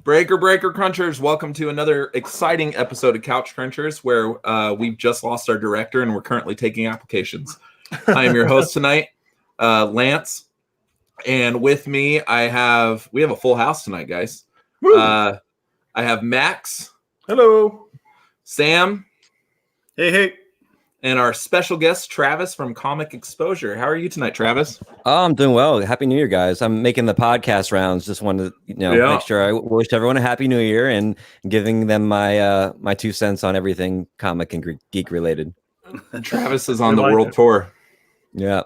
Breaker Crunchers, welcome to another exciting episode of Couch Crunchers, where we've just lost our director and we're currently taking applications. I am your host tonight, Lance, and with me we have a full house tonight, guys. I have Max. Hello. Sam. Hey. And our special guest, Travis from Comic Exposure. How are you tonight, Travis? Oh, I'm doing well. Happy New Year, guys. I'm making the podcast rounds. Just wanted to, make sure I wish everyone a Happy New Year and giving them my 2 cents on everything comic and geek related. Travis is on the world tour. Yeah.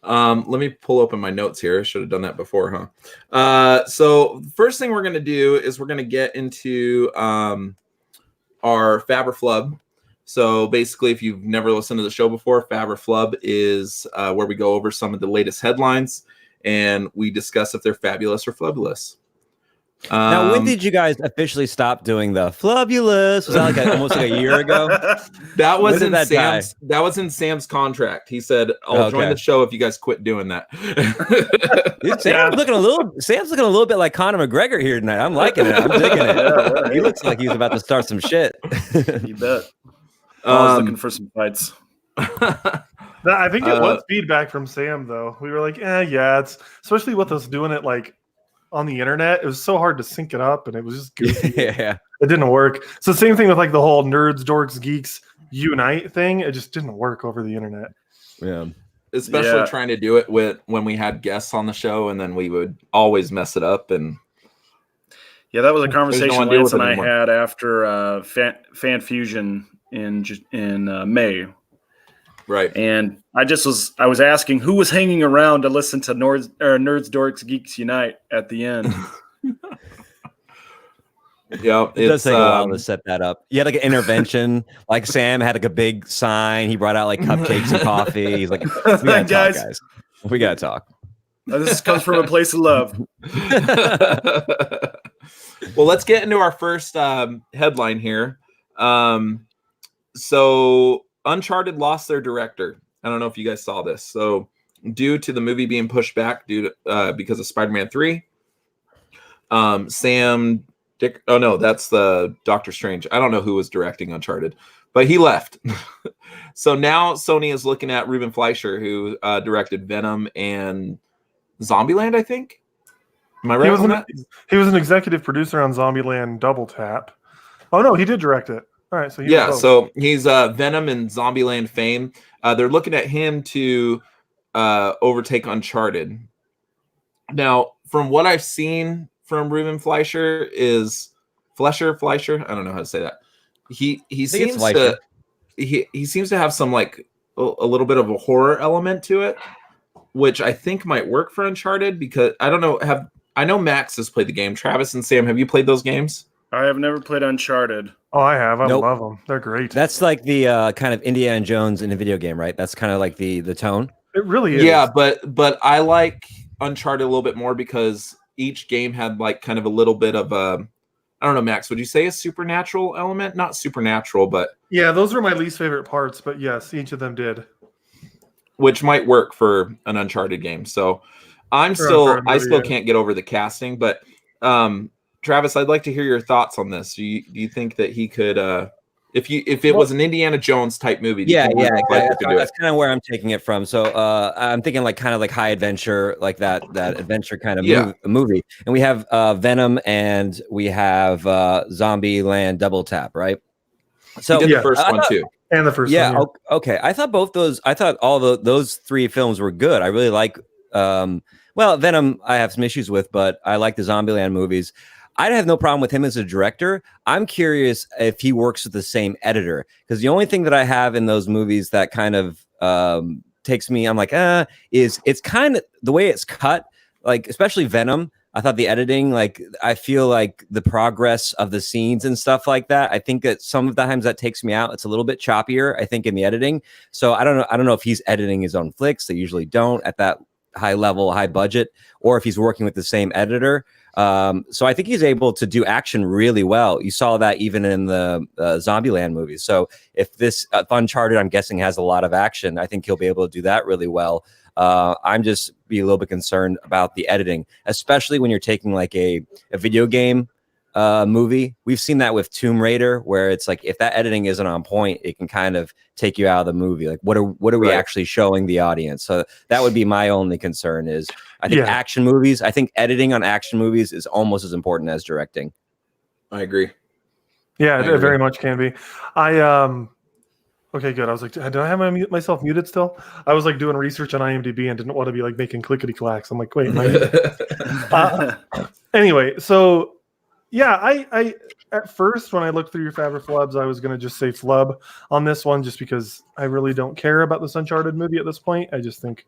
Let me pull open my notes here. I should have done that before, huh? So first thing we're going to do is we're going to get into our Fab or Flub. So basically, if you've never listened to the show before, Fab or Flub is where we go over some of the latest headlines and we discuss if they're fabulous or flubulous. Now, when did you guys officially stop doing the flubulous? Was that almost like a year ago? That was in Sam's contract. He said, "I'll join the show if you guys quit doing that." Sam's looking a little bit like Conor McGregor here tonight. I'm liking it. I'm digging it. He looks like he's about to start some shit. You bet. I was looking for some fights. I think it was feedback from Sam, though. We were like, yeah, it's especially with us doing it like on the internet. It was so hard to sync it up, and it was just goofy. Yeah, it didn't work. So same thing with like the whole nerds, dorks, geeks unite thing. It just didn't work over the internet. Yeah, especially trying to do it when we had guests on the show, and then we would always mess it up. And yeah, that was a conversation Lance and I had after Fan Fusion in May, right? And I was asking who was hanging around to listen to Nerds, Dorks, Geeks Unite at the end. Yeah, it does take a while to set that up. You had like an intervention. Like Sam had like a big sign. He brought out like cupcakes and coffee. He's like, "We gotta talk, guys. We gotta talk." This comes from a place of love. Well, let's get into our first headline here. So Uncharted lost their director. I don't know if you guys saw this. So due to the movie being pushed back because of Spider-Man 3, that's the Doctor Strange. I don't know who was directing Uncharted, but he left. So now Sony is looking at Ruben Fleischer, who directed Venom and Zombieland, I think. Am I right on that? He was an executive producer on Zombieland Double Tap. Oh, no, he did direct it. All right, so so he's Venom and Zombieland fame. They're looking at him to overtake Uncharted. Now, from what I've seen from Ruben Fleischer is Fleischer. I don't know how to say that. He seems to have some like a little bit of a horror element to it, which I think might work for Uncharted because I don't know. I know Max has played the game. Travis and Sam, have you played those games? I have never played Uncharted. Oh, I have. I love them. They're great. That's like the kind of Indiana Jones in a video game, right? That's kind of like the tone. It really is. Yeah, but I like Uncharted a little bit more because each game had like kind of a little bit of a, I don't know, Max, would you say a supernatural element? Not supernatural, but yeah, those were my least favorite parts. But yes, each of them did, which might work for an Uncharted game. So I still can't get over the casting, but Travis, I'd like to hear your thoughts on this. Do you think that he could, if it was an Indiana Jones type movie? That's kind of where I'm taking it from. So I'm thinking like kind of like high adventure, like that adventure kind of movie. And we have Venom and we have Zombieland Double Tap, right? So he did the first one too, and the first one. Yeah. Okay. I thought all those three films were good. I really like. Venom I have some issues with, but I like the Zombieland movies. I'd have no problem with him as a director. I'm curious if he works with the same editor, because the only thing that I have in those movies that kind of takes me, I'm like, is it's kind of the way it's cut, like especially Venom. I thought the editing, like I feel like the progress of the scenes and stuff like that. I think that some of the times that takes me out. It's a little bit choppier, I think, in the editing. So I don't know if he's editing his own flicks. They usually don't at that high level, high budget, or if he's working with the same editor. So I think he's able to do action really well. You saw that even in the Zombieland movies. So if this Uncharted, I'm guessing, has a lot of action, I think he'll be able to do that really well. I'm just be a little bit concerned about the editing, especially when you're taking like a video game movie. We've seen that with Tomb Raider, where it's like if that editing isn't on point, it can kind of take you out of the movie. Like what are we actually showing the audience? So that would be my only concern. Is I think action movies. I think editing on action movies is almost as important as directing. I agree. Yeah, it very much can be. Okay, good. I was like, did I have myself muted still? I was like doing research on IMDb and didn't want to be like making clickety clacks. I'm like, wait, am I anyway, so yeah, I at first when I looked through your Fabber Flubs, I was gonna just say flub on this one just because I really don't care about this Uncharted movie at this point. I just don't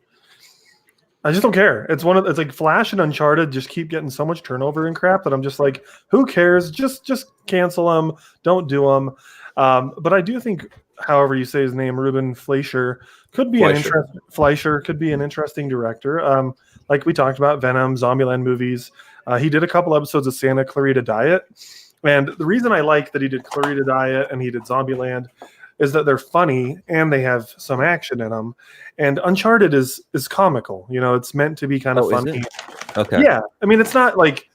care. It's like Flash and Uncharted just keep getting so much turnover and crap that I'm just like, who cares? Just cancel them. Don't do them. But I do think, however you say his name, Ruben Fleischer could be an interesting director. Like we talked about, Venom, Zombieland movies. He did a couple episodes of Santa Clarita Diet, and the reason I like that he did Clarita Diet and he did Zombieland is that they're funny and they have some action in them. And Uncharted is comical. You know, it's meant to be kind of funny. Okay. Yeah, I mean, it's not like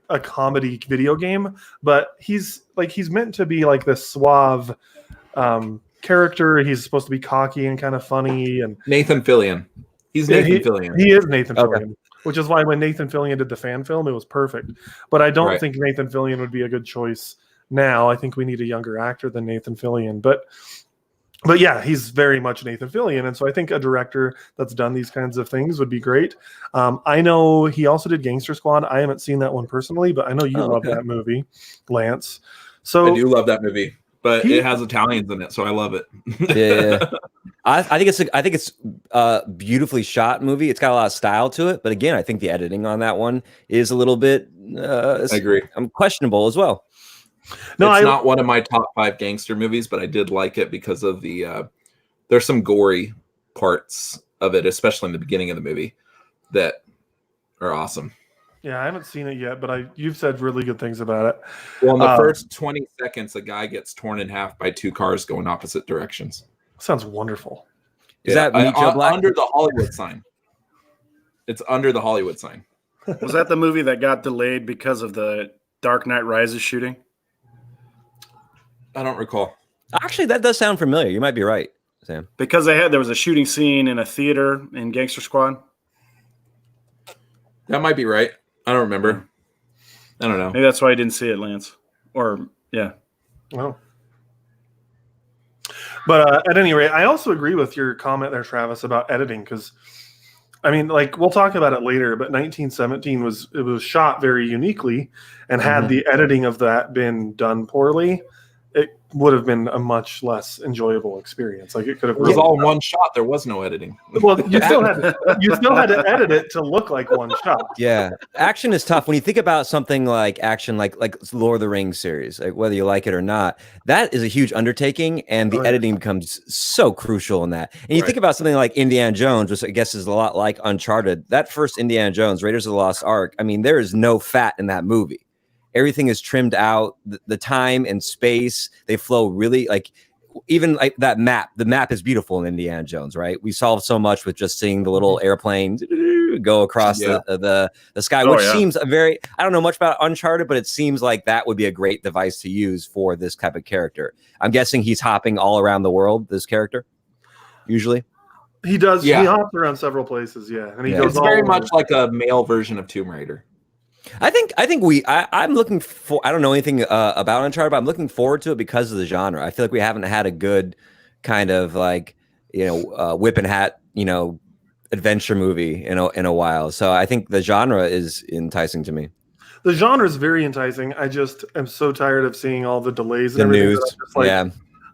a comedy video game, but he's meant to be like this suave character. He's supposed to be cocky and kind of funny. And Nathan Fillion. He's Nathan Fillion. He is Nathan Fillion, which is why when Nathan Fillion did the fan film, it was perfect. But I don't think Nathan Fillion would be a good choice now. I think we need a younger actor than Nathan Fillion. But yeah, he's very much Nathan Fillion. And so I think a director that's done these kinds of things would be great. I know he also did Gangster Squad. I haven't seen that one personally, but I know you love that movie, Lance. So I do love that movie, but it has Italians in it, so I love it. Yeah. I think it's a beautifully shot movie. It's got a lot of style to it, but again, I think the editing on that one is a little bit I agree. Questionable as well. No, it's not one of my top 5 gangster movies, but I did like it because of the there's some gory parts of it, especially in the beginning of the movie, that are awesome. Yeah, I haven't seen it yet, but you've said really good things about it. Well, in the first 20 seconds, a guy gets torn in half by 2 cars going opposite directions. Sounds wonderful. Is that under the Hollywood sign? It's under the Hollywood sign. Was that the movie that got delayed because of the Dark Knight Rises shooting? I don't recall. Actually, that does sound familiar. You might be right, Sam. Because there was a shooting scene in a theater in Gangster Squad. That might be right. I don't remember. I don't know. Maybe that's why I didn't see it, Lance. Or yeah. Oh. But at any rate, I also agree with your comment there, Travis, about editing, because I mean, like we'll talk about it later, but 1917 was shot very uniquely, and had the editing of that been done poorly, it would have been a much less enjoyable experience. Like it could have. It was all one shot. There was no editing. Well, you still had to edit it to look like one shot. Yeah, action is tough when you think about something like action, like Lord of the Rings series. Like whether you like it or not, that is a huge undertaking, and the editing becomes so crucial in that. And you think about something like Indiana Jones, which I guess is a lot like Uncharted. That first Indiana Jones, Raiders of the Lost Ark. I mean, there is no fat in that movie. Everything is trimmed out. The time and space, they flow really like even like that map. The map is beautiful in Indiana Jones, right? We solved so much with just seeing the little airplane go across the sky, which seems a very, I don't know much about Uncharted, but it seems like that would be a great device to use for this type of character. I'm guessing he's hopping all around the world, this character, usually. He does. Yeah. He hops around several places, and he goes. It's very much like a male version of Tomb Raider. I think I'm looking for. I don't know anything about Uncharted, but I'm looking forward to it because of the genre. I feel like we haven't had a good kind of like whip and hat adventure movie in a while. So I think the genre is enticing to me. The genre is very enticing. I just am so tired of seeing all the delays and the everything. News,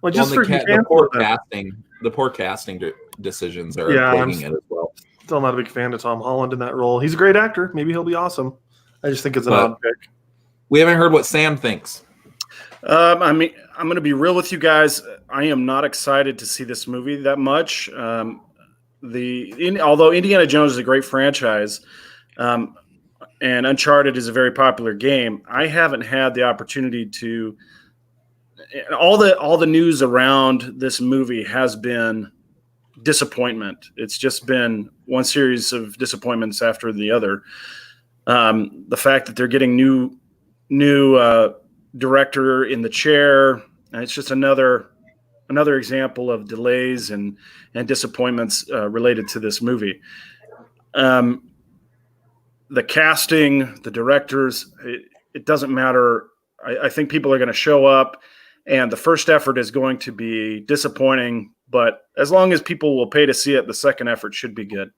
Like just for the poor casting decisions are plaguing it as well. Still not a big fan of Tom Holland in that role. He's a great actor. Maybe he'll be awesome. I just think it's an odd pick. We haven't heard what Sam thinks. I mean, I'm going to be real with you guys. I am not excited to see this movie that much. Although Indiana Jones is a great franchise, and Uncharted is a very popular game, I haven't had the opportunity to. All the news around this movie has been disappointment. It's just been one series of disappointments after the other. The fact that they're getting new new director in the chair. And it's just another example of delays and disappointments related to this movie. The casting, the directors, it doesn't matter. I think people are going to show up, and the first effort is going to be disappointing. But as long as people will pay to see it, the second effort should be good.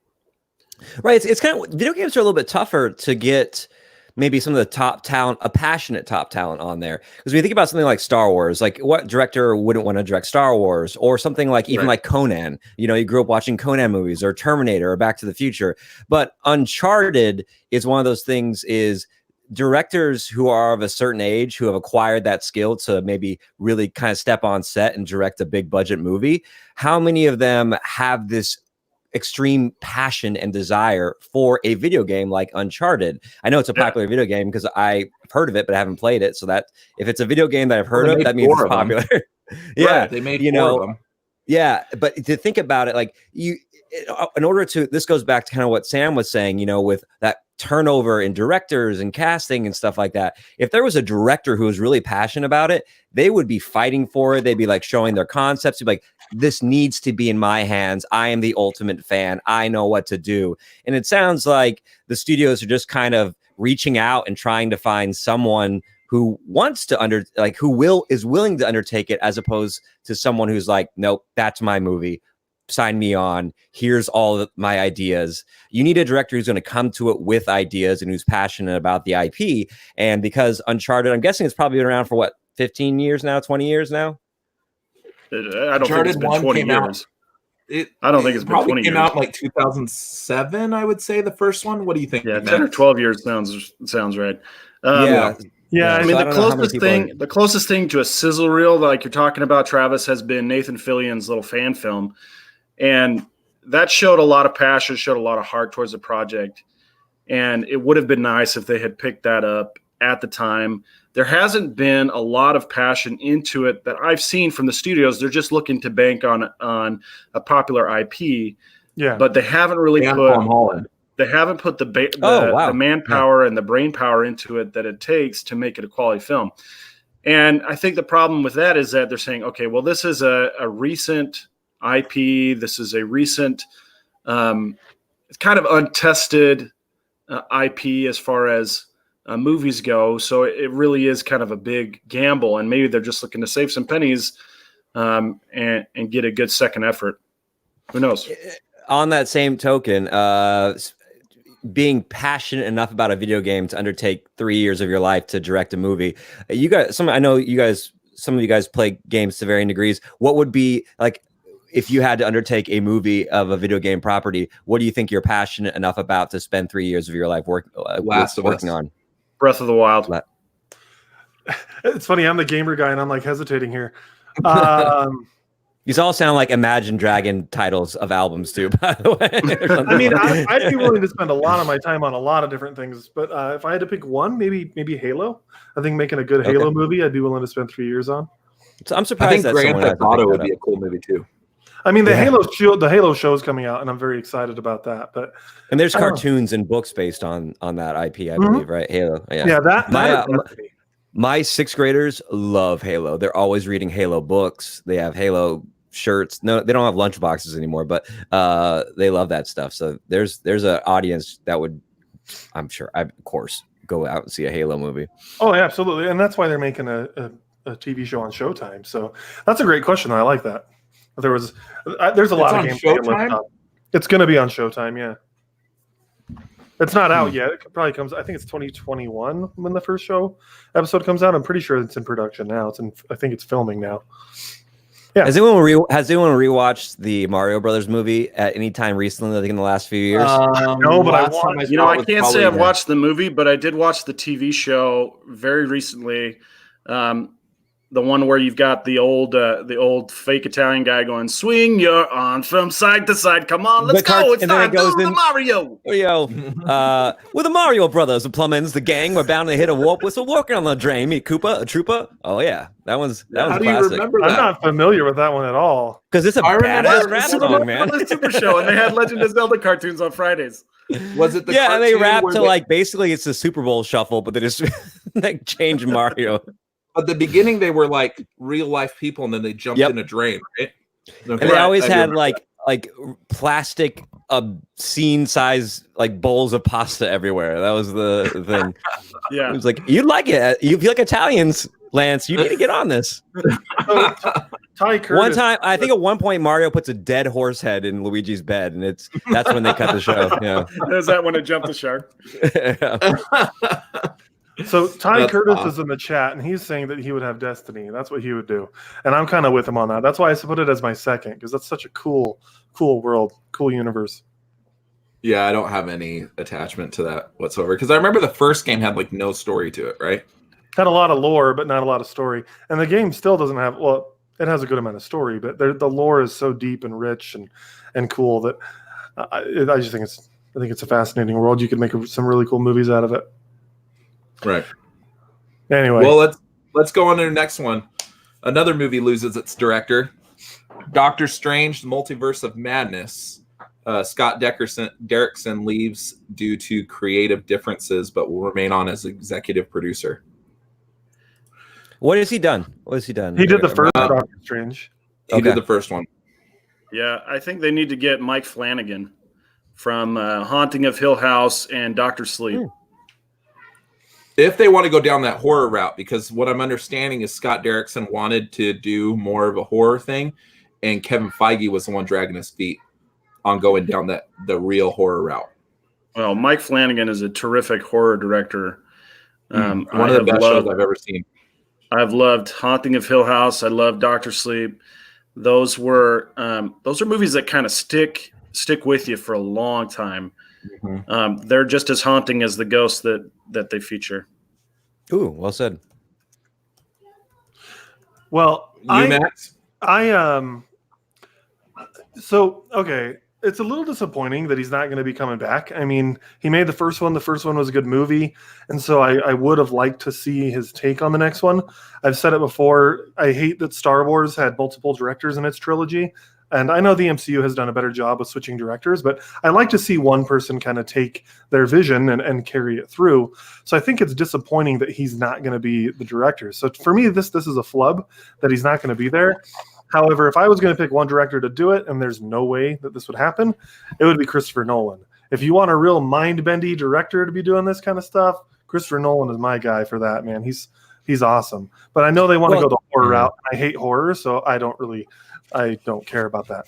Right. It's kind of, video games are a little bit tougher to get maybe some of the top talent, a passionate top talent on there. Because when you think about something like Star Wars, like what director wouldn't want to direct Star Wars, or something like even like Conan, you know, you grew up watching Conan movies, or Terminator, or Back to the Future. But Uncharted is one of those things, is directors who are of a certain age, who have acquired that skill to maybe really kind of step on set and direct a big budget movie. How many of them have this extreme passion and desire for a video game like Uncharted? I know it's a popular video game because I've heard of it, but I haven't played it. So that if it's a video game that I've heard of, that means it's popular. Yeah, they made 4 of them. Yeah, but to think about it, like in order to, this goes back to kind of what Sam was saying, you know, with that turnover in directors and casting and stuff like that. If there was a director who was really passionate about it, they would be fighting for it. They'd be like showing their concepts. They'd be like, this needs to be in my hands. I am the ultimate fan. I know what to do. And it sounds like the studios are just kind of reaching out and trying to find someone who wants to is willing to undertake it, as opposed to someone who's like, nope, that's my movie. Sign me on. Here's all of my ideas. You need a director who's going to come to it with ideas and who's passionate about the IP. And because Uncharted, I'm guessing it's probably been around for what, 15 years now, 20 years now? I don't think it's been 20 years. I don't think it's been 20 years. It came out like 2007, I would say, the first one. What do you think? Yeah, 10 or 12 years sounds right. Yeah. I mean, the closest thing to a sizzle reel, like you're talking about, Travis, has been Nathan Fillion's little fan film. And that showed a lot of passion, showed a lot of heart towards the project. And it would have been nice if they had picked that up at the time. There hasn't been a lot of passion into it that I've seen from the studios. They're just looking to bank on a popular IP. Yeah. But they haven't really put the manpower and the brain power into it that it takes to make it a quality film. And I think the problem with that is that they're saying, okay, well, this is a recent IP. This is a recent, it's kind of untested IP as far as movies go. So it really is kind of a big gamble, and maybe they're just looking to save some pennies and get a good second effort. Who knows? On that same token, being passionate enough about a video game to undertake 3 years of your life to direct a movie. You guys, some of you guys play games to varying degrees. What would be like, if you had to undertake a movie of a video game property, what do you think you're passionate enough about to spend 3 years of your life working on? Breath of the Wild. It's funny. I'm the gamer guy, and I'm like hesitating here. These all sound like Imagine Dragon titles of albums too, by the way. I mean, I'd be willing to spend a lot of my time on a lot of different things, but if I had to pick one, maybe Halo. I think making a good Halo movie, I'd be willing to spend 3 years on. So I'm surprised. I think Grand Theft Auto would be a cool movie too. I mean, the Halo show is coming out, and I'm very excited about that. And there's cartoons and books based on that IP, I believe, right? Halo. Yeah, my sixth graders love Halo. They're always reading Halo books. They have Halo shirts. No, they don't have lunch boxes anymore, but they love that stuff. So there's an audience that would, I'm sure, of course, go out and see a Halo movie. Oh, yeah, absolutely. And that's why they're making a TV show on Showtime. So that's a great question. I like that. There's a lot of games. It's going to be on Showtime, yeah. It's not out yet. It probably comes. I think it's 2021 when the first episode comes out. I'm pretty sure it's in production now. I think it's filming now. Yeah. Has anyone rewatched the Mario Brothers movie at any time recently? I think in the last few years. No, but I can't say I've watched the movie, but I did watch the TV show very recently. The one where you've got the old fake Italian guy going, swing your arms from side to side. Come on, let's go. It's time to do the Mario. With the Mario Brothers, the Plumbins, the gang, we're bound to hit a warp whistle, working on the drain. Meet Koopa, a trooper. Oh, yeah. That was How do classic. You remember that? I'm not familiar with that one at all. Because it's a badass rap song, man. The Super Show, and they had Legend of Zelda cartoons on Fridays. Was it the and they rap to like basically it's the Super Bowl shuffle, but they just like change Mario. At the beginning, they were like real life people, and then they jumped in a drain, right? Okay. And they always I had remember like plastic obscene size like bowls of pasta everywhere. That was the thing. Yeah. It was like, you like it. If you like Italians, Lance, you need to get on this. So, Ty Curtis. One time, I think at one point Mario puts a dead horse head in Luigi's bed, and that's when they cut the show. Yeah. Is that when it jumped the shark? So Ty That's Curtis awesome. is in the chat, and he's saying that he would have Destiny. That's what he would do, and I'm kind of with him on that. That's why I put it as my second, because that's such a cool world, cool universe. Yeah, I don't have any attachment to that whatsoever because I remember the first game had like no story to it, right? Had a lot of lore, but not a lot of story. And the game still doesn't have. Well, it has a good amount of story, but the lore is so deep and rich and cool that I just think it's a fascinating world. You could make some really cool movies out of it. Right. Anyway, Well, let's go on to the next one. Another movie loses its director. Doctor Strange: The Multiverse of Madness. Scott Derrickson leaves due to creative differences, but will remain on as executive producer. What has he done? he did the first Doctor Strange. He did the first one. Yeah, I think they need to get Mike Flanagan from Haunting of Hill House and Doctor Sleep. If they want to go down that horror route, because what I'm understanding is Scott Derrickson wanted to do more of a horror thing, and Kevin Feige was the one dragging his feet on going down the real horror route. Well, Mike Flanagan is a terrific horror director. One of the best shows I've ever seen. I've loved Haunting of Hill House. I love Doctor Sleep. Those are movies that kind of stick with you for a long time. Mm-hmm. They're just as haunting as the ghosts that they feature. Ooh, well said. Well, Max? So okay, it's a little disappointing that he's not going to be coming back. I mean, he made the first one. The first one was a good movie, and so I would have liked to see his take on the next one. I've said it before. I hate that Star Wars had multiple directors in its trilogy, and I know the MCU has done a better job of switching directors, but I like to see one person kind of take their vision and carry it through. So I think it's disappointing that he's not going to be the director. So for me, this is a flub that he's not going to be there. However, if I was going to pick one director to do it, and there's no way that this would happen, it would be Christopher Nolan. If you want a real mind-bendy director to be doing this kind of stuff, Christopher Nolan is my guy for that, man. He's awesome. But I know they want to go the horror route. I hate horror, so I don't care about that.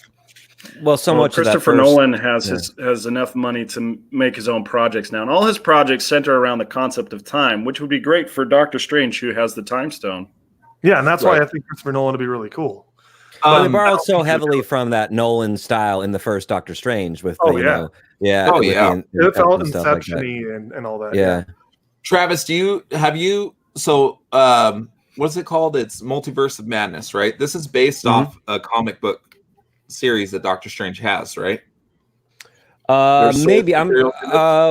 Well, so much of that Christopher Nolan has enough money to make his own projects now, and all his projects center around the concept of time, which would be great for Doctor Strange, who has the Time Stone. Yeah, and that's why I think Christopher Nolan would be really cool. Well, they borrowed so heavily from that Nolan style in the first Doctor Strange with it felt Inception-y and all that. Yeah. Travis, what's it called? It's Multiverse of Madness, right? This is based off a comic book series that Doctor Strange has, right? Maybe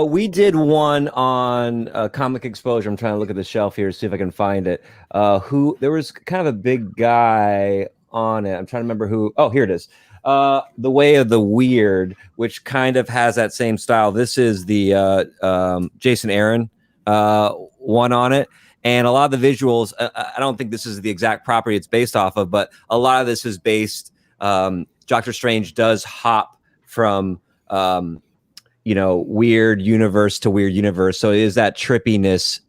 we did one on Comic Exposure. I'm trying to look at the shelf here to see if I can find it. There was kind of a big guy on it. I'm trying to remember who. Oh, here it is. The Way of the Weird, which kind of has that same style. This is the Jason Aaron one on it. And a lot of the visuals, I don't think this is the exact property it's based off of, but a lot of this is based. Doctor Strange does hop from weird universe to weird universe. So it is that trippiness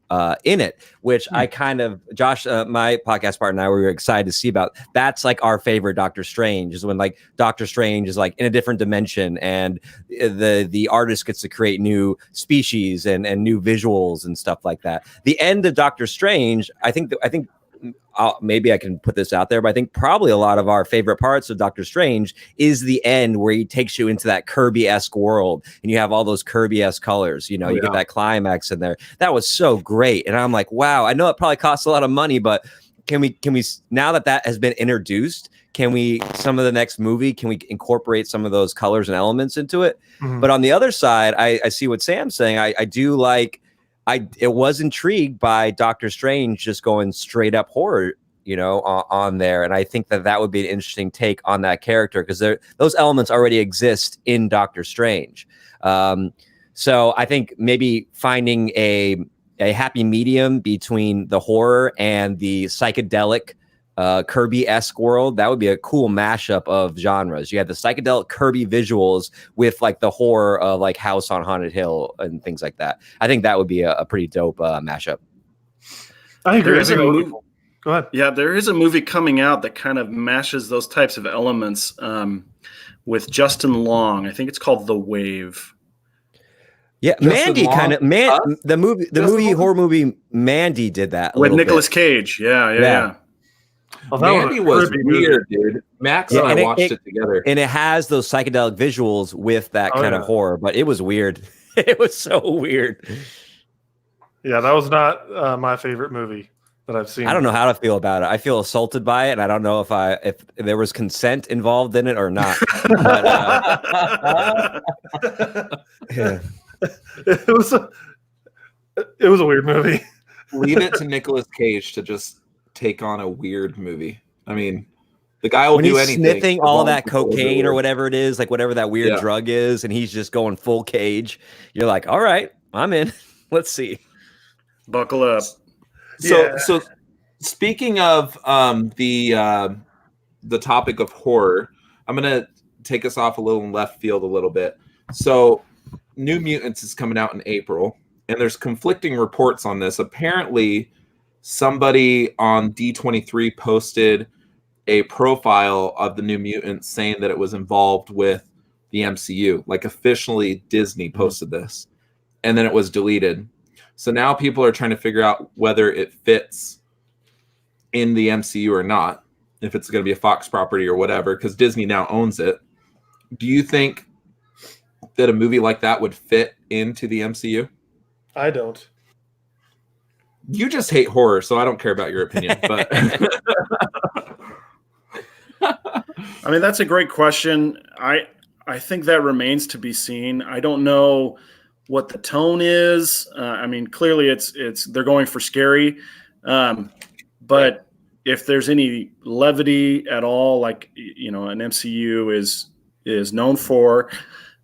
in it, which I kind of, Josh, my podcast partner and I were excited to see about. That's like our favorite Doctor Strange, is when like Doctor Strange is like in a different dimension and the artist gets to create new species and new visuals and stuff like that. The end of Doctor Strange, I think maybe I can put this out there, but I think probably a lot of our favorite parts of Doctor Strange is the end where he takes you into that Kirby-esque world and you have all those Kirby-esque colors. You get that climax in there. That was so great. And I'm like, wow, I know it probably costs a lot of money, but can we now that has been introduced, some of the next movie, can we incorporate some of those colors and elements into it? Mm-hmm. But on the other side, I see what Sam's saying. I do like, it was intrigued by Doctor Strange just going straight up horror, on there. And I think that would be an interesting take on that character because those elements already exist in Doctor Strange. So I think maybe finding a happy medium between the horror and the psychedelic Kirby-esque world. That would be a cool mashup of genres. You have the psychedelic Kirby visuals with like the horror of like House on Haunted Hill and things like that. I think that would be a pretty dope mashup. I agree. There's a movie. Go ahead. Yeah, there is a movie coming out that kind of mashes those types of elements with Justin Long. I think it's called The Wave. Yeah, Justin Mandy Long? kind of the movie Long? horror movie Mandy did that With Nicolas Nicolas Cage. Yeah. Oh, that Mandy was creepy movie. weird, dude. Max Yeah, and I and watched it together. and it has those psychedelic visuals with that kind of horror, but it was weird. It was so weird. Yeah, that was not my favorite movie that I've seen. I don't know how to feel about it. I feel assaulted by it, and I don't know if there was consent involved in it or not. But, yeah. It was a weird movie. Leave it to Nicolas Cage to just take on a weird movie. I mean, the guy will When do he's anything. sniffing as all long that as people do cocaine it. or whatever it is, like whatever that weird Yeah. drug is, and he's just going full Cage, you're like, all right, I'm in. Let's see. Buckle up. So speaking of the topic of horror, I'm gonna take us off a little in left field a little bit. So New Mutants is coming out in April, and there's conflicting reports on this. Apparently, somebody on D23 posted a profile of the New Mutants saying that it was involved with the MCU. Like officially Disney posted this, and then it was deleted. So now people are trying to figure out whether it fits in the MCU or not, if it's going to be a Fox property or whatever, because Disney now owns it. Do you think that a movie like that would fit into the MCU? I don't. You just hate horror, so I don't care about your opinion. But I mean, that's a great question. I think that remains to be seen. I don't know what the tone is. I mean, clearly it's they're going for scary, but if there's any levity at all, like an MCU is known for,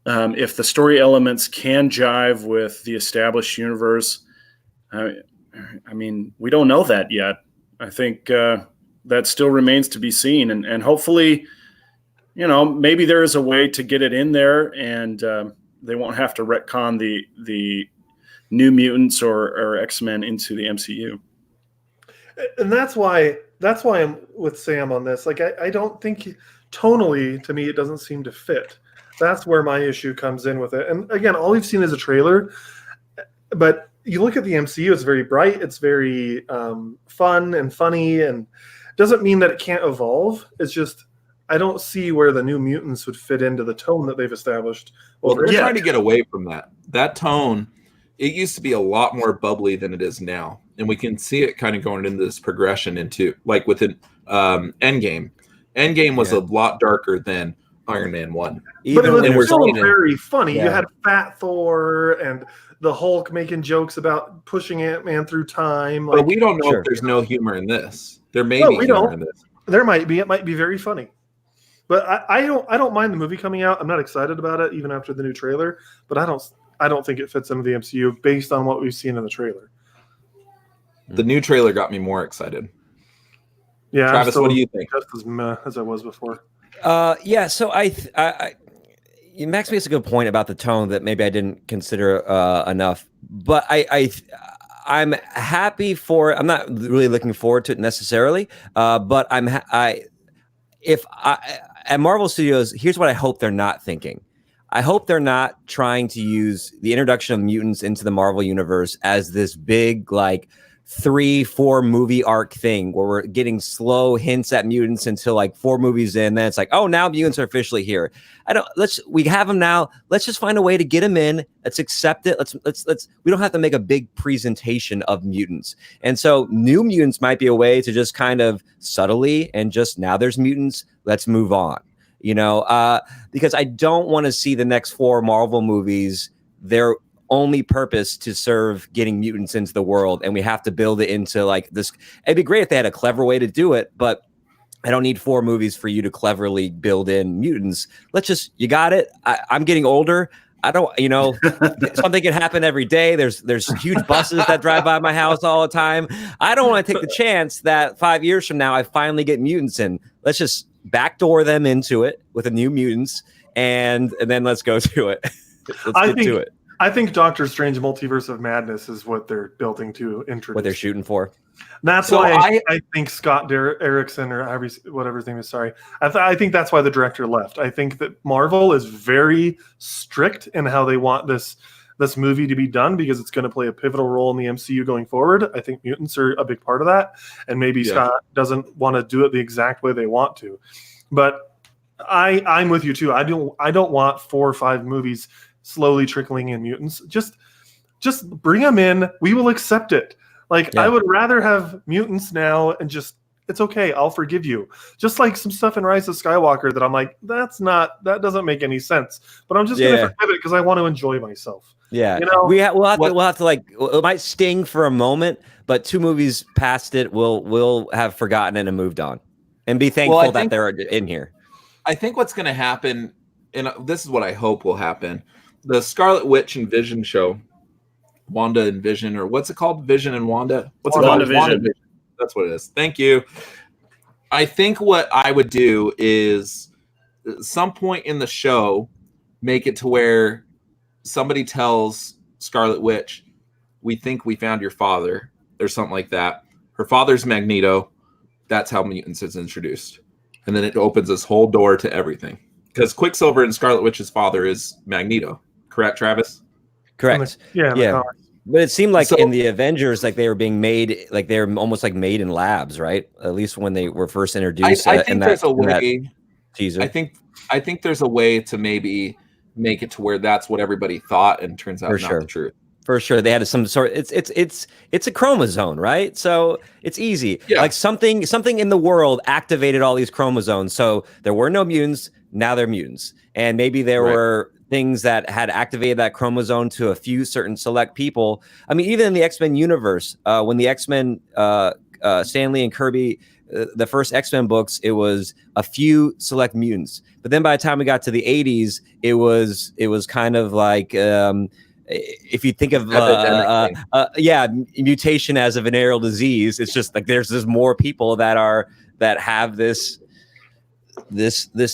if the story elements can jive with the established universe, I mean, we don't know that yet. I think that still remains to be seen, and hopefully, maybe there is a way to get it in there, and they won't have to retcon the New Mutants or X-Men into the MCU. And that's why I'm with Sam on this. Like, I don't think tonally, to me, it doesn't seem to fit. That's where my issue comes in with it. And again, all we've seen is a trailer, but you look at the MCU, it's very bright, it's very fun and funny, and doesn't mean that it can't evolve. It's just I don't see where the New Mutants would fit into the tone that they've established. well, they're trying to get away from that. That tone, it used to be a lot more bubbly than it is now. And we can see it kind of going into this progression into, like, within Endgame. Endgame was a lot darker than Iron Man 1. But it when we're was still seeing it- very funny. Yeah. You had Fat Thor and the Hulk making jokes about pushing Ant-Man through time. Like, But we don't know Sure. if there's no humor in this. There may No, be we humor don't. in this. there might be. It might be very funny. But I don't mind the movie coming out. I'm not excited about it even after the new trailer. But I don't think it fits into the MCU based on what we've seen in the trailer. The new trailer got me more excited. Yeah, Travis, what do you think? Just as meh as I was before. Yeah, so Max makes a good point about the tone that maybe I didn't consider enough. But I'm happy for it. I'm not really looking forward to it necessarily. But at Marvel Studios, here's what I hope they're not thinking. I hope they're not trying to use the introduction of mutants into the Marvel universe as this big, like, 3-4 movie arc thing where we're getting slow hints at mutants until like 4 movies in. Then it's like, oh, now mutants are officially here. We have them now. Let's just find a way to get them in. Let's accept it. We don't have to make a big presentation of mutants. And so New Mutants might be a way to just kind of subtly and just, now there's mutants. Let's move on. Because I don't want to see the next 4 Marvel movies, their only purpose to serve getting mutants into the world, and we have to build it into like this. It'd be great if they had a clever way to do it, but I don't need 4 movies for you to cleverly build in mutants. You got it. I'm getting older. I don't, something can happen every day. There's huge buses that drive by my house all the time. I don't want to take the chance that 5 years from now I finally get mutants in. Let's just backdoor them into it with a new mutants, and then let's go to it. Let's get to it. I think Doctor Strange Multiverse of Madness is what they're building to introduce. What they're shooting for. That's why I think Scott Erickson or whatever his name is. Sorry, I think that's why the director left. I think that Marvel is very strict in how they want this movie to be done because it's going to play a pivotal role in the MCU going forward. I think mutants are a big part of that, and maybe Scott doesn't want to do it the exact way they want to. But I'm with you too. I don't want 4 or 5 movies slowly trickling in mutants. Just bring them in. We will accept it. I would rather have mutants now and it's okay. I'll forgive you. Just like some stuff in Rise of Skywalker that I'm like, that doesn't make any sense. But I'm just going to forgive it because I want to enjoy myself. Yeah. We'll have to it might sting for a moment, but 2 movies past it, we'll have forgotten it and moved on and be thankful that they're in here. I think what's going to happen, and this is what I hope will happen, the Scarlet Witch and Vision show, Wanda and Vision, or what's it called? Vision and Wanda? What's it called? WandaVision. That's what it is. Thank you. I think what I would do is at some point in the show, make it to where somebody tells Scarlet Witch, we think we found your father, or something like that. Her father's Magneto. That's how mutants is introduced. And then it opens this whole door to everything. Because Quicksilver and Scarlet Witch's father is Magneto. Correct, Travis? Correct. Yeah. But it seemed like in the Avengers, they were being made, they were almost made in labs, right? At least when they were first introduced. I think there's a way. Teaser. I think there's a way to maybe make it to where that's what everybody thought, and turns out not the truth. For sure, they had some sort. It's a chromosome, right? So it's easy. Yeah. Like something in the world activated all these chromosomes. So there were no mutants. Now they're mutants, and maybe there were things that had activated that chromosome to a few certain select people. I mean, even in the X-Men universe, when the X-Men, Stan Lee and Kirby, the first X-Men books, it was a few select mutants. But then by the time we got to the 80s, it was kind of like, if you think of mutation as a venereal disease, it's just like there's more people that have this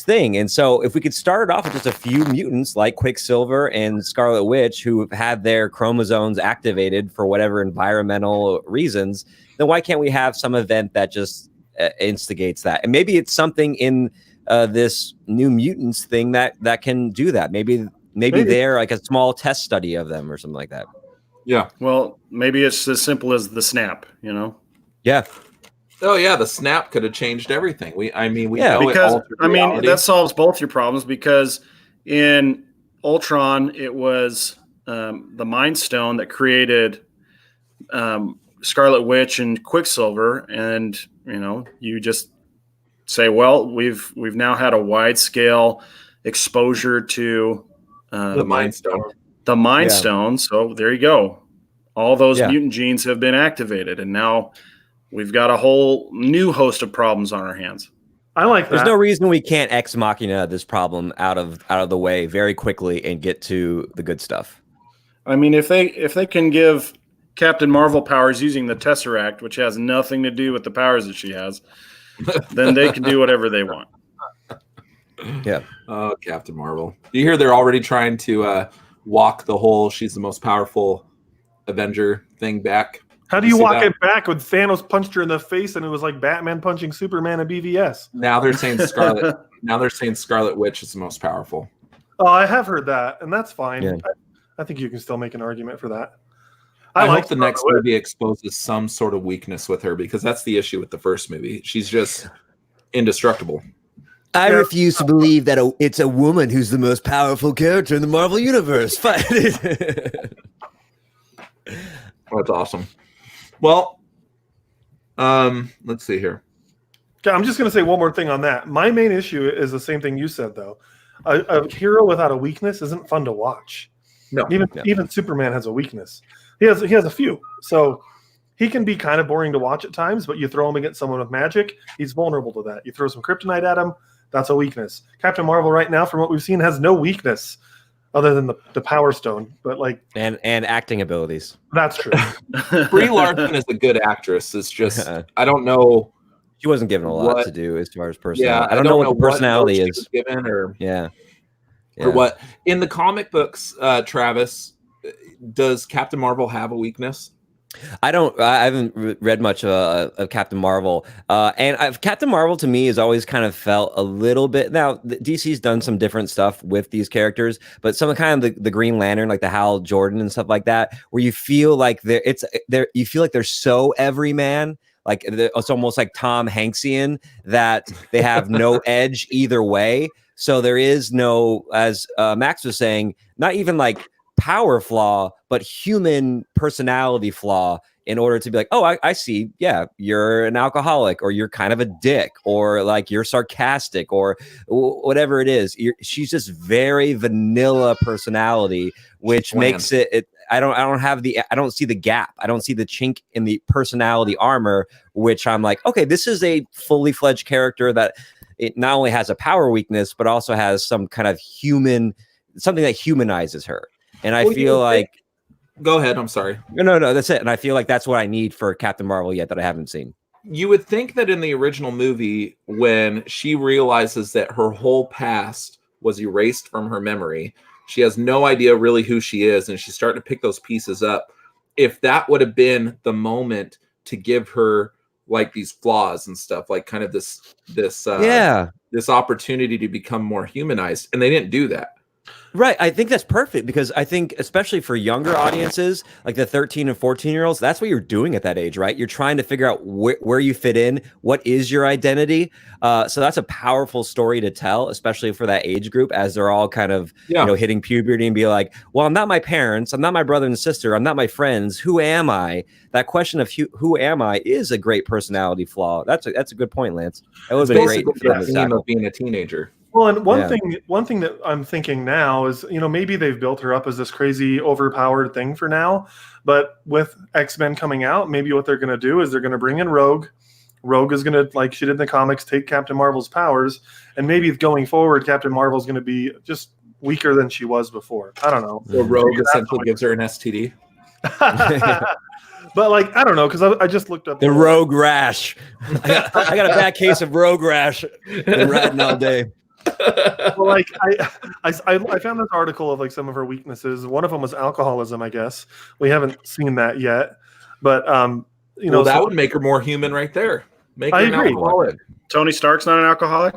thing. And so if we could start it off with just a few mutants like Quicksilver and Scarlet Witch who have had their chromosomes activated for whatever environmental reasons, then why can't we have some event that just instigates that? And maybe it's something in this New Mutants thing that can do that. Maybe they're like a small test study of them or something like that. Yeah. Well, maybe it's as simple as the snap, Yeah. Oh yeah, the snap could have changed everything. We know because reality. That solves both your problems, because in Ultron it was the Mind Stone that created Scarlet Witch and Quicksilver, and you just say, well, we've now had a wide scale exposure to the Mind Stone. The Mind Stone. So there you go. All those mutant genes have been activated, and now we've got a whole new host of problems on our hands. I like that. There's no reason we can't ex machina this problem out of the way very quickly and get to the good stuff. I mean, if they can give Captain Marvel powers using the Tesseract, which has nothing to do with the powers that she has, then they can do whatever they want. Yeah. Oh, Captain Marvel. You hear they're already trying to walk the whole she's the most powerful Avenger thing back. How do you walk it back when Thanos punched her in the face and it was like Batman punching Superman in BVS? Now they're saying Scarlet. Now they're saying Scarlet Witch is the most powerful. Oh, I have heard that, and that's fine. Yeah. I think you can still make an argument for that. I hope the next movie exposes some sort of weakness with her, because that's the issue with the first movie. She's just indestructible. I refuse to believe that it's a woman who's the most powerful character in the Marvel Universe. That's awesome. Well, let's see here. Okay, I'm just going to say one more thing on that. My main issue is the same thing you said, though. A hero without a weakness isn't fun to watch. No, even Superman has a weakness. He has a few, so he can be kind of boring to watch at times. But you throw him against someone with magic, he's vulnerable to that. You throw some kryptonite at him, that's a weakness. Captain Marvel right now, from what we've seen, has no weakness. other than the Power Stone. But like, and acting abilities. that's true. Brie Larson is a good actress. It's just I don't know. She wasn't given a lot What- to do as far as Yeah, personality. I don't know what the personality note she is. was given or Yeah. what in the comic books. Travis, does Captain Marvel have a weakness? I haven't read much of Captain Marvel, and Captain Marvel to me has always kind of felt a little bit. Now DC's done some different stuff with these characters, but some of kind of the Green Lantern, like the Hal Jordan and stuff like that, where you feel like you feel like they're so everyman. Like it's almost like Tom Hanksian, that they have no edge either way. So there is no, as Max was saying, not even like power flaw, but human personality flaw, in order to be like, oh, I see. Yeah, you're an alcoholic, or you're kind of a dick, or like you're sarcastic, or whatever it is. She's just very vanilla personality, which makes it. I don't see the gap. I don't see the chink in the personality armor, which I'm like, okay, this is a fully fledged character that it not only has a power weakness, but also has some kind of something that humanizes her. And I feel like, go ahead. I'm sorry. No, that's it. And I feel like that's what I need for Captain Marvel yet that I haven't seen. You would think that in the original movie, when she realizes that her whole past was erased from her memory, she has no idea really who she is, and she's starting to pick those pieces up. If that would have been the moment to give her like these flaws and stuff, like kind of this opportunity to become more humanized, and they didn't do that. Right. I think that's perfect, because I think especially for younger audiences, like the 13 and 14-year-olds, that's what you're doing at that age, right? You're trying to figure out where you fit in, what is your identity. So that's a powerful story to tell, especially for that age group, as they're all kind of hitting puberty and be like, well, I'm not my parents, I'm not my brother and sister, I'm not my friends. Who am I? That question of who am I is a great personality flaw. That's a good point, Lance. That would be great for them to theme tackle. of being a teenager. Well, and one thing that I'm thinking now is, maybe they've built her up as this crazy overpowered thing for now, but with X-Men coming out, maybe what they're going to do is they're going to bring in Rogue. Rogue is going to, like she did in the comics, take Captain Marvel's powers, and maybe going forward, Captain Marvel's going to be just weaker than she was before. I don't know. So Rogue essentially gives her an STD. But like, I don't know, because I just looked up the Rogue rash. I got a bad case of Rogue rash. Been riding all day. Well, like I found this article of like some of her weaknesses. One of them was alcoholism, I guess. We haven't seen that yet, but that would make her more human right there. I agree. Tony Stark's not an alcoholic.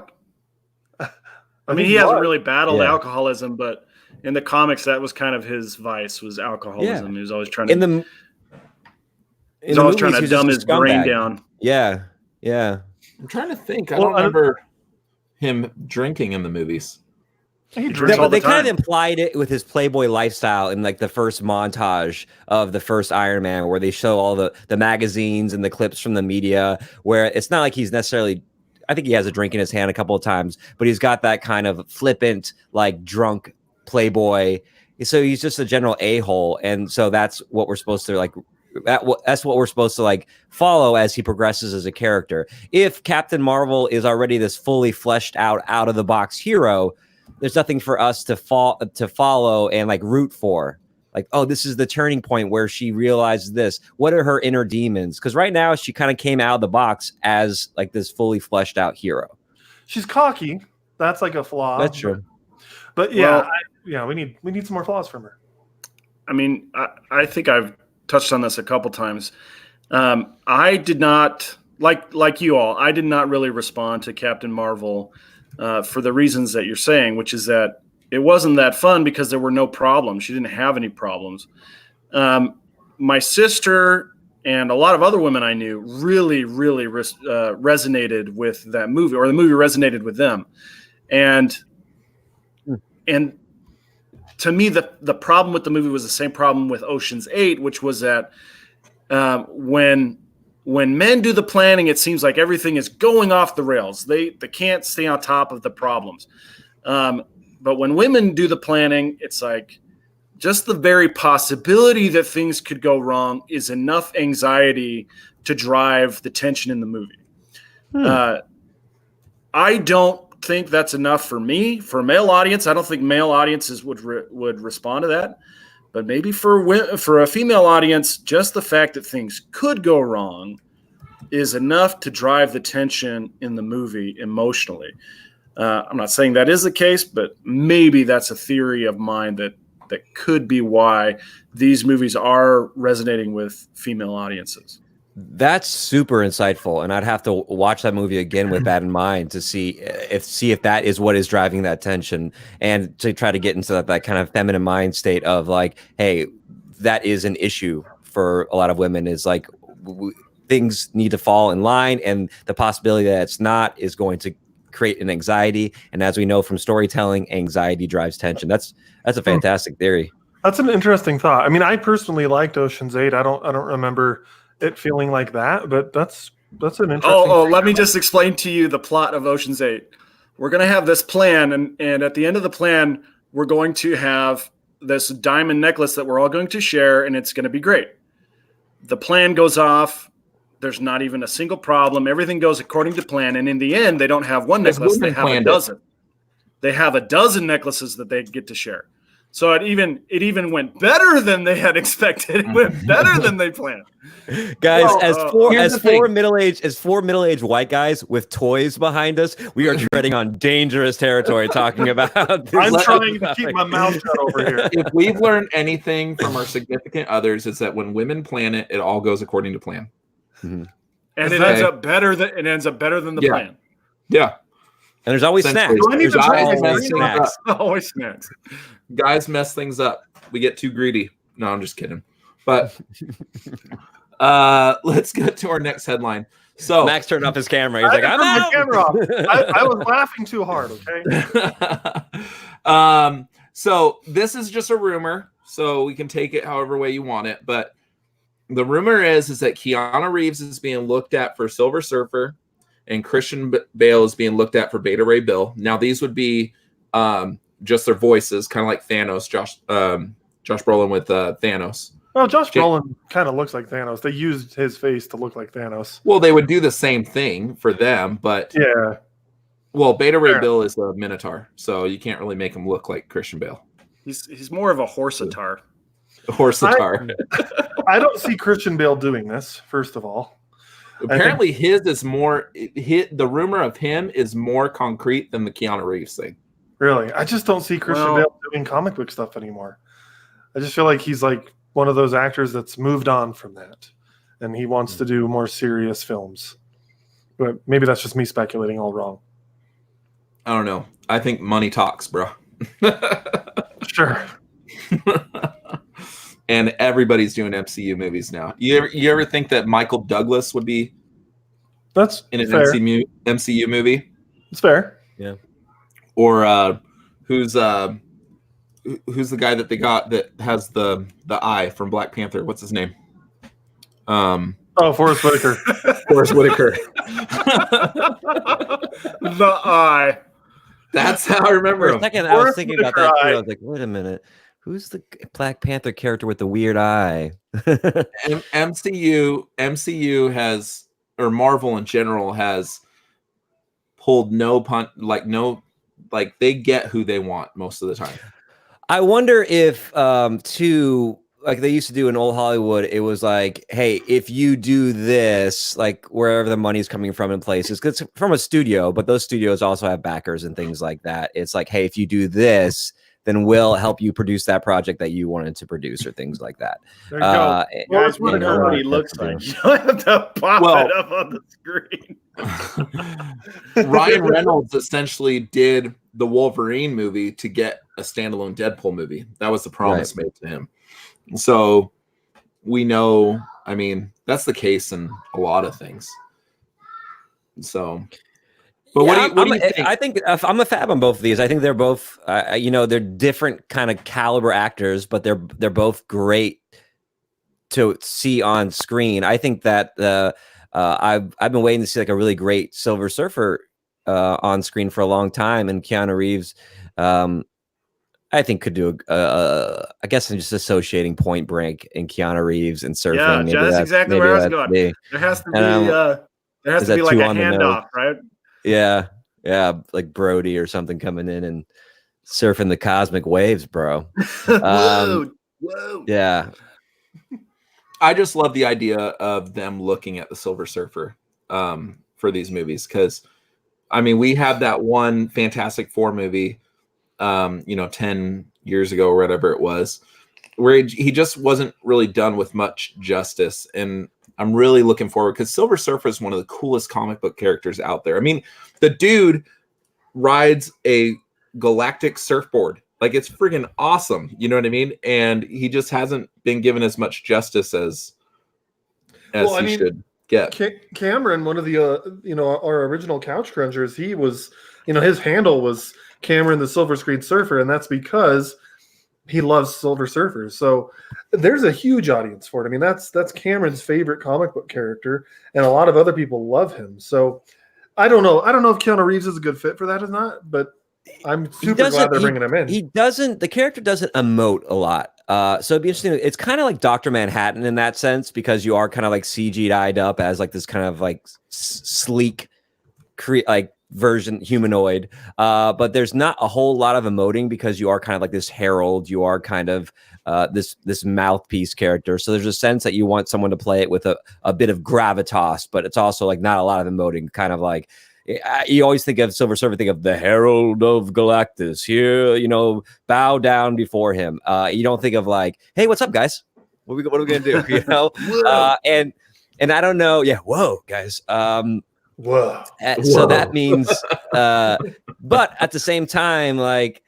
I mean, he hasn't really battled alcoholism, but in the comics, that was kind of his vice, was alcoholism. He was always trying to dumb his brain down. Yeah. I'm trying to think. I don't remember him drinking in the movies. But they kind of implied it with his Playboy lifestyle in like the first montage of the first Iron Man, where they show all the magazines and the clips from the media, where it's not like he's necessarily, I think he has a drink in his hand a couple of times, but he's got that kind of flippant, like drunk Playboy. So he's just a general a-hole. And so that's what we're supposed to like, that's what we're supposed to like follow as he progresses as a character. If Captain Marvel is already this fully fleshed out of the box hero, there's nothing for us to follow and like root for. Like, oh, this is the turning point where she realizes this. What are her inner demons? Because right now she kind of came out of the box as like this fully fleshed out hero. She's cocky. That's like a flaw. That's true. But yeah, we need some more flaws from her. I mean, I think I've touched on this a couple times. I did not like you all. I did not really respond to Captain Marvel for the reasons that you're saying, which is that it wasn't that fun because there were no problems. She didn't have any problems. My sister and a lot of other women I knew really, really resonated with that movie, or the movie resonated with them. And to me, the problem with the movie was the same problem with Ocean's 8, which was that when men do the planning, it seems like everything is going off the rails. They can't stay on top of the problems. But when women do the planning, it's like just the very possibility that things could go wrong is enough anxiety to drive the tension in the movie. I don't think that's enough for me. For a male audience, I don't think male audiences would respond to that. But maybe for a female audience, just the fact that things could go wrong is enough to drive the tension in the movie emotionally. I'm not saying that is the case, but maybe that's a theory of mine that could be why these movies are resonating with female audiences. That's super insightful, and I'd have to watch that movie again with that in mind to see if that is what is driving that tension, and to try to get into that kind of feminine mind state of like, hey, that is an issue for a lot of women. Is like things need to fall in line, and the possibility that it's not is going to create an anxiety. And as we know from storytelling, anxiety drives tension. That's a fantastic theory. That's an interesting thought. I mean, I personally liked Ocean's 8. I don't remember it feeling like that, but that's an interesting let me just explain to you the plot of Ocean's 8. We're going to have this plan, and at the end of the plan, we're going to have this diamond necklace that we're all going to share, and it's going to be great. The plan goes off. There's not even a single problem. Everything goes according to plan, and in the end, they don't have one necklace. They have a dozen. They have a dozen necklaces that they get to share. So it even went better than they had expected. It went better than they planned. Guys, as four middle-aged white guys with toys behind us, we are treading on dangerous territory talking about this. I'm trying to keep my mouth shut over here. If we've learned anything from our significant others, it's that when women plan it, it all goes according to plan. Mm-hmm. And it ends up better than the plan. Yeah. And there's always snacks. There's always snacks. Always snacks. Guys mess things up. We get too greedy. No, I'm just kidding. But let's get to our next headline. So Max turned off his camera. He's like, I'm out. My camera off. I was laughing too hard, okay? So this is just a rumor, so we can take it however way you want it. But the rumor is that Keanu Reeves is being looked at for Silver Surfer, and Christian Bale is being looked at for Beta Ray Bill. Now, these would be just their voices, kind of like Thanos, Josh Brolin with Thanos. Well, Josh Brolin kind of looks like Thanos. They used his face to look like Thanos. Well, they would do the same thing for them, but yeah. Well, Beta Ray Bill is a Minotaur, so you can't really make him look like Christian Bale. He's more of a horseatar. I don't see Christian Bale doing this, first of all. Apparently his is more the rumor of him is more concrete than the Keanu Reeves thing. Really? I just don't see Christian Bale doing comic book stuff anymore. I just feel like he's like one of those actors that's moved on from that, and he wants to do more serious films. But maybe that's just me speculating all wrong. I don't know. I think money talks, bro. Sure. And everybody's doing MCU movies now. You ever think that Michael Douglas would be in an MCU movie? It's fair. Yeah. Or who's the guy that they got that has the eye from Black Panther? What's his name? Forrest Whitaker. Forrest Whitaker. The eye. That's how I remember him. For a second, I was thinking about that too. I was like, wait a minute. Who's the Black Panther character with the weird eye? MCU has, or Marvel in general has pulled they get who they want most of the time. I wonder if like they used to do in old Hollywood, it was like, hey, if you do this, like wherever the money's coming from in places, because it's from a studio, but those studios also have backers and things like that. It's like, hey, if you do this, then we'll help you produce that project that you wanted to produce or things like that. There you go. That's what he looks like. You have to pop it up on the screen. Ryan Reynolds essentially did the Wolverine movie to get a standalone Deadpool movie. That was the promise made to him. So we know, I mean, that's the case in a lot of things. So, but what do you think? I think I'm a fab on both of these. I think they're both, they're different kind of caliber actors, but they're both great to see on screen. I think that I've been waiting to see like a really great Silver Surfer on screen for a long time, and Keanu Reeves, I think could do I guess I'm just associating Point Break and Keanu Reeves and surfing. Yeah, that's exactly where I was going. There has to be like a handoff, right? Yeah. Yeah, like Brody or something coming in and surfing the cosmic waves, bro. Whoa. Yeah. I just love the idea of them looking at the Silver Surfer for these movies, because I mean, we had that one Fantastic Four movie, 10 years ago or whatever it was, where he just wasn't really done with much justice. And I'm really looking forward, because Silver Surfer is one of the coolest comic book characters out there. I mean, the dude rides a galactic surfboard. Like, it's friggin' awesome. You know what I mean? And he just hasn't been given as much justice as should get. Cameron, one of the our original Couch Crunchers, he was, his handle was Cameron the Silver Screen Surfer, and that's because he loves Silver Surfers. So there's a huge audience for it. I mean, that's Cameron's favorite comic book character, and a lot of other people love him. So I don't know if Keanu Reeves is a good fit for that or not, but I'm super glad they're bringing him in. The character doesn't emote a lot. So it'd be interesting. It's kind of like Dr. Manhattan in that sense, because you are kind of like CG'd up as like this kind of like sleek, like version humanoid. But there's not a whole lot of emoting, because you are kind of like this herald. You are kind of this mouthpiece character. So there's a sense that you want someone to play it with a bit of gravitas, but it's also like not a lot of emoting, kind of like, you always think of Silver Surfer, think of the Herald of Galactus here, bow down before him. You don't think of like, hey, what's up, guys? What are we going to do? And I don't know. Yeah. Whoa, guys. Whoa. So that means, but at the same time, like,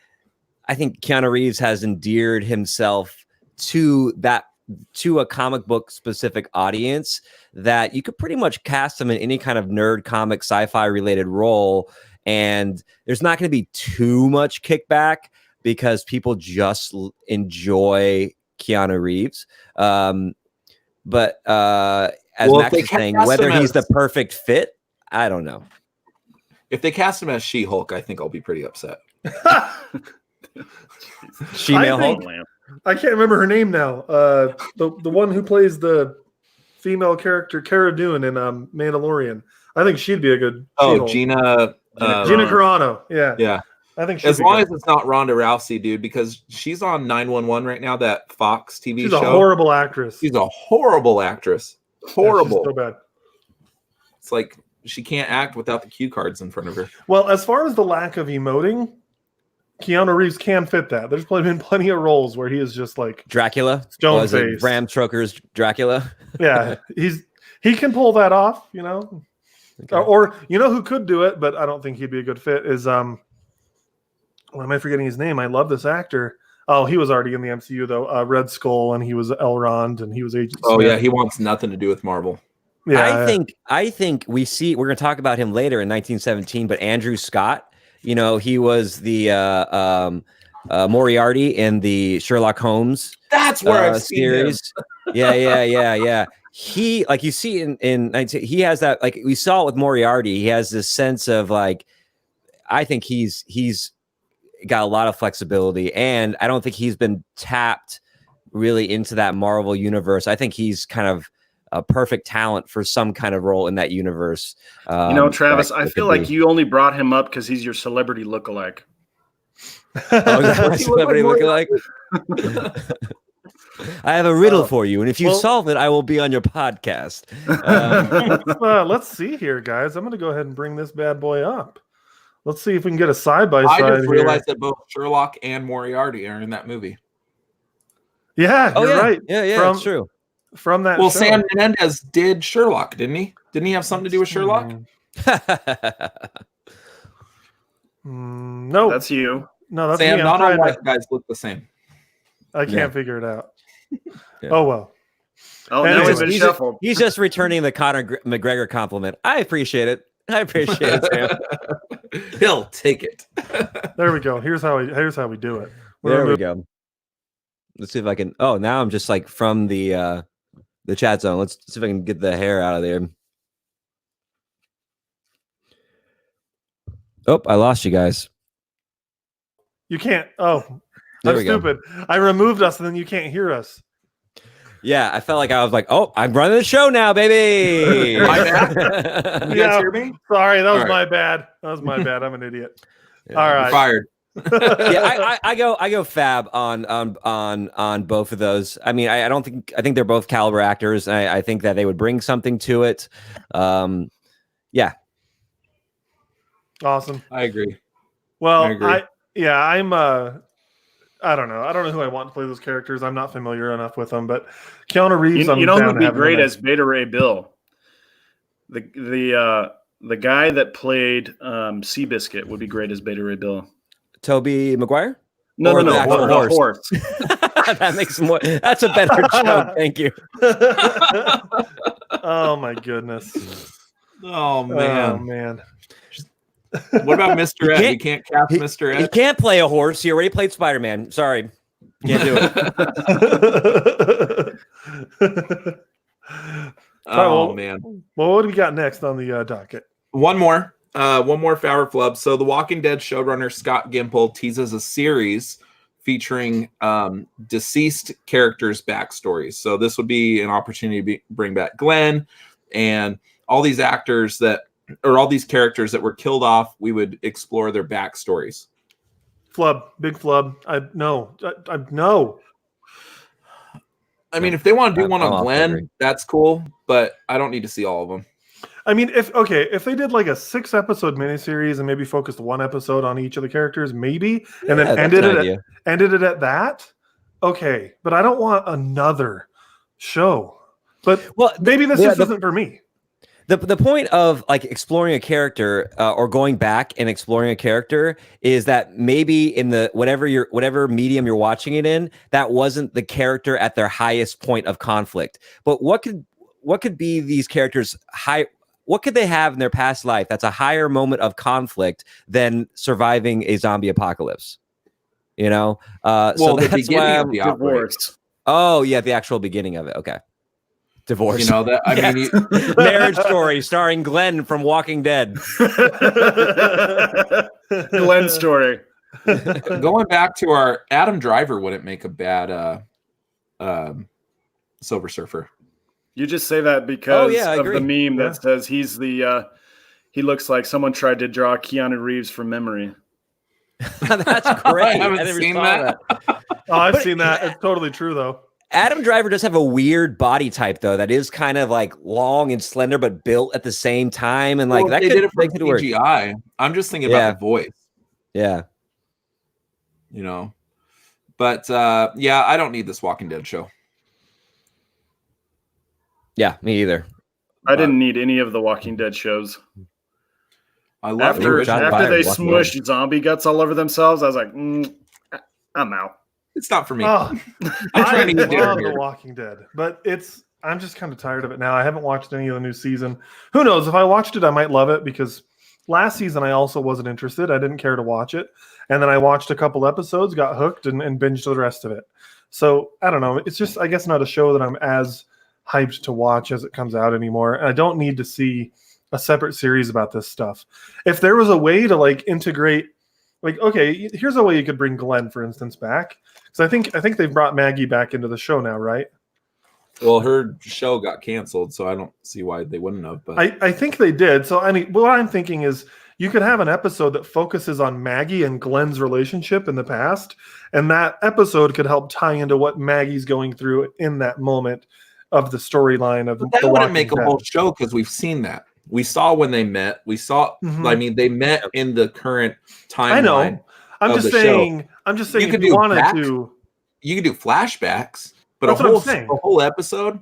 I think Keanu Reeves has endeared himself to a comic book specific audience, that you could pretty much cast him in any kind of nerd comic sci-fi related role, and there's not going to be too much kickback, because people just enjoy Keanu Reeves. But as Max is saying, whether he's the perfect fit, I don't know. If they cast him as She-Hulk, I think I'll be pretty upset. She-Male Hulk? I can't remember her name now. The one who plays the female character Cara Dune in Mandalorian. I think she'd be a good. She-Hulk. Gina Carano. Yeah. I think as long as it's not Ronda Rousey, dude, because she's on 911 right now, that Fox TV show. She's a horrible actress. She's a horrible actress. Horrible. Yeah, she's so bad. It's like she can't act without the cue cards in front of her. Well, as far as the lack of emoting, Keanu Reeves can fit that. There's been plenty of roles where he is just like Dracula, stone face. Bram Stoker's Dracula. Yeah, he can pull that off, Okay. Or who could do it, but I don't think he'd be a good fit is why am I forgetting his name? I love this actor. Oh, he was already in the MCU though. Red Skull, and he was Elrond, and he was Agent Smith. Yeah, he wants nothing to do with Marvel. Yeah, I think we're going to talk about him later in 1917, but Andrew Scott, he was the Moriarty in the Sherlock Holmes. That's where I've series. Seen him. Yeah. He, like you see in he has that, like we saw it with Moriarty. He has this sense of like, I think he's got a lot of flexibility, and I don't think he's been tapped really into that Marvel universe. I think he's kind of a perfect talent for some kind of role in that universe. Travis, I feel like you only brought him up because he's your celebrity lookalike. Celebrity lookalike? I have a riddle for you, and if you solve it, I will be on your podcast. Let's see here, guys. I'm going to go ahead and bring this bad boy up. Let's see if we can get a side-by-side. I just realized that both Sherlock and Moriarty are in that movie. Yeah, you're right. Yeah, that's true. From that show. Sam Mendes did Sherlock, didn't he? Didn't he have something to do with Sherlock? No. That's you. No, that's Sam, me. not all white guys look the same. I can't figure it out. Yeah. Oh, well. Oh, no, he's just returning the Conor McGregor compliment. I appreciate it. Sam. He'll take it. There we go. Here's how we do it. There we go. Let's see if I can. Oh, now I'm just like from the chat zone. Let's see if I can get the hair out of there. Oh, I lost you guys. You can't. Oh, I'm stupid. I removed us, and then you can't hear us. Yeah, I felt like I was like, oh, I'm running the show now, baby. My bad. You guys hear me? Sorry, that was All right. my bad. That was my bad. I'm an idiot. Yeah, All You're right. fired. Yeah, I go Fab on both of those. I mean, I think they're both caliber actors. I think that they would bring something to it. Yeah. Awesome. I agree. Well, I agree. I'm I don't know. I don't know who I want to play those characters. I'm not familiar enough with them, but Keanu Reeves. You know down who'd to be have him great in as Beta Ray Bill? The guy that played Seabiscuit would be great as Beta Ray Bill. Toby Maguire? No, Or no, the no, actual the horse. That makes more. That's a better joke. Thank you. there. Oh my goodness. Oh Oh man. man. What about Mr. Ed? can't- We can't cast Mr. He Ed. can't play a horse. He already played Spider-Man. Sorry. Can't do it. Oh man. Well, what do we got next on the docket? One more Faber Flub. So the Walking Dead showrunner Scott Gimple teases a series featuring deceased characters' backstories. So this would be an opportunity to bring back Glenn and all these actors all these characters that were killed off. We would explore their backstories. Flub, big flub. No. I mean, if they want to do one I'm on off Glenn, every- that's cool, but I don't need to see all of them. I mean, if they did like a 6-episode miniseries and maybe focused one episode on each of the characters, maybe, and Yeah, then that's an idea. ended it at that, okay. But I don't want another show. But Well, maybe this just isn't for me. The point of like exploring a character or going back and exploring a character is that maybe in the whatever medium you're watching it in, that wasn't the character at their highest point of conflict. But what could be these characters what could they have in their past life that's a higher moment of conflict than surviving a zombie apocalypse? You know? So the that's beginning why of the outbreak. Divorce. Oh yeah, the actual beginning of it. Okay. Divorce. You know that. I Yes. mean, Marriage Story starring Glenn from Walking Dead. Glenn story. going back to our Adam Driver wouldn't make a bad Silver Surfer. You just say that because I of the agree. meme that says he's the he looks like someone tried to draw Keanu Reeves from memory. That's great. I haven't never seen saw that. Oh, I've seen that. It's totally true though. Adam Driver does have a weird body type though that is kind of like long and slender but built at the same time, and like Well, that they could, did it for that could work. CGI. I'm just thinking Yeah. about the voice, Yeah. you know. But yeah, I don't need this Walking Dead show. Yeah, me either. I didn't need any of the Walking Dead shows. I love the After original. John after they Byrne, Walking smushed zombie guts all over themselves, I was like, I'm out. It's not for me. Oh, I'm I trying to get love there. The Walking Dead, but I'm just kind of tired of it now. I haven't watched any of the new season. Who knows? If I watched it, I might love it because last season I also wasn't interested. I didn't care to watch it. And then I watched a couple episodes, got hooked, and binged the rest of it. So I don't know. It's just, I guess, not a show that I'm as hyped to watch as it comes out anymore. And I don't need to see a separate series about this stuff. If there was a way to like integrate, like, okay, here's a way you could bring Glenn, for instance, back. Because I think they've brought Maggie back into the show now, right? Well, her show got canceled, so I don't see why they wouldn't have. But I think they did. So I mean, what I'm thinking is you could have an episode that focuses on Maggie and Glenn's relationship in the past, and that episode could help tie into what Maggie's going through in that moment of the storyline of But that The wouldn't Walking make a Dead. whole show because we've seen that. We saw when they met. We saw. Mhm. I mean, they met in the current timeline. I know. I'm of just the saying. show. I'm just saying. You could if you do wanted back- to. You could do flashbacks, but That's what I'm saying. a whole episode.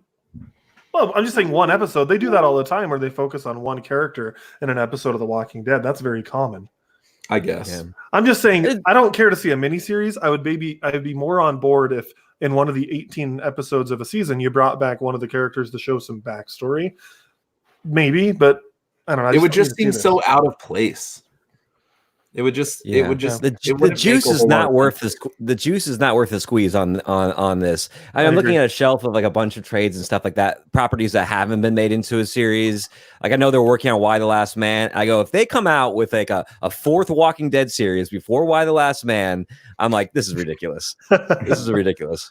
Well, I'm just saying one episode. They do that all the time, where they focus on one character in an episode of The Walking Dead. That's very common. I guess. Yeah. I'm just saying. I don't care to see a miniseries. I'd be more on board if in one of the 18 episodes of a season you brought back one of the characters to show some backstory. Maybe, but I don't know. It would just don't need seem to see so out of place. It would just. Yeah. It would just. The it wouldn't juice make a is whole lot not of worth sense. the juice is not worth the squeeze on this. I'm I looking agree. at a shelf of like a bunch of trades and stuff like that, properties that haven't been made into a series. Like I know they're working on Why the Last Man. I go, if they come out with like a fourth Walking Dead series before Why the Last Man, I'm like, this is ridiculous. This is ridiculous.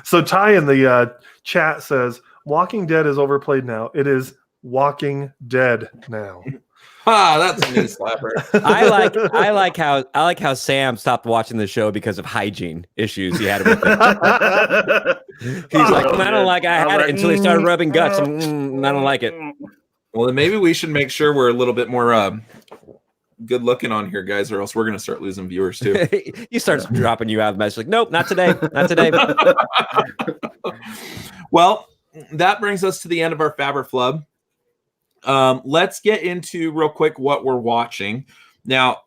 So Ty in the chat says, Walking Dead is overplayed now. It is Walking Dead now. That's a knee slapper. I like how Sam stopped watching the show because of hygiene issues he had with it. He's like, I don't like I had it until he started rubbing guts. I don't like it. Well, then maybe we should make sure we're a little bit more good looking on here, guys, or else we're gonna start losing viewers too. He starts dropping you out of the message like, nope, not today, not today. Well, that brings us to the end of our Fabber Flub. Let's get into real quick what we're watching now.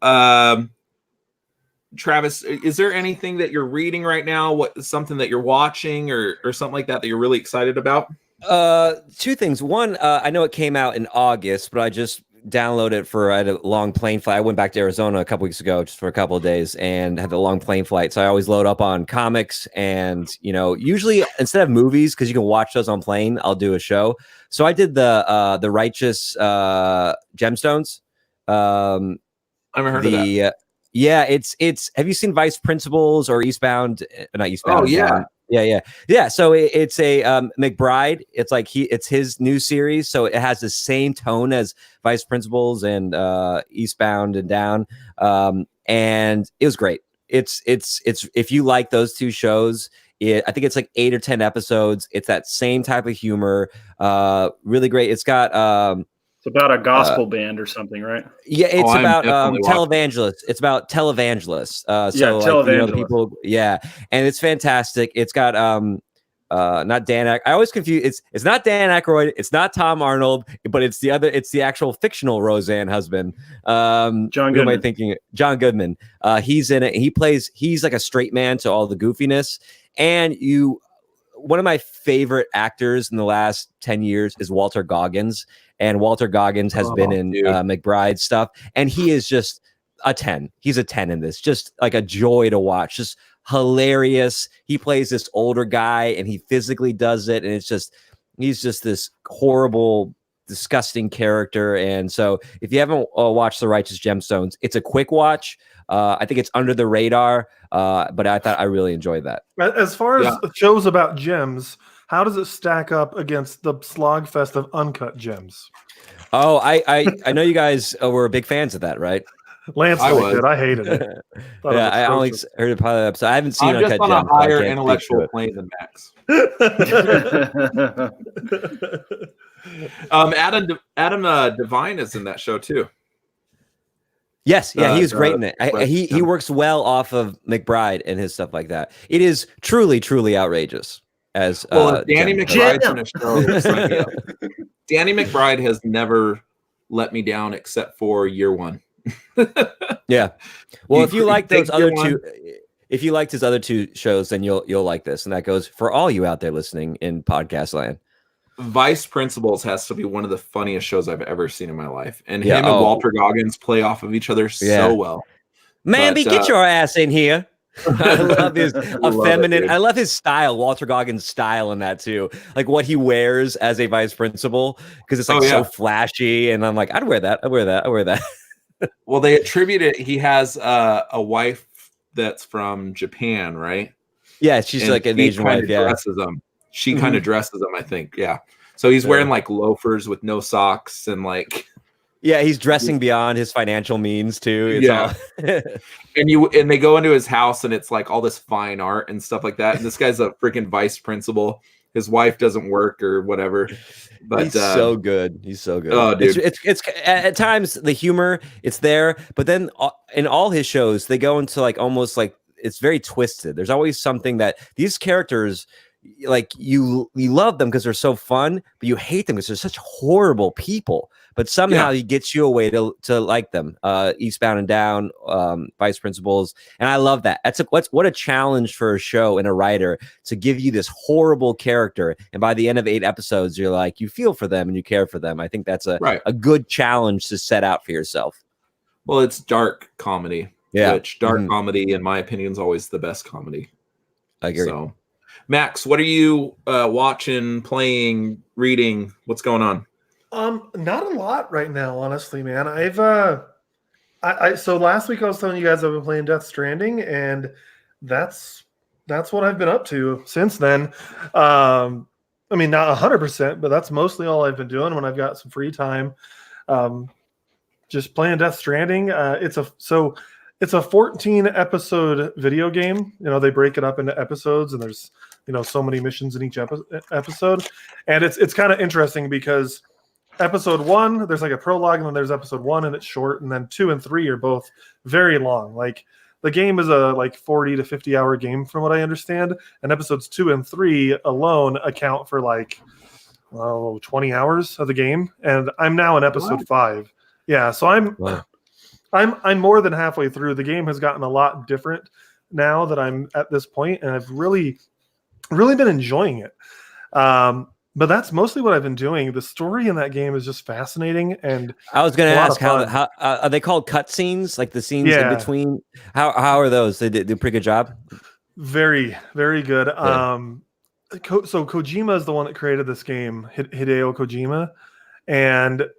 Travis, is there anything that you're reading right now? What something that you're watching or something like that you're really excited about? Two things. One, I know it came out in August, but I just downloaded it I had a long plane flight. I went back to Arizona a couple weeks ago just for a couple of days and had a long plane flight. So I always load up on comics and, usually instead of movies, because you can watch those on plane, I'll do a show. So I did the Righteous Gemstones. I haven't heard of that. Yeah, it's. Have you seen Vice Principals or Eastbound? Not Eastbound. Oh yeah. Yeah. So it's a McBride. It's like it's his new series. So it has the same tone as Vice Principals and Eastbound and Down. And it was great. It's if you like those two shows, I think it's like 8 or 10 episodes. It's that same type of humor. Really great. It's got it's about a gospel band or something, right? Yeah, it's about televangelists. It's about televangelists. Televangelists. People. Yeah, and it's fantastic. It's got not Dan. I always confuse. It's not Dan Aykroyd. It's not Tom Arnold, but it's the other. It's the actual fictional Roseanne husband. John Goodman. Who am I thinking? John Goodman. He's in it. He's like a straight man to all the goofiness. And one of my favorite actors in the last 10 years is Walter Goggins. And Walter Goggins has been in McBride stuff. And he is just a 10. He's a 10 in this. Just like a joy to watch. Just hilarious. He plays this older guy and he physically does it. And he's just this horrible, disgusting character. And so if you haven't watched The Righteous Gemstones, it's a quick watch. I think it's under the radar, but I thought I really enjoyed that. As far as shows about gems, how does it stack up against the slogfest of uncut gems? Oh, I know you guys were big fans of that, right? Lance liked it. I hated it. I only heard a pilot episode. I haven't seen I'm Uncut just on Gems, a higher intellectual plane than Max. Adam Devine is in that show too. Yes, yeah, he was great in it. He works well off of McBride and his stuff like that. It is truly, truly outrageous. As Danny McBride's in a show. Danny McBride has never let me down except for year one. Yeah. Well, if you like those other two, if you liked his other two shows, then you'll like this, and that goes for all you out there listening in podcast land. Vice Principals has to be one of the funniest shows I've ever seen in my life, and him and Walter Goggins play off of each other so well. Manby, get your ass in here. I love his effeminate. I love his style, Walter Goggins' style in that too. Like what he wears as a vice principal, because it's like so flashy, and I'm like, I'd wear that. I wear that. Well, they attribute it. He has a wife that's from Japan, right? Yeah, she's like an Asian wife. Dresses him. She kind of dresses him, I think. Yeah. So he's wearing like loafers with no socks and like. Yeah, he's dressing beyond his financial means too. And they go into his house and it's like all this fine art and stuff like that. And this guy's a freaking vice principal. His wife doesn't work or whatever. But he's so good. He's so good. Oh, dude. It's at times the humor it's there, but then in all his shows they go into like almost like it's very twisted. There's always something that these characters. Like you love them because they're so fun, but you hate them because they're such horrible people. But somehow he gets you a way to like them. Eastbound and Down, Vice Principals, and I love that. What a challenge for a show and a writer to give you this horrible character, and by the end of 8 episodes, you're like you feel for them and you care for them. I think that's a good challenge to set out for yourself. Well, it's dark comedy. Yeah, which dark comedy, in my opinion, is always the best comedy. I agree. So. Max, what are you watching, playing, reading? What's going on? Not a lot right now, honestly, man. So last week I was telling you guys I've been playing Death Stranding, and that's that's what I've been up to since then. I mean, not 100%, but that's mostly all I've been doing when I've got some free time. Just playing Death Stranding. It's a 14 episode video game. They break it up into episodes, and there's so many missions in each episode, and it's kind of interesting because episode 1 there's like a prologue, and then there's episode 1 and it's short, and then 2 and 3 are both very long. Like the game is a 40 to 50 hour game from what I understand, and episodes 2 and 3 alone account for 20 hours of the game, and I'm now in episode 5. Yeah, so I'm more than halfway through. The game has gotten a lot different now that I'm at this point, and I've really been enjoying it. But that's mostly what I've been doing. The story in that game is just fascinating, and I was going to ask how are they called cutscenes? Like the scenes in between? How are those? They do a pretty good job. Very, very good. So Kojima is the one that created this game, Hideo Kojima, and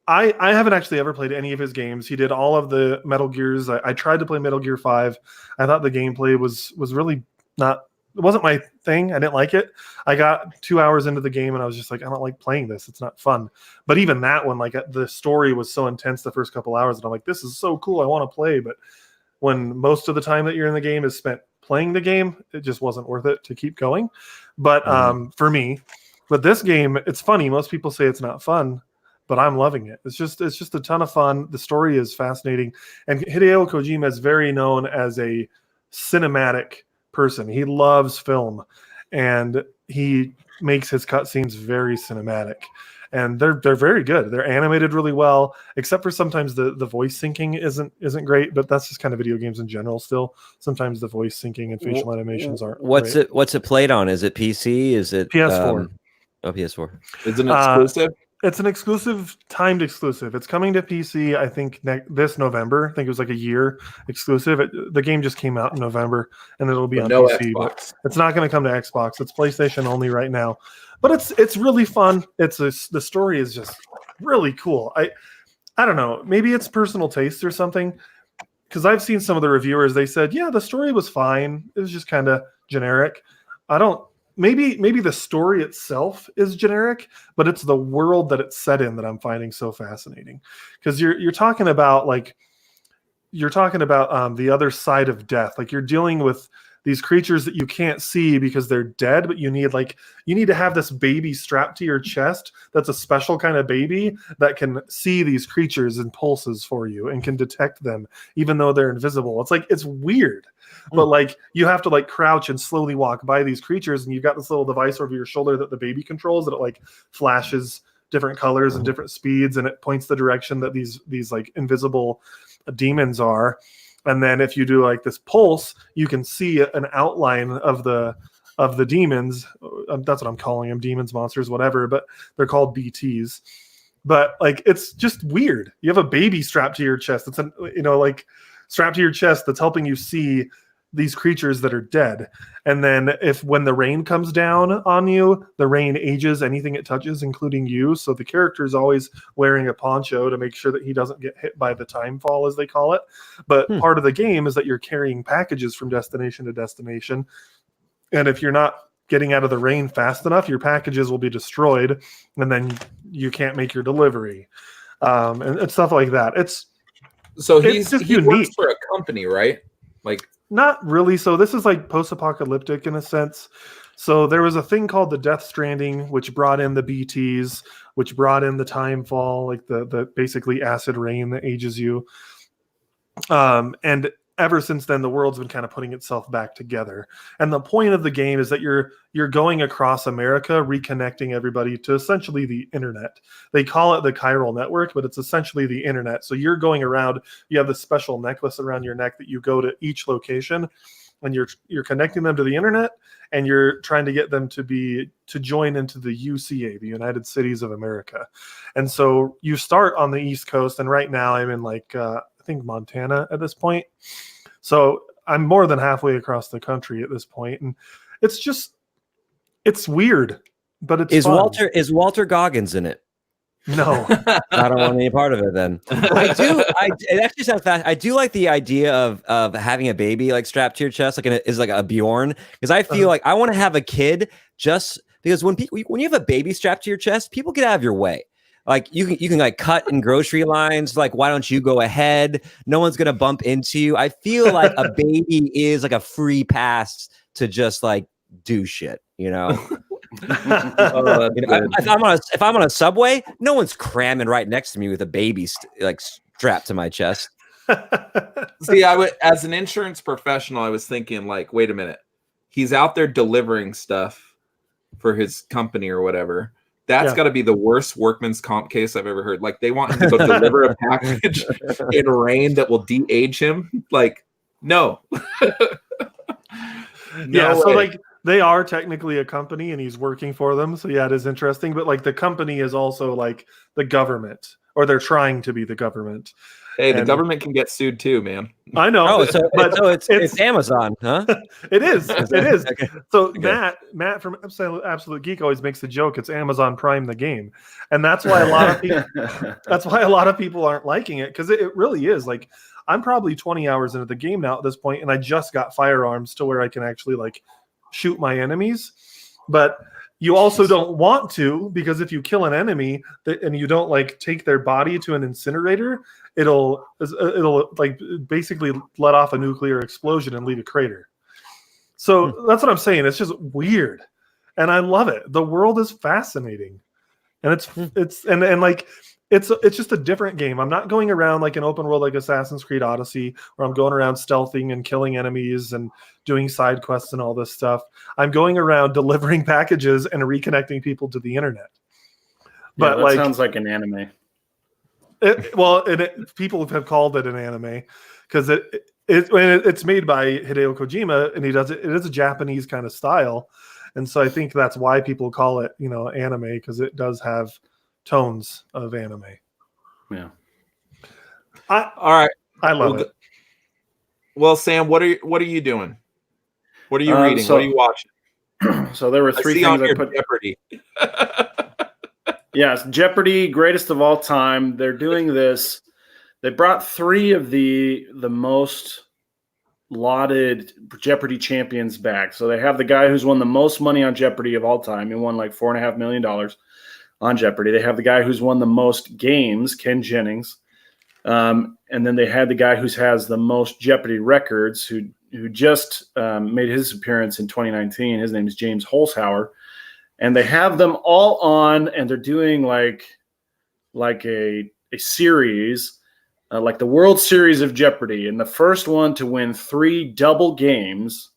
I haven't actually ever played any of his games. He did all of the Metal Gears. I tried to play Metal Gear 5. I thought the gameplay was really not. It wasn't my thing. I didn't like it. I got 2 hours into the game and I was just like, I don't like playing this. It's not fun. But even that one, the story was so intense the first couple hours, and I'm like, this is so cool. I want to play. But when most of the time that you're in the game is spent playing the game, it just wasn't worth it to keep going. But for me, but this game, it's funny. Most people say it's not fun, but I'm loving it. It's just a ton of fun. The story is fascinating, and Hideo Kojima is very known as a cinematic person. He loves film, and he makes his cutscenes very cinematic, and they're very good. They're animated really well, except for sometimes the voice syncing isn't great, but that's just kind of video games in general. Still, sometimes the voice syncing and facial animations aren't. What's it played on? Is it PC? Is it PS4? PS4. Is it exclusive? It's an exclusive, timed exclusive. It's coming to PC, I think, this November. I think it was like a year exclusive. The game just came out in November, and it'll be on PC. Xbox. But it's not going to come to Xbox. It's PlayStation only right now. But it's really fun. The story is just really cool. I don't know. Maybe it's personal taste or something, because I've seen some of the reviewers. They said, yeah, the story was fine. It was just kind of generic. Maybe the story itself is generic, but it's the world that it's set in that I'm finding so fascinating. Because you're talking about the other side of death. Like, you're dealing with these creatures that you can't see because they're dead, but you need to have this baby strapped to your chest that's a special kind of baby that can see these creatures and pulses for you and can detect them even though they're invisible. It's weird. But you have to crouch and slowly walk by these creatures, and you've got this little device over your shoulder that the baby controls, that it flashes different colors and different speeds, and it points the direction that these invisible demons are. And then if you do this pulse, you can see an outline of the demons. That's what I'm calling them, demons, monsters, whatever, but they're called BTs. But it's just weird. You have a baby strapped to your chest. It's strapped to your chest that's helping you see these creatures that are dead. And then when the rain comes down on you, the rain ages anything it touches, including you. So the character is always wearing a poncho to make sure that he doesn't get hit by the time fall, as they call it. But part of the game is that you're carrying packages from destination to destination. And if you're not getting out of the rain fast enough, your packages will be destroyed, and then you can't make your delivery. And stuff like that. He works for a company, right? Not really. So this is post-apocalyptic in a sense. So there was a thing called the Death Stranding, which brought in the BTs, which brought in the time fall, the basically acid rain that ages you. And ever since then, the world's been kind of putting itself back together. And the point of the game is that you're going across America, reconnecting everybody to essentially the internet. They call it the chiral network, but it's essentially the internet. So you're going around, you have this special necklace around your neck that you go to each location, and you're connecting them to the internet, and you're trying to get them to join into the UCA, the United Cities of America. And so you start on the East Coast, and right now I'm in I think Montana at this point. So I'm more than halfway across the country at this point, and it's weird, but it's fun. Walter Goggins in it? No. I don't want any part of it then. It actually sounds fast. I do like the idea of having a baby like strapped to your chest, like is like a Bjorn, because I feel like I want to have a kid just because when you have a baby strapped to your chest, people get out of your way. Like you can like cut in grocery lines. Like, why don't you go ahead? No one's gonna bump into you. I feel like a baby is like a free pass to just like do shit, you know. Oh, You know, if I'm on a subway, no one's cramming right next to me with a baby like strapped to my chest. See, as an insurance professional, I was thinking like, wait a minute, he's out there delivering stuff for his company or whatever. That's got to be the worst workman's comp case I've ever heard. Like they want him to go deliver a package in rain that will de-age him. Like, no. So like they are technically a company and he's working for them. So yeah, it is interesting. But like the company is also like the government, or they're trying to be the government. Hey, the government can get sued too, man. I know. Oh, so it's Amazon, huh? It is. It is. Okay. So Matt from Absolute Geek always makes the joke. It's Amazon Prime the game, and that's why a lot of people aren't liking it, because it really is. Like I'm probably 20 hours into the game now at this point, and I just got firearms to where I can actually like shoot my enemies, but you also don't want to, because if you kill an enemy and you don't like take their body to an incinerator, it'll like basically let off a nuclear explosion and leave a crater. So that's what I'm saying. It's just weird, and I love it. The world is fascinating, and it's like it's just a different game. I'm not going around like an open world like Assassin's Creed Odyssey, where I'm going around stealthing and killing enemies and doing side quests and all this stuff. I'm going around delivering packages and reconnecting people to the internet. But that sounds like an anime. People have called it an anime because it's made by Hideo Kojima, and he does it. It is a Japanese kind of style, and so I think that's why people call it, anime, because it does have tones of anime. Yeah. All right. I love it. Well, Sam, what are you doing? What are you reading? What are you watching? So there were three things I put. Jeopardy. Yes, Jeopardy, greatest of all time. They're doing this. They brought three of the most lauded Jeopardy champions back. So they have the guy who's won the most money on Jeopardy of all time. He won like $4.5 million on Jeopardy. They have the guy who's won the most games, Ken Jennings. And then they had the guy who has the most Jeopardy records, who just made his appearance in 2019. His name is James Holzhauer. And they have them all on, and they're doing like a series, like the World Series of Jeopardy. And the first one to win 3 double games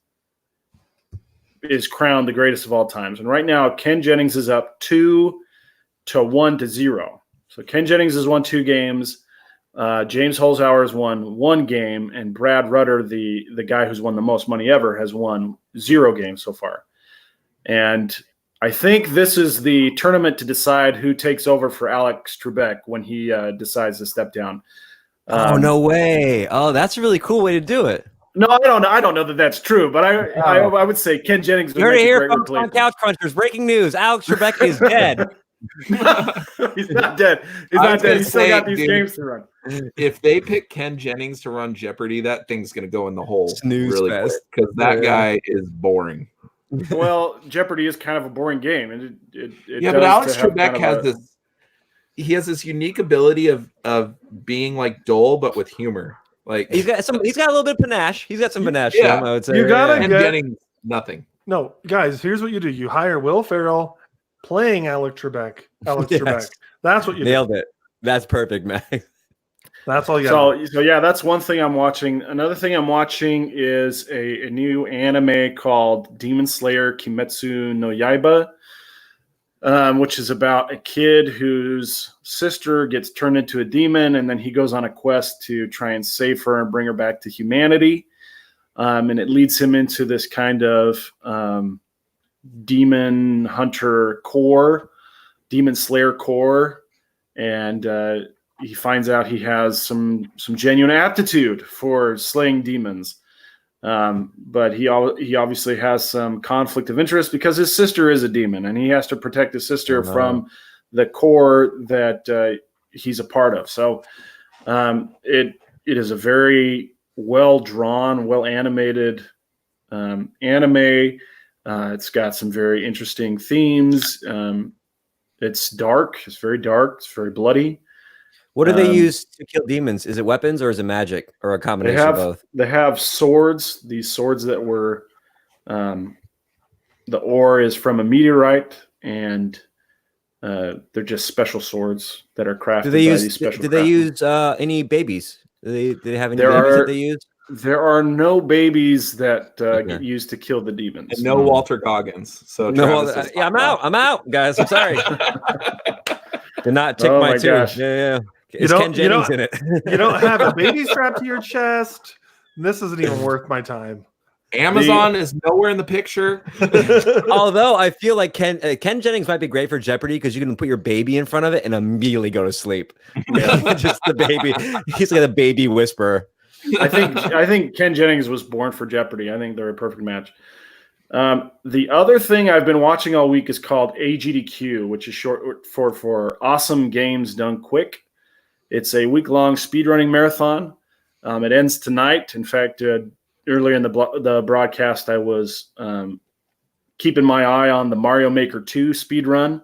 is crowned the greatest of all times. And right now, Ken Jennings is up 2-1 to 0. So Ken Jennings has won 2 games. James Holzhauer has won 1 game, and Brad Rutter, the guy who's won the most money ever, has won 0 games so far. And I think this is the tournament to decide who takes over for Alex Trebek when he decides to step down. Oh, no way. Oh, that's a really cool way to do it. No, I don't know that that's true, but I would say Ken Jennings would make a great replacement. On Couch Crunchers, breaking news. Alex Trebek is dead. He's not dead. He's not dead. He's still got these games to run. If they pick Ken Jennings to run Jeopardy, that thing's going to go in the hole snooze really fest, because that guy is boring. Well, Jeopardy is kind of a boring game, and it but Alex Trebek has this unique ability of being like dull but with humor. Like he's got a little bit of panache. He's got some panache. Yeah, I would say. You gotta and getting nothing. No, guys, here's what you do: you hire Will Ferrell playing Alex Trebek. Trebek. That's what you nailed it. That's perfect, man. That's all you got. So yeah, that's one thing I'm watching. Another thing I'm watching is a new anime called Demon Slayer Kimetsu no Yaiba, which is about a kid whose sister gets turned into a demon, and then he goes on a quest to try and save her and bring her back to humanity. And it leads him into this kind of demon hunter core, demon slayer core, and he finds out he has some genuine aptitude for slaying demons. But he obviously has some conflict of interest because his sister is a demon, and he has to protect his sister from the core that he's a part of. So it is a very well drawn, well animated anime. It's got some very interesting themes. It's dark. It's very dark. It's very bloody. What do they use to kill demons? Is it weapons or is it magic or a combination of both? They have swords. These swords that were, the ore is from a meteorite, and they're just special swords that are crafted by these special. Do they use any babies? Do they have any There babies are- that they use? There are no babies that get used to kill the demons. And no Walter Goggins. So No, Travis is yeah, I'm out. out. I'm out, guys. I'm sorry. Did not tick Oh my my tune. gosh. Yeah. Is Ken Jennings in it? You don't have a baby strapped to your chest. This isn't even worth my time. Amazon is nowhere in the picture. Although I feel like Ken Jennings might be great for Jeopardy because you can put your baby in front of it and immediately go to sleep. Just the baby. He's like a baby whisperer. I think Ken Jennings was born for Jeopardy. I think they're a perfect match. The other thing I've been watching all week is called AGDQ, which is short for Awesome Games Done Quick. It's a week-long speedrunning marathon. It ends tonight. In fact, earlier in the broadcast, I was keeping my eye on the Mario Maker 2 speedrun.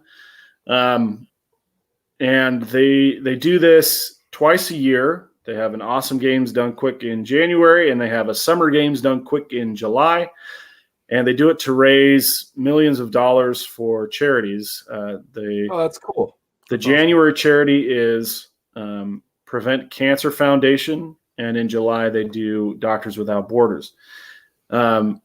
And they do this twice a year. They have an Awesome Games Done Quick in January, and they have a Summer Games Done Quick in July. And they do it to raise millions of dollars for charities. Oh, that's cool. The January charity is Prevent Cancer Foundation, and in July they do Doctors Without Borders. As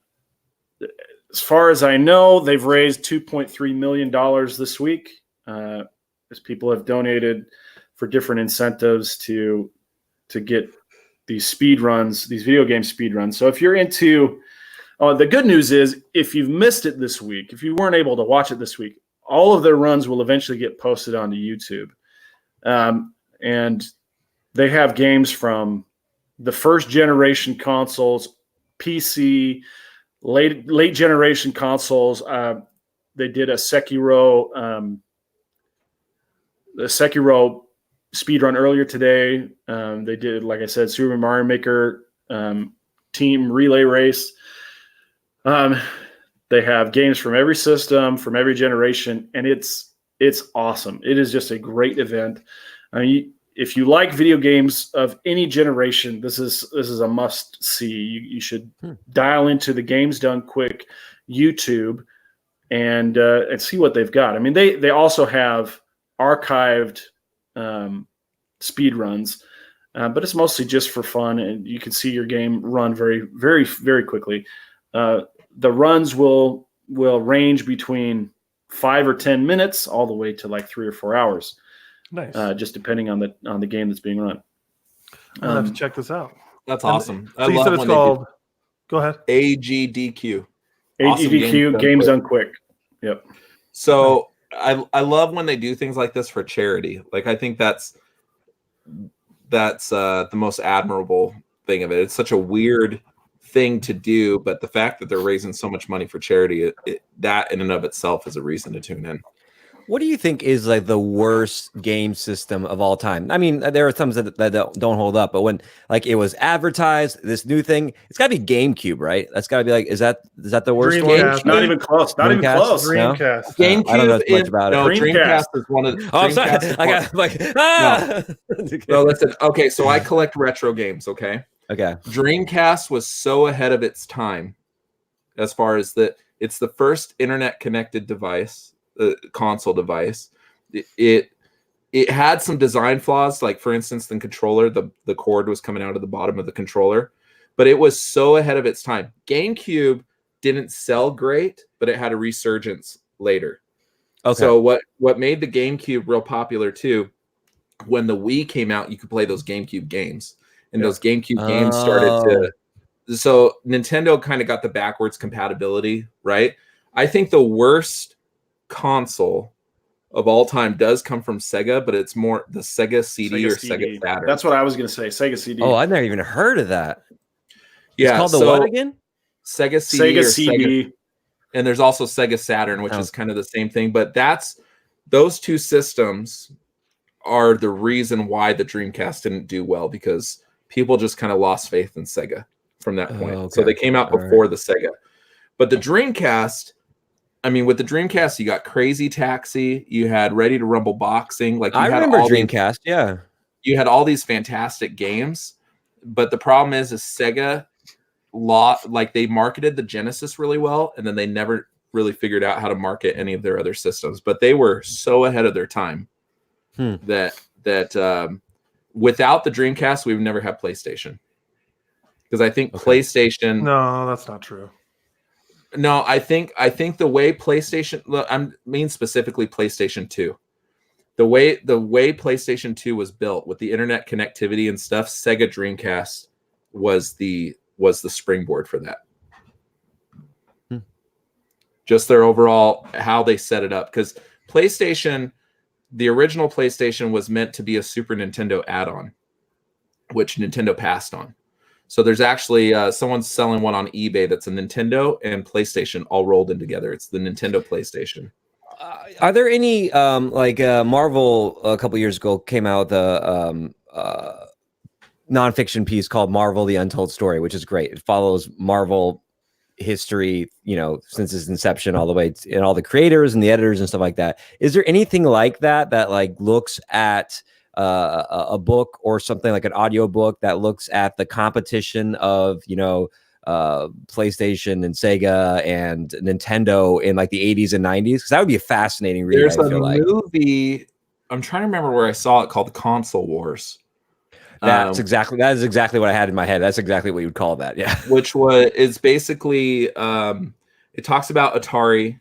far as I know, they've raised $2.3 million this week, as people have donated for different incentives to get these speed runs, these video game speed runs. So if you're into, the good news is if you've missed it this week, if you weren't able to watch it this week, all of their runs will eventually get posted onto YouTube. And they have games from the first generation consoles, PC, late generation consoles. They did a Sekiro speedrun earlier today. They did, like I said, Super Mario Maker team relay race. They have games from every system, from every generation, and it's awesome. It is just a great event. I mean, if you like video games of any generation, this is a must see. You should dial into the Games Done Quick YouTube and see what they've got. I mean, they also have archived speed runs, but it's mostly just for fun, and you can see your game run very, very, very quickly. The runs will range between 5 or 10 minutes all the way to like 3 or 4 hours. Nice. Just depending on the game that's being run. I'll have to check this out. That's awesome. So you said it's called. Go ahead. AGDQ. AGDQ Games Done Quick. Yep. So I love when they do things like this for charity. Like I think that's the most admirable thing of it. It's such a weird thing to do, but the fact that they're raising so much money for charity, that in and of itself is a reason to tune in. What do you think is like the worst game system of all time? I mean, there are some that don't hold up, but when like it was advertised, this new thing, it's got to be GameCube, right? That's got to be like, is that the worst Dreamcast. one? Not even close. Not even close. Dreamcast. GameCube I don't know much about it. No, Dreamcast. Dreamcast is one of. Oh, I'm sorry. Dreamcast is I got like ah. No, listen. Okay, so I collect retro games. Okay. Okay. Dreamcast was so ahead of its time, as far as it's the first internet connected device. Console device. It had some design flaws, like for instance the controller, the cord was coming out of the bottom of the controller, but it was so ahead of its time. GameCube didn't sell great, but it had a resurgence later. Okay. So what made the GameCube real popular too, when the Wii came out, you could play those GameCube games, and those GameCube games started to. So Nintendo kind of got the backwards compatibility, right? I think the worst console of all time does come from Sega, but it's more the Sega CD or CD. Sega Saturn. That's what I was going to say. Sega CD. Oh, I've never even heard of that. Yeah, it's called the what again? Sega CD. Sega CD. And there's also Sega Saturn, which is kind of the same thing. But that's those two systems are the reason why the Dreamcast didn't do well, because people just kind of lost faith in Sega from that point. Oh, okay. So they came out before the Sega. But the Dreamcast, I mean, with the Dreamcast, you got Crazy Taxi, you had Ready to Rumble Boxing. Like, you I had remember all Dreamcast. Yeah. you had all these fantastic games. But the problem is Sega like they marketed the Genesis really well, and then they never really figured out how to market any of their other systems. But they were so ahead of their time that without the Dreamcast, we would never have PlayStation. Because I think PlayStation. No, that's not true. No, I think the way PlayStation. I mean specifically PlayStation 2. The way PlayStation 2 was built with the internet connectivity and stuff, Sega Dreamcast was the springboard for that. Just their overall how they set it up, because PlayStation, the original PlayStation was meant to be a Super Nintendo add-on, which Nintendo passed on. So there's actually someone's selling one on eBay that's a Nintendo and PlayStation all rolled in together. It's the Nintendo PlayStation. Are there any Marvel a couple years ago came out with a nonfiction piece called Marvel: The Untold Story, which is great. It follows Marvel history, since its inception all the way and all the creators and the editors and stuff like that. Is there anything like that like looks at a book or something like an audio book that looks at the competition of PlayStation and Sega and Nintendo in like the 80s and 90s? Because that would be a fascinating read. There's a movie, I'm trying to remember where I saw it, called Console Wars. That is exactly what I had in my head. That's exactly what you would call that. Yeah. Which is basically it talks about Atari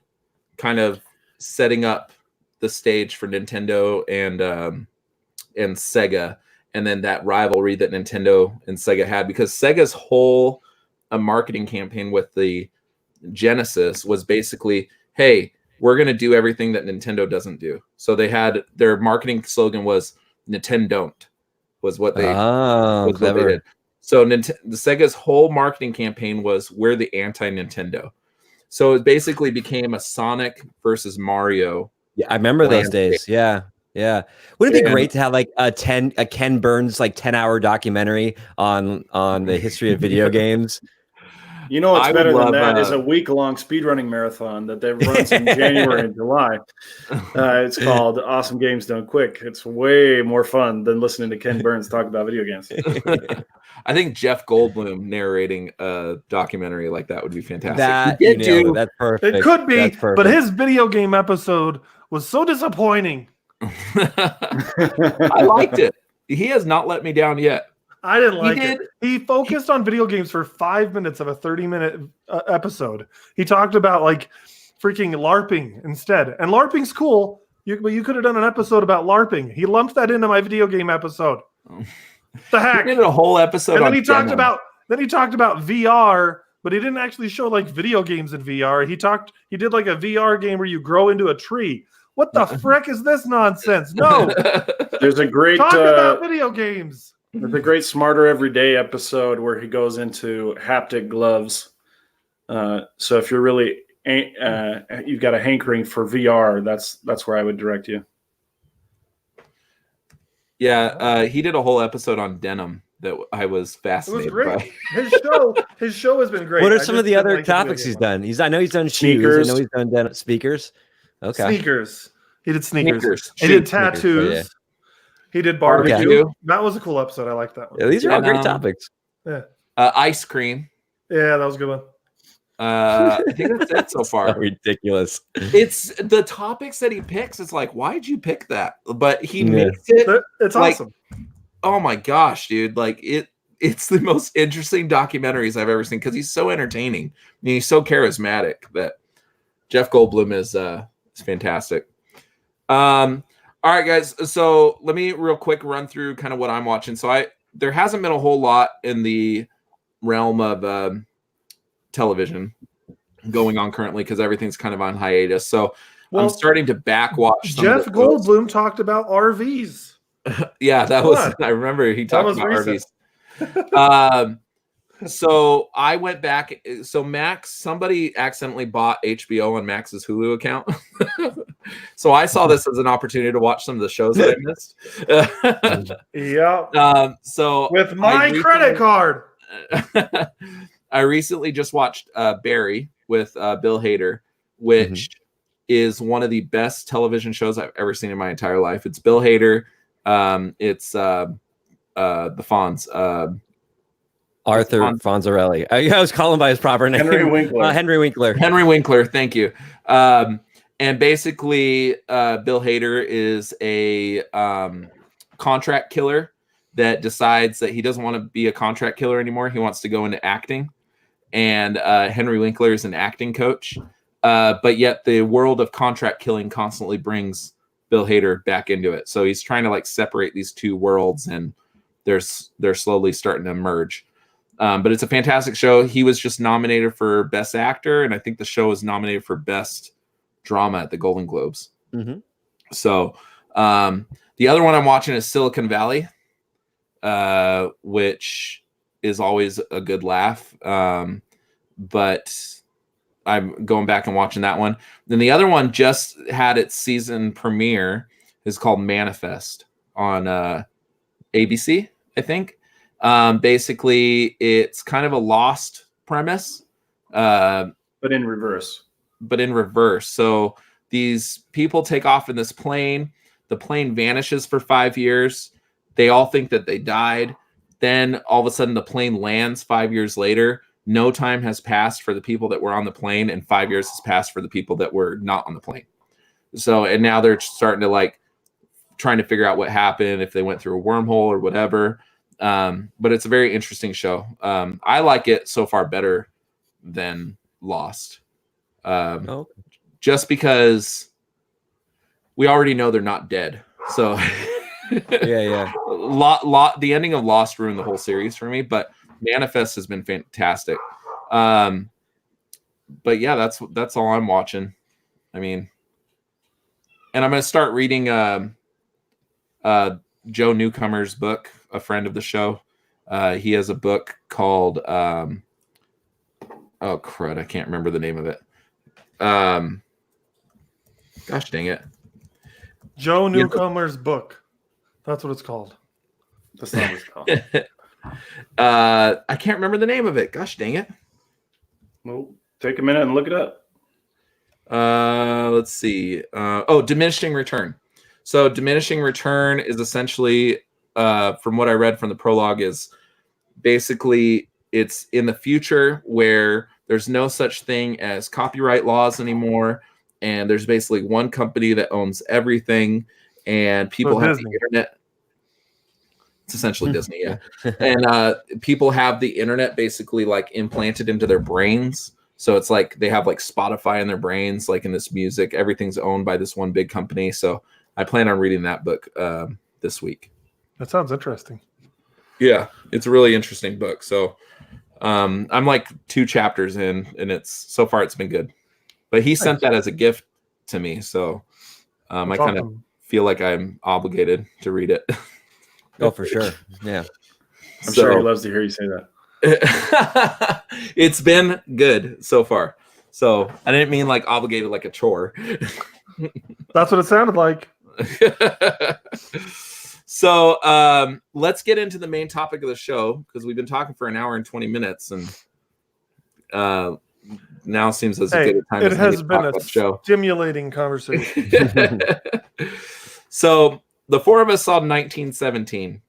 kind of setting up the stage for Nintendo and Sega, and then that rivalry that Nintendo and Sega had, because Sega's whole marketing campaign with the Genesis was basically, hey, we're going to do everything that Nintendo doesn't do. So they had their marketing slogan was Nintendo don't, was what they did. So the Sega's whole marketing campaign was, we're the anti-Nintendo. So it basically became a Sonic versus Mario. Yeah, I remember those days. Yeah. Yeah. Wouldn't it be great to have like a Ken Burns 10-hour documentary on the history of video games? You know what's better than that is a week-long speedrunning marathon that runs in January and July. It's called Awesome Games Done Quick. It's way more fun than listening to Ken Burns talk about video games. I think Jeff Goldblum narrating a documentary like that would be fantastic. That's perfect. It could be, but his video game episode was so disappointing. I liked it. He has not let me down yet. I didn't like it. He focused on video games for 5 minutes of a 30-minute episode. He talked about freaking LARPing instead. And LARPing's cool, but you could have done an episode about LARPing. He lumped that into my video game episode. The heck? He did a whole episode. And then he talked about VR, but he didn't actually show video games in VR. He did a VR game where you grow into a tree. What the frick is this nonsense? No. There's a great talk about video games. There's a great Smarter Everyday episode where he goes into haptic gloves. So if you're really you've got a hankering for VR, that's where I would direct you. Yeah, he did a whole episode on denim that I was fascinated by. His show has been great. What are some of the other topics he's done? I know he's done shoes. I know he's done speakers. Okay. Sneakers. He did sneakers. He did tattoos. Yeah. He did barbecue. That was a cool episode. I like that one. Yeah, these are all great topics. Yeah. Ice cream. Yeah, that was a good one. I think that's it so far. So ridiculous. It's the topics that he picks. It's like, why'd you pick that? But he makes it. It's awesome. Oh my gosh, dude! It's the most interesting documentaries I've ever seen, because he's so entertaining and he's so charismatic. That Jeff Goldblum is fantastic. All right, guys. So let me real quick run through kind of what I'm watching. So there hasn't been a whole lot in the realm of television going on currently, because everything's kind of on hiatus. So I'm starting to backwatch. Jeff Goldblum talked about RVs. Yeah, that was. I remember he talked about RVs. So I went back. So Max, somebody accidentally bought HBO on Max's Hulu account. So I saw this as an opportunity to watch some of the shows that I missed. Yeah. So With my credit card. I recently just watched Barry with Bill Hader, which is one of the best television shows I've ever seen in my entire life. It's Bill Hader. It's the Fonz. Arthur Fonzarelli. I was calling by his proper name. Henry Winkler. Henry Winkler. Henry Winkler. Thank you. And basically, Bill Hader is a contract killer that decides that he doesn't want to be a contract killer anymore. He wants to go into acting. And Henry Winkler is an acting coach. But yet the world of contract killing constantly brings Bill Hader back into it. So he's trying to like separate these two worlds, and they're slowly starting to merge. But it's a fantastic show. He was just nominated for Best Actor, and I think the show was nominated for Best Drama at the Golden Globes. So the other one I'm watching is Silicon Valley, which is always a good laugh. But I'm going back and watching that one. Then the other one just had its season premiere. Is called Manifest on ABC, I think. Basically, it's kind of a Lost premise, but in reverse. So these people take off in this plane. The plane vanishes for 5 years. They all think that they died. Then all of a sudden, the plane lands 5 years later. No time has passed for the people that were on the plane, and 5 years has passed for the people that were not on the plane. So, and now they're starting to like trying to figure out what happened, if they went through a wormhole or whatever. But it's a very interesting show. I like it so far better than Lost. Just because we already know they're not dead. So yeah. The ending of Lost ruined the whole series for me, but Manifest has been fantastic. But yeah, that's all I'm watching. I mean, and I'm going to start reading Joe Newcomer's book, a friend of the show. He has a book called oh crud, I can't remember the name of it. Gosh dang it. Joe Newcomer's book. That's what it's called. That's not what it's called. I can't remember the name of it. Gosh dang it. Well, take a minute and look it up. Let's see. Diminishing Return. So Diminishing Return is essentially, from what I read from the prologue, is basically it's in the future where there's no such thing as copyright laws anymore. And there's basically one company that owns everything, and people have the internet. It's essentially Disney, yeah. And people have the internet basically like implanted into their brains. So it's like they have like Spotify in their brains, like in this music. Everything's owned by this one big company. So I plan on reading that book this week. That sounds interesting. Yeah, it's a really interesting book. So I'm like 2 chapters in, and so far it's been good. But he sent that as a gift to me. So I kind of feel like I'm obligated to read it. Oh, for sure. Yeah. I'm sure he loves to hear you say that. It's been good so far. So I didn't mean like obligated like a chore. That's what it sounded like. So let's get into the main topic of the show, because we've been talking for an hour and 20 minutes, and now seems as good a time as any to talk about the show. Stimulating conversation. So the 4 of us saw 1917.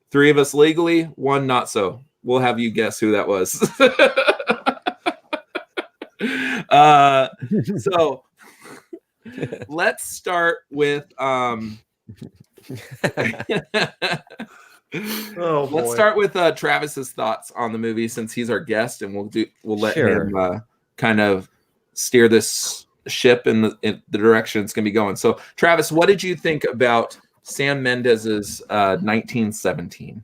3 of us legally, 1 not so. We'll have you guess who that was. So let's start with let's start with Travis's thoughts on the movie, since he's our guest, and we'll let him kind of steer this ship in the direction it's going to be going. So Travis, what did you think about Sam Mendes's 1917?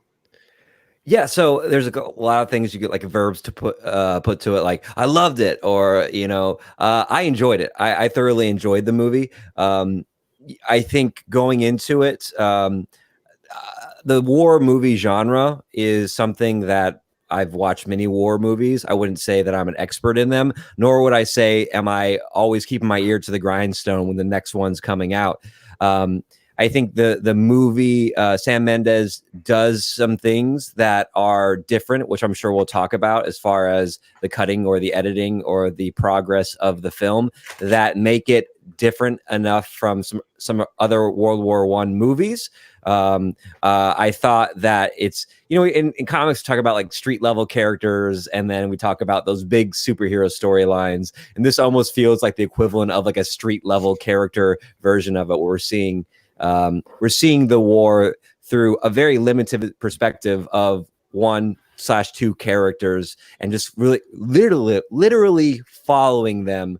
Yeah, so there's a lot of things you get, like verbs to put to it, like I loved it, or I enjoyed it. I thoroughly enjoyed the movie. I think going into it, the war movie genre is something that I've watched many war movies. I wouldn't say that I'm an expert in them, nor would I say am I always keeping my ear to the grindstone when the next one's coming out. I think the movie Sam Mendes does some things that are different, which I'm sure we'll talk about as far as the cutting or the editing or the progress of the film that make it different enough from some other World War I movies. I thought that it's, in comics, talk about like street level characters, and then we talk about those big superhero storylines. And this almost feels like the equivalent of like a street level character version of it, where we're seeing the war through a very limited perspective of 1/2 characters, and just really literally following them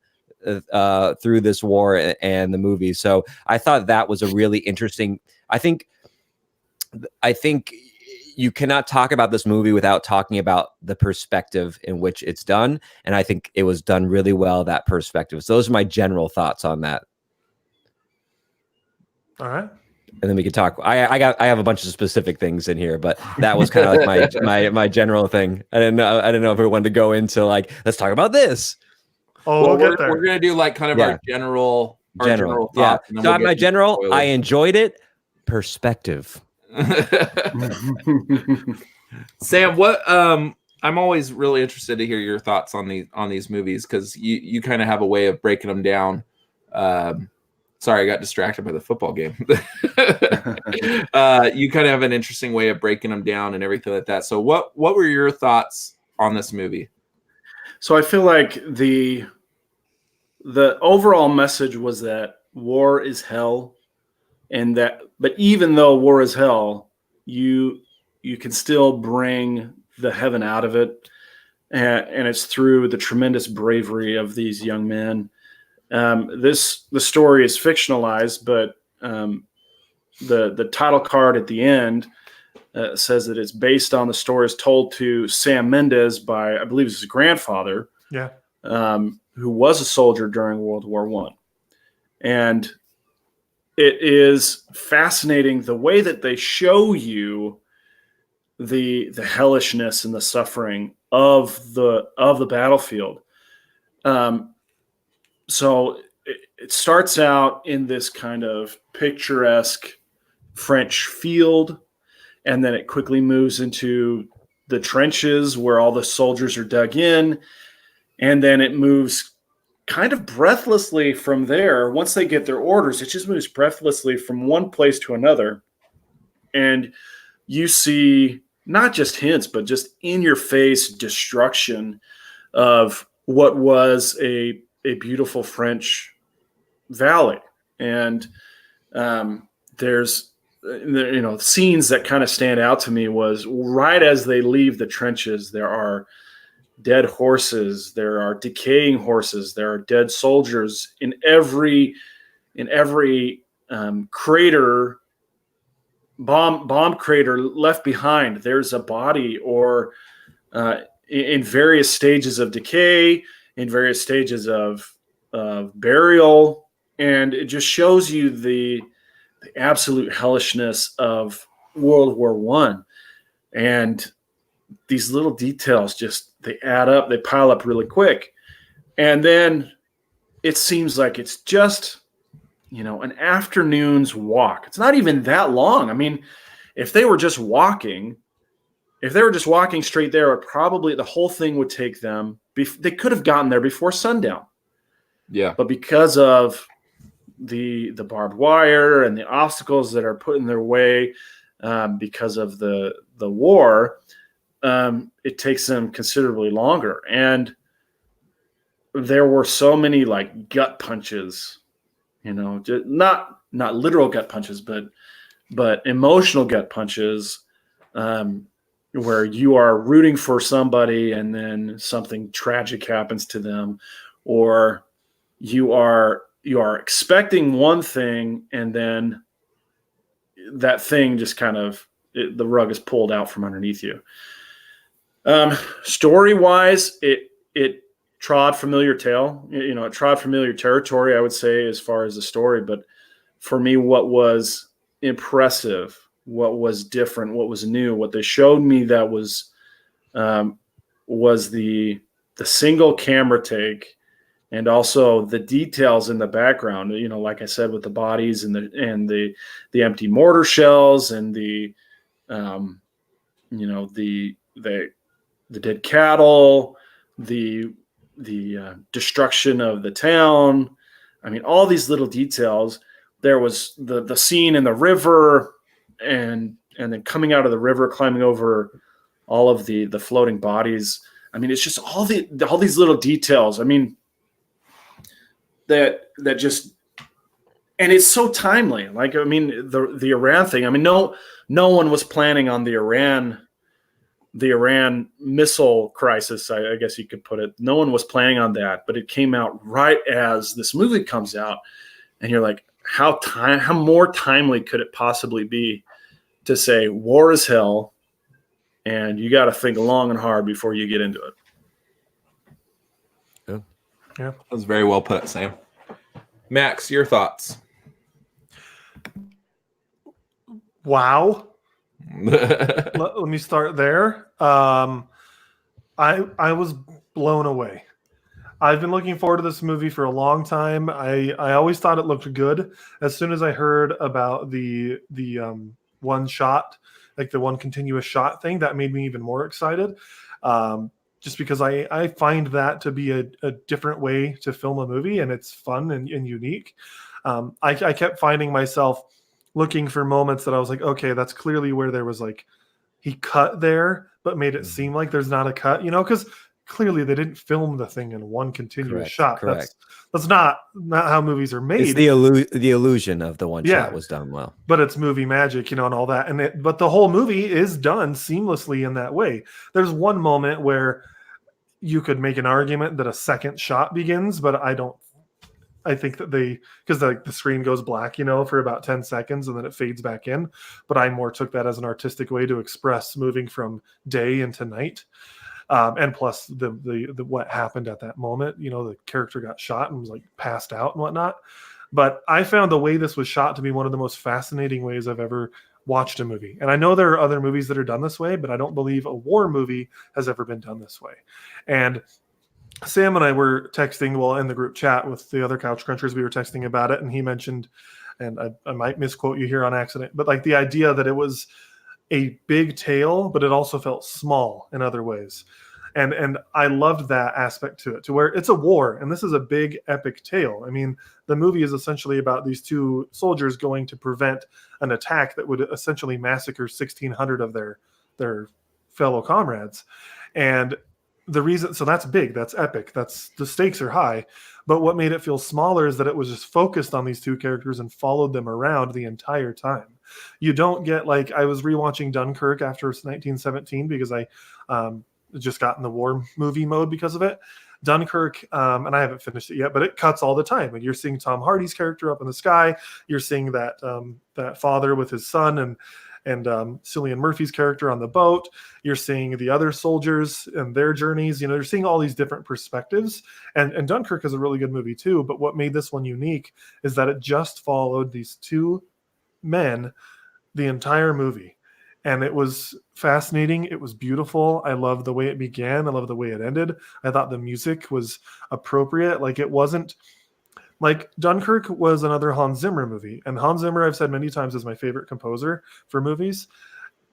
through this war and the movie. So I thought that was a really interesting. I think you cannot talk about this movie without talking about the perspective in which it's done, and I think it was done really well, that perspective. So those are my general thoughts on that. All right. And then we could talk. I have a bunch of specific things in here, but that was kind of like my general thing. I didn't know if we wanted to go into like, let's talk about this. Oh, Well, we'll get there. We're gonna do like kind of our general thoughts. Yeah. So my general, I enjoyed it. Perspective. Sam, what I'm always really interested to hear your thoughts on these movies, because you kind of have a way of breaking them down. Sorry, I got distracted by the football game. You kind of have an interesting way of breaking them down and everything like that. So what were your thoughts on this movie? So I feel like the overall message was that war is hell, and but even though war is hell, you can still bring the heaven out of it, and it's through the tremendous bravery of these young men. The story is fictionalized, but the title card at the end says that it's based on the stories told to Sam Mendes by, I believe, his grandfather, who was a soldier during World War I. And it is fascinating the way that they show you the hellishness and the suffering of the battlefield. So it starts out in this kind of picturesque French field, and then it quickly moves into the trenches where all the soldiers are dug in, and then it moves kind of breathlessly from there. Once they get their orders, it just moves breathlessly from one place to another, and you see not just hints, but just in-your-face destruction of what was a beautiful French valley. And there's scenes that kind of stand out to me was right as they leave the trenches, there are dead horses, there are decaying horses, there are dead soldiers in every crater, bomb crater left behind. There's a body, or in various stages of decay, in various stages of burial, and it just shows you the absolute hellishness of World War I. And these little details they add up, they pile up really quick. And then it seems like it's just, an afternoon's walk. It's not even that long. I mean, if they were just walking straight there, probably the whole thing would take them. They could have gotten there before sundown. Yeah. But because of the barbed wire and the obstacles that are put in their way because of the war, it takes them considerably longer. And there were so many like gut punches, just not literal gut punches, but emotional gut punches, where you are rooting for somebody and then something tragic happens to them, or you are expecting one thing and then that thing just kind of the rug is pulled out from underneath you. Story wise, it trod familiar tale. It trod familiar territory, I would say, as far as the story. But for me, what was impressive, what was different, what was new, what they showed me that was was the single camera take, and also the details in the background. You know, like I said, with the bodies and the empty mortar shells and the dead cattle, the destruction of the town. I mean, all these little details. There was the scene in the river, and then coming out of the river, climbing over all of the floating bodies. I mean, it's just all these little details. I mean, that just, and it's so timely. Like, I mean, the Iran thing. I mean, no one was planning on the Iran missile crisis, I guess you could put it. No one was planning on that, but it came out right as this movie comes out, and you're like, how more timely could it possibly be to say war is hell, and you got to think long and hard before you get into it. Yeah, that was very well put, Sam. Max, your thoughts? Wow. let me start there. I was blown away. I've been looking forward to this movie for a long time. I always thought it looked good. As soon as I heard about the one shot, like the one continuous shot thing, that made me even more excited. Just because I find that to be a different way to film a movie, and it's fun and unique. I kept finding myself looking for moments that I was like, okay, that's clearly where there was like, he cut there, but made it seem like there's not a cut, because clearly they didn't film the thing in one continuous shot. Correct. That's not how movies are made. It's the illusion of the one shot was done well. But it's movie magic, and all that. But the whole movie is done seamlessly in that way. There's one moment where you could make an argument that a second shot begins, but I think that because the screen goes black, for about 10 seconds and then it fades back in. But I more took that as an artistic way to express moving from day into night. And plus the what happened at that moment, the character got shot and was like passed out and whatnot. But I found the way this was shot to be one of the most fascinating ways I've ever watched a movie. And I know there are other movies that are done this way, but I don't believe a war movie has ever been done this way. And Sam and I were texting, in the group chat with the other Couch Crunchers, we were texting about it, and he mentioned, and I might misquote you here on accident, but like the idea that it was a big tale, but it also felt small in other ways. And I loved that aspect to it, to where it's a war, and this is a big epic tale. I mean, the movie is essentially about these two soldiers going to prevent an attack that would essentially massacre 1,600 of their fellow comrades. And the reason, so that's big, that's epic, the stakes are high. But what made it feel smaller is that it was just focused on these two characters and followed them around the entire time. You don't get, like, I was rewatching Dunkirk after 1917 because I just got in the war movie mode because of it. Dunkirk, and I haven't finished it yet, but it cuts all the time. And you're seeing Tom Hardy's character up in the sky. You're seeing that father with his son, and Cillian Murphy's character on the boat. You're seeing the other soldiers and their journeys. You're seeing all these different perspectives. And Dunkirk is a really good movie too. But what made this one unique is that it just followed these two men the entire movie. And it was fascinating. It was beautiful. I loved the way it began. I loved the way it ended. I thought the music was appropriate. Like, it wasn't like Dunkirk was another Hans Zimmer movie. And Hans Zimmer, I've said many times, is my favorite composer for movies.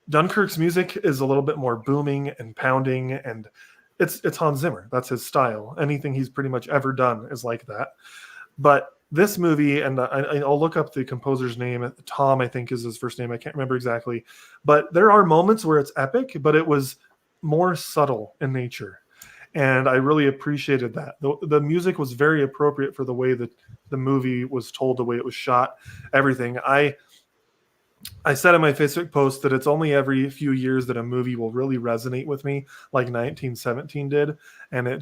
Dunkirk's music is a little bit more booming and pounding, and it's Hans Zimmer. That's his style. Anything he's pretty much ever done is like that. But this movie, and I'll look up the composer's name. Tom, I think, is his first name. I can't remember exactly. But there are moments where it's epic, but it was more subtle in nature. And I really appreciated that. The music was very appropriate for the way that the movie was told, the way it was shot, everything. I said in my Facebook post that it's only every few years that a movie will really resonate with me like 1917 did. And it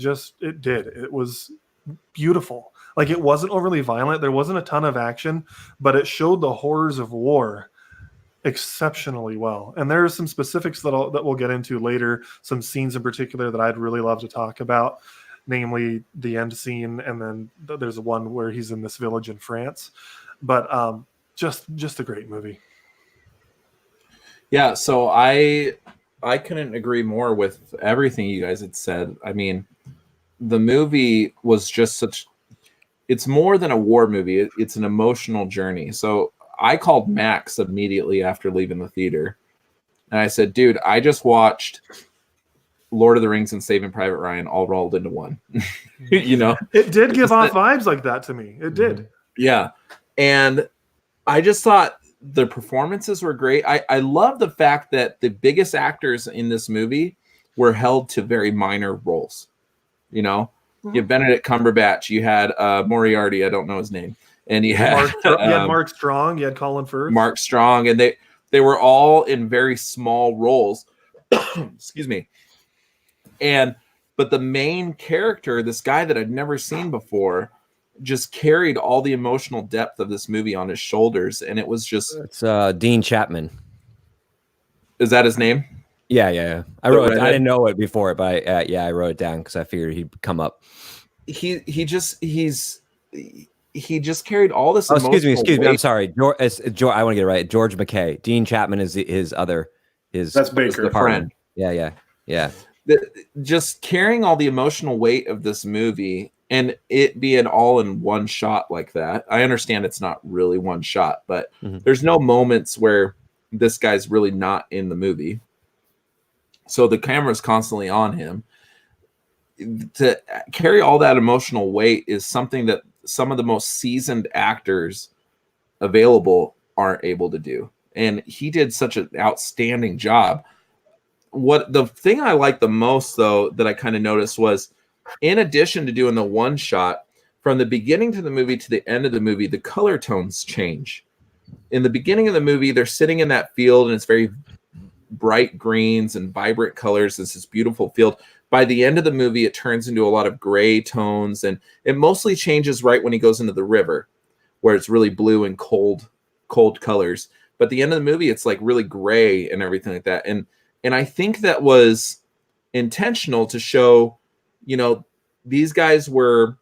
did. It was beautiful. Like, it wasn't overly violent. There wasn't a ton of action, but it showed the horrors of war exceptionally well. And there are some specifics that we'll get into later, some scenes in particular that I'd really love to talk about, namely the end scene, and then there's one where he's in this village in France. But just a great movie. Yeah, so I I couldn't agree more with everything you guys had said. I mean, the movie was just such. It's more than a war movie. It's an emotional journey. So I called Max immediately after leaving the theater, and I said, "Dude, I just watched Lord of the Rings and Saving Private Ryan all rolled into one." You know, It did give off vibes like that to me. It did. yeah, and I just thought the performances were great. I love the fact that the biggest actors in this movie were held to very minor roles. You know, you have Benedict Cumberbatch, you had Moriarty, I don't know his name, and you had Mark Strong, you had Colin Firth, Mark Strong, and they were all in very small roles. Excuse me. But the main character, this guy that I'd never seen before, just carried all the emotional depth of this movie on his shoulders, and it was just. It's Dean Chapman. Is that his name? Yeah. I wrote it. I didn't know it before, but I wrote it down because I figured he'd come up. He just carried all this. Oh, excuse me. I'm sorry. George, I want to get it right. George McKay. Dean Chapman is his That's Baker, the friend. Yeah. Just carrying all the emotional weight of this movie and it being all in one shot like that. I understand it's not really one shot, but there's no moments where this guy's really not in the movie. So the camera's constantly on him. To carry all that emotional weight is something that some of the most seasoned actors available aren't able to do. And he did such an outstanding job. What the thing I liked the most, though, that I kind of noticed was, in addition to doing the one shot, from the beginning to the movie to the end of the movie, the color tones change. In the beginning of the movie, they're sitting in that field and it's very bright greens and vibrant colors. It's this beautiful field. By the end of the movie, it turns into a lot of gray tones, and it mostly changes right when he goes into the river, where it's really blue and cold colors. But at the end of the movie, it's like really gray and everything like that. And I think that was intentional to show, these guys were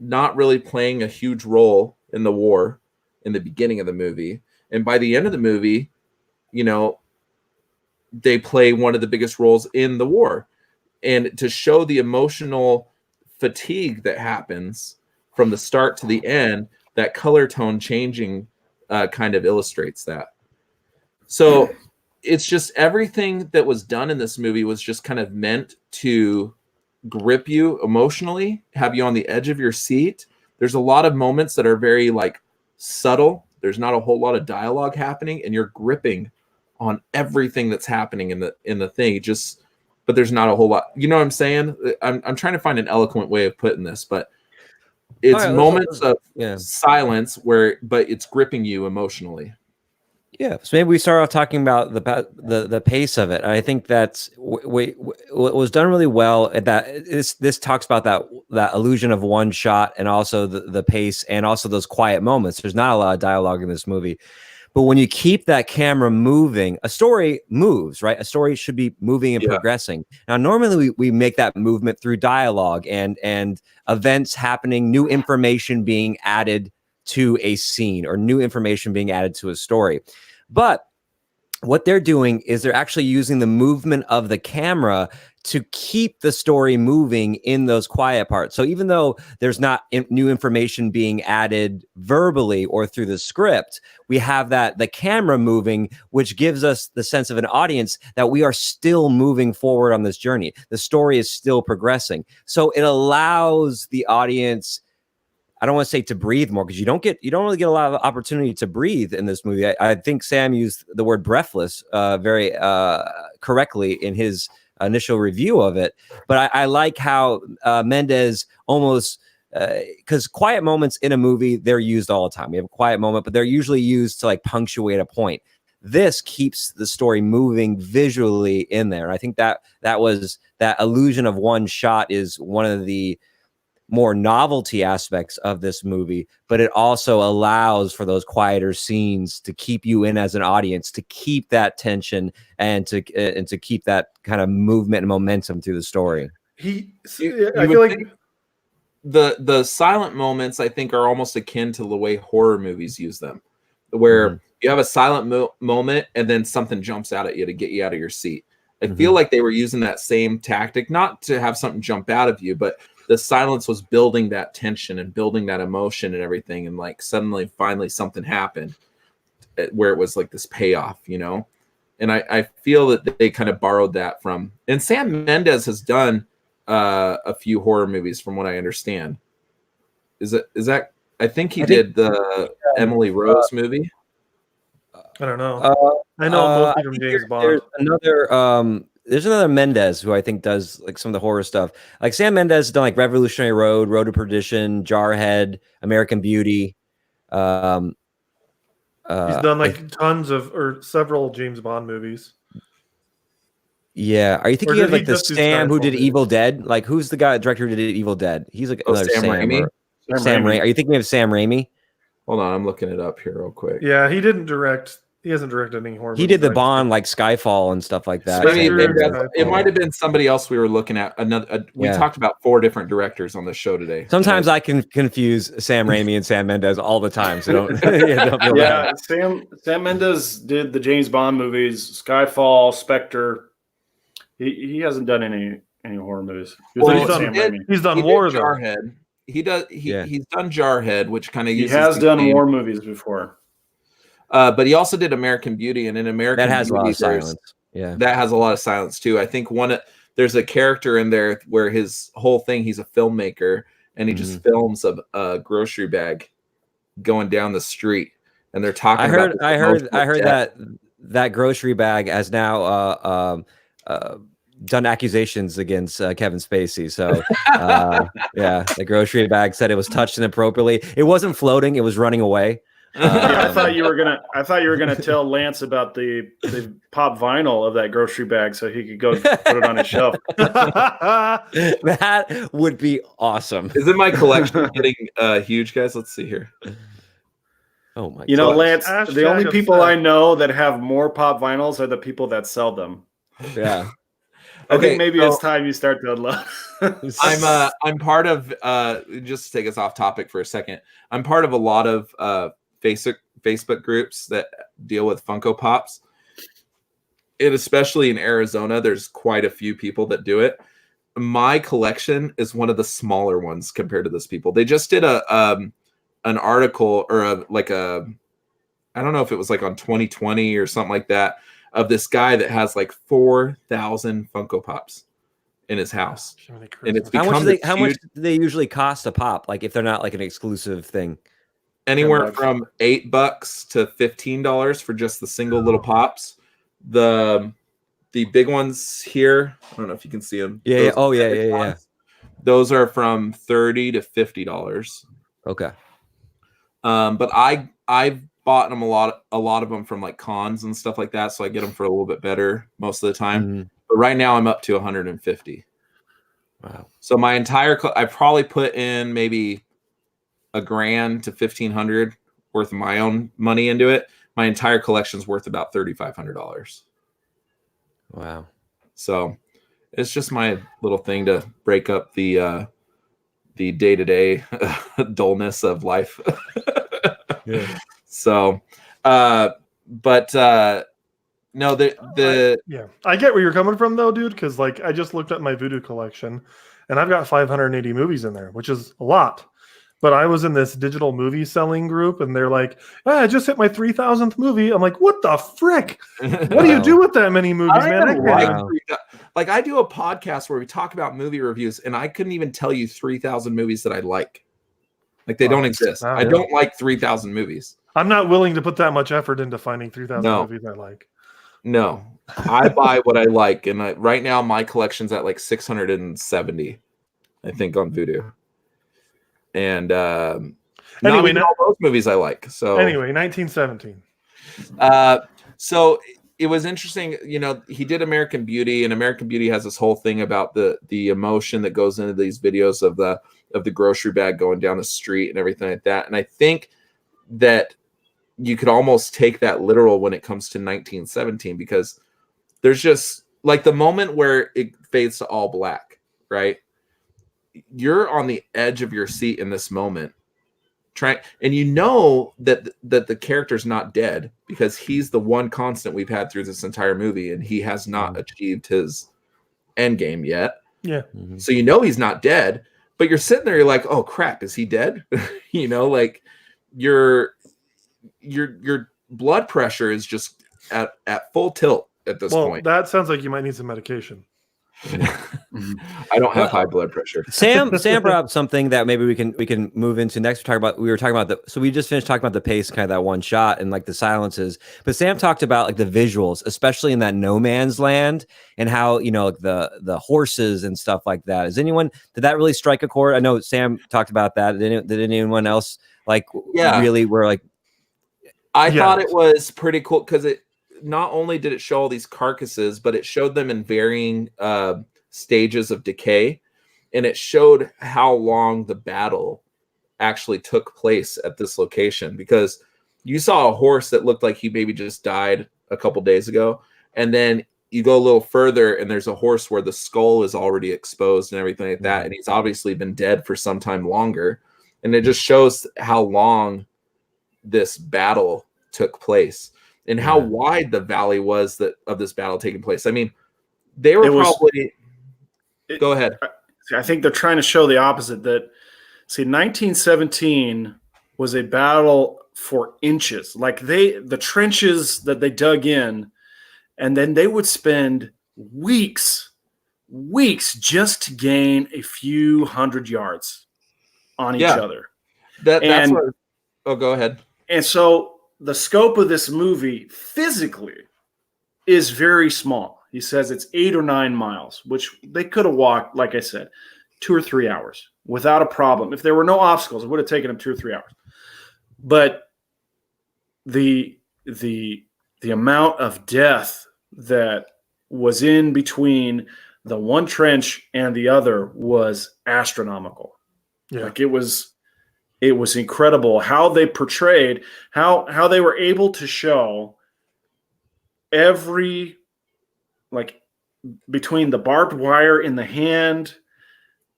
not really playing a huge role in the war in the beginning of the movie. And by the end of the movie, they play one of the biggest roles in the war. And to show the emotional fatigue that happens from the start to the end, that color tone changing kind of illustrates that. So it's just everything that was done in this movie was just kind of meant to grip you emotionally, have you on the edge of your seat. There's a lot of moments that are very subtle. There's not a whole lot of dialogue happening, and you're gripping on everything that's happening in the thing. But there's not a whole lot. You know what I'm saying? I'm trying to find an eloquent way of putting this, but it's moments of silence but it's gripping you emotionally. Yeah, so maybe we start off talking about the pace of it. And I think that's what was done really well. This talks about that illusion of one shot, and also the pace, and also those quiet moments. There's not a lot of dialogue in this movie, but when you keep that camera moving, a story moves, right? A story should be moving and progressing. Now, normally we make that movement through dialogue and events happening, new information being added to a scene, or new information being added to a story. But what they're doing is they're actually using the movement of the camera to keep the story moving in those quiet parts. So even though there's not new information being added verbally or through the script, we have the camera moving, which gives us the sense of an audience that we are still moving forward on this journey. The story is still progressing. So it allows the audience, I don't want to say to breathe more, because you don't really get a lot of opportunity to breathe in this movie. I think Sam used the word breathless very correctly in his initial review of it. But I like how Mendes almost, because quiet moments in a movie, they're used all the time. We have a quiet moment, but they're usually used to punctuate a point. This keeps the story moving visually in there. I think that illusion of one shot is one of the more novelty aspects of this movie, but it also allows for those quieter scenes to keep you in as an audience, to keep that tension and to keep that kind of movement and momentum through the story. I feel like the silent moments, I think, are almost akin to the way horror movies use them, where you have a silent moment and then something jumps out at you to get you out of your seat. I feel like they were using that same tactic, not to have something jump out of you, but the silence was building that tension and building that emotion and everything. And like suddenly, finally, something happened where it was like this payoff, you know? And I feel that they kind of borrowed that from, and Sam Mendes has done a few horror movies from what I understand. Is that, I think he did the Emily Rose movie. I don't know. I know mostly from James Bond. There's another Mendes who I think does like some of the horror stuff. Like Sam Mendes has done like Revolutionary Road, Road to Perdition, Jarhead, American Beauty. He's done like tons of or several James Bond movies. Yeah, are you thinking of like the Sam who did Evil Dead? Like who's the director who did Evil Dead? He's like another Sam Raimi. Sam Raimi. Are you thinking of Sam Raimi? Hold on, I'm looking it up here real quick. Yeah, he didn't direct. He hasn't directed any horror. He did the Bond, like Skyfall and stuff like that. It might have been somebody else we were looking at. We talked about 4 different directors on the show today. Sometimes I can confuse Sam Raimi and Sam Mendes all the time. So don't feel bad. Sam Mendes did the James Bond movies, Skyfall, Spectre. He hasn't done any horror movies. He's done war though. Jarhead. He's done Jarhead, which kind of he has done war movies before. But he also did American Beauty, and in American that has Beauty, a lot of silence. Yeah, that has a lot of silence too. I think there's a character in there where his whole thing, he's a filmmaker, and he just films a grocery bag going down the street, and they're talking. I heard that grocery bag has now done accusations against Kevin Spacey. So yeah, the grocery bag said it was touched inappropriately. It wasn't floating; it was running away. I thought you were gonna tell Lance about the pop vinyl of that grocery bag so he could go put it on his shelf. That would be awesome. Isn't my collection getting huge, guys? Let's see here. Oh my! You know, Lance, the only people I know that have more pop vinyls are the people that sell them. Yeah. I think maybe it's time you start to unload. I'm part of just to take us off topic for a second. I'm part of a lot of Facebook groups that deal with Funko Pops. And especially in Arizona, there's quite a few people that do it. My collection is one of the smaller ones compared to those people. They just did an article or I don't know if it was like on 2020 or something like that, of this guy that has like 4,000 Funko Pops in his house. And it's how much do they usually cost a pop? Like if they're not like an exclusive thing? Anywhere from $8 to $15 for just the single little pops. The big ones here, I don't know if you can see them. Yeah. Oh yeah. Those are from $30 to $50. Okay. But I've bought them a lot of them from like cons and stuff like that, so I get them for a little bit better most of the time. Mm-hmm. But right now I'm up to 150. Wow. So my entire I probably put in maybe $1,000 to $1,500 worth of my own money into it. My entire collection's worth about $3,500. Wow. So it's just my little thing to break up the day-to-day dullness of life. Yeah. So no, yeah, I get where you're coming from though, dude, because like I just looked at my Voodoo collection and I've got 580 movies in there, which is a lot. But I was in this digital movie selling group, and they're like, I just hit my 3,000th movie. I'm like, what the frick? What do you do with that many movies, man? Like, I do a podcast where we talk about movie reviews, and I couldn't even tell you 3,000 movies that I like. Like, they don't exist. I don't like 3,000 movies. I'm not willing to put that much effort into finding 3,000 movies I like. No. I buy what I like, and right now my collection's at like 670, I think, on Vudu. And anyway, all those movies I like. So anyway, 1917. So it was interesting. You know, he did American Beauty, and American Beauty has this whole thing about the emotion that goes into these videos of the grocery bag going down the street and everything like that. And I think that you could almost take that literal when it comes to 1917, because there's just like the moment where it fades to all black, right? You're on the edge of your seat in this moment, trying, and you know that the character's not dead because he's the one constant we've had through this entire movie, and he has not achieved his end game yet. Yeah. So you know he's not dead, but you're sitting there, you're like, oh crap, is he dead? You know, like your blood pressure is just at full tilt at this point. That sounds like you might need some medication. I don't have high blood pressure. Sam brought up something that maybe we can move into next. We were talking about so we just finished talking about the pace, kind of that one shot and like the silences. But Sam talked about like the visuals, especially in that no man's land, and how, you know, like the horses and stuff like that. Did that really strike a chord? I know Sam talked about that. Did anyone else like really were like? I thought it was pretty cool because it not only did it show all these carcasses, but it showed them in varying stages of decay, and it showed how long the battle actually took place at this location, because you saw a horse that looked like he maybe just died a couple days ago, and then you go a little further and there's a horse where the skull is already exposed and everything like that, and he's obviously been dead for some time longer, and it just shows how long this battle took place and how wide the valley was of this battle taking place. I mean, they were go ahead. I think they're trying to show the opposite, that 1917 was a battle for inches. Like the trenches that they dug in, and then they would spend weeks just to gain a few hundred yards on each other. That's what. Oh, go ahead. And so the scope of this movie physically is very small. He says it's 8 or 9 miles, which they could have walked, like I said, 2 or 3 hours without a problem. If there were no obstacles, it would have taken them 2 or 3 hours. But the amount of death that was in between the one trench and the other was astronomical. Yeah. Like it was incredible how they portrayed, how they were able to show every, like, between the barbed wire in the hand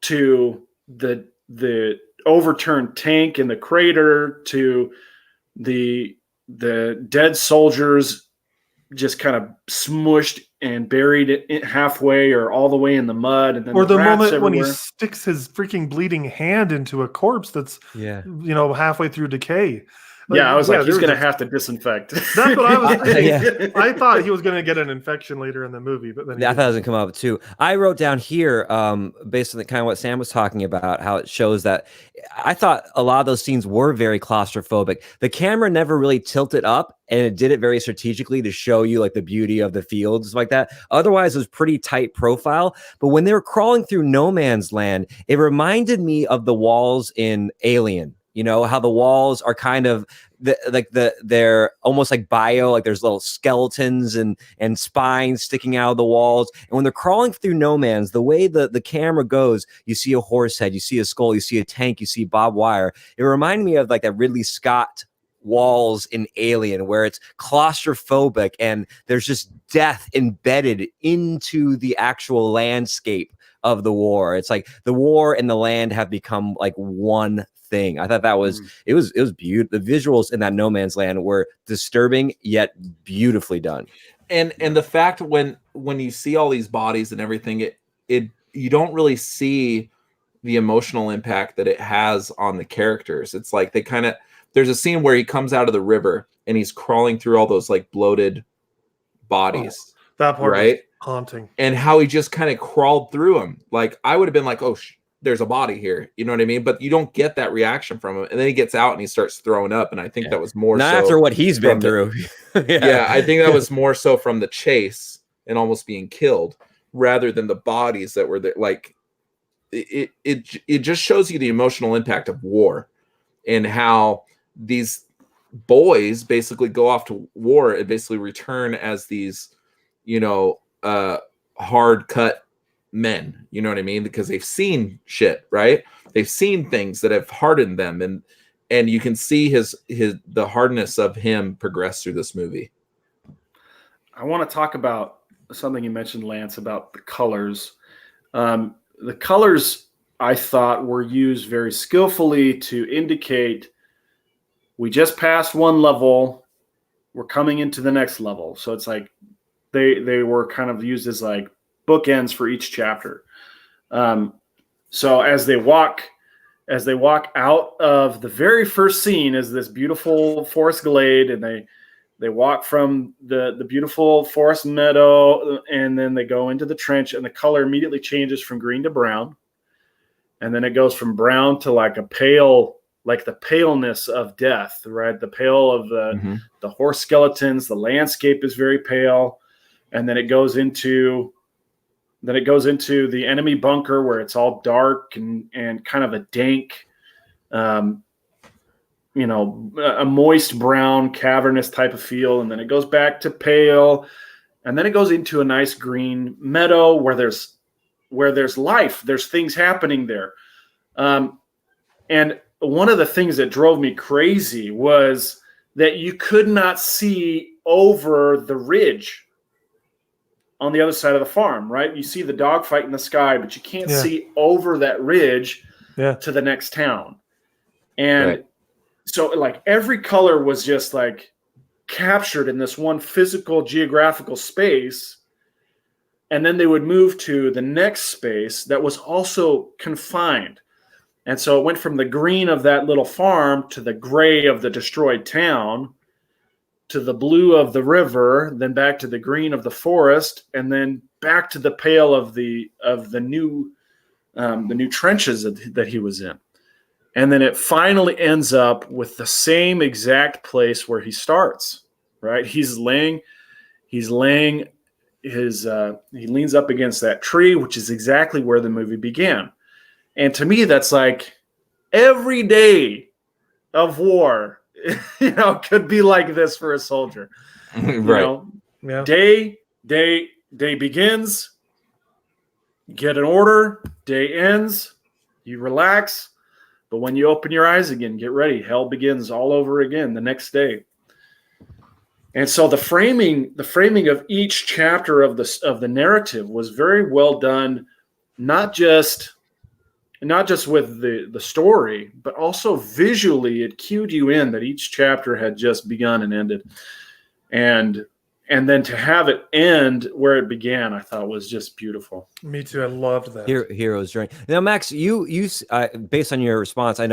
to the overturned tank in the crater to the dead soldiers just kind of smushed and buried it halfway or all the way in the mud, and then or the moment everywhere. when he sticks his freaking bleeding hand into a corpse that's halfway through decay. I was like, he's going to have to disinfect. That's what I was thinking. I thought he was going to get an infection later in the movie, but then I thought it was going to come up too. I wrote down here, based on the kind of what Sam was talking about, how it shows that I thought a lot of those scenes were very claustrophobic. The camera never really tilted up, and it did it very strategically to show you like the beauty of the fields like that. Otherwise, it was pretty tight profile. But when they were crawling through no man's land, it reminded me of the walls in Alien. You know, how the walls are kind of they're almost like bio, like there's little skeletons and spines sticking out of the walls. And when they're crawling through no man's, the way the camera goes, you see a horse head, you see a skull, you see a tank, you see barbed wire. It reminded me of like that Ridley Scott walls in Alien, where it's claustrophobic and there's just death embedded into the actual landscape of the war. It's like the war and the land have become like one thing. I thought that was it was beautiful. The visuals in that no man's land were disturbing yet beautifully done. And the fact when you see all these bodies and everything, it you don't really see the emotional impact that it has on the characters. It's like there's a scene where he comes out of the river and he's crawling through all those like bloated bodies. That part, right? Haunting. And how he just kind of crawled through them. Like I would have been like, oh, there's a body here. You know what I mean? But you don't get that reaction from him. And then he gets out and he starts throwing up. And I think that was more not so after what he's been through. I think that was more so from the chase and almost being killed rather than the bodies that were there. Like it just shows you the emotional impact of war and how these boys basically go off to war and basically return as these, hard cut men, you know what I mean? Because they've seen shit, right? They've seen things that have hardened them, and you can see the hardness of him progress through this movie. I want to talk about something you mentioned, Lance, about the colors. The colors I thought were used very skillfully to indicate we just passed one level. We're coming into the next level. So it's like they were kind of used as like bookends for each chapter. So as they walk out of the very first scene is this beautiful forest glade, and they walk from the beautiful forest meadow, and then they go into the trench, and the color immediately changes from green to brown. And then it goes from brown to like a pale, like the paleness of death, right? The pale of the horse skeletons. The landscape is very pale. And then it goes into the enemy bunker where it's all dark and kind of a dank, a moist brown, cavernous type of feel. And then it goes back to pale. And then it goes into a nice green meadow where there's life. There's things happening there. And one of the things that drove me crazy was that you could not see over the ridge on the other side of the farm, right? You see the dogfight in the sky, but you can't see over that ridge to the next town. And so like every color was just like captured in this one physical geographical space. And then they would move to the next space that was also confined. And so it went from the green of that little farm to the gray of the destroyed town, to the blue of the river, then back to the green of the forest, and then back to the pale of the new trenches that he was in. And then it finally ends up with the same exact place where he starts, right? He leans up against that tree, which is exactly where the movie began. And to me, that's like every day of war, could be like this for a soldier. Day begins, get an order, day ends, you relax. But when you open your eyes again, get ready. Hell begins all over again the next day. And so the framing of each chapter of the narrative was very well done, not just with the story, but also visually. It cued you in that each chapter had just begun and ended, and then to have it end where it began, I thought was just beautiful. Me too. I loved that. Hero's journey. Now, Max, you based on your response, I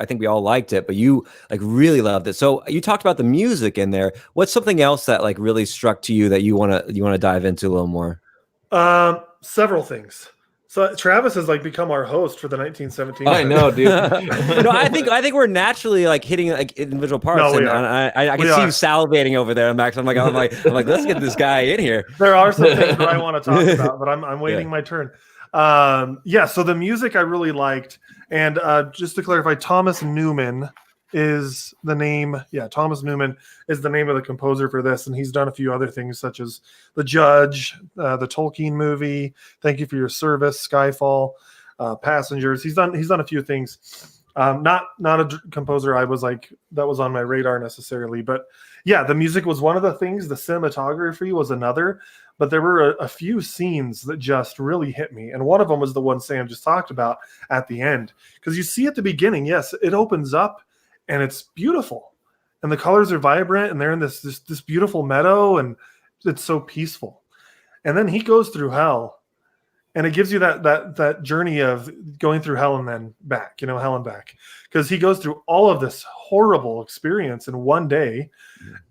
think we all liked it, but you like really loved it. So you talked about the music in there. What's something else that like really struck to you that you want to dive into a little more? Several things. So Travis has like become our host for the 1917. I know, dude. No, I think we're naturally like hitting like individual parts. No, and I can see you salivating over there, Max. I'm like, let's get this guy in here. There are some things that I want to talk about, but I'm waiting my turn. So the music I really liked, and just to clarify, Thomas Newman is the name. Yeah, Thomas Newman is the name of the composer for this, and he's done a few other things such as The Judge, the Tolkien movie, Thank You for Your Service, Skyfall, Passengers. He's done a few things. Not a composer I was like that was on my radar necessarily, but yeah, the music was one of the things. The cinematography was another, but there were a few scenes that just really hit me, and one of them was the one Sam just talked about at the end, because you see at the beginning, yes, it opens up. And it's beautiful, and the colors are vibrant, and they're in this beautiful meadow, and it's so peaceful. And then he goes through hell, and it gives you that journey of going through hell and then back, hell and back, because he goes through all of this horrible experience in one day,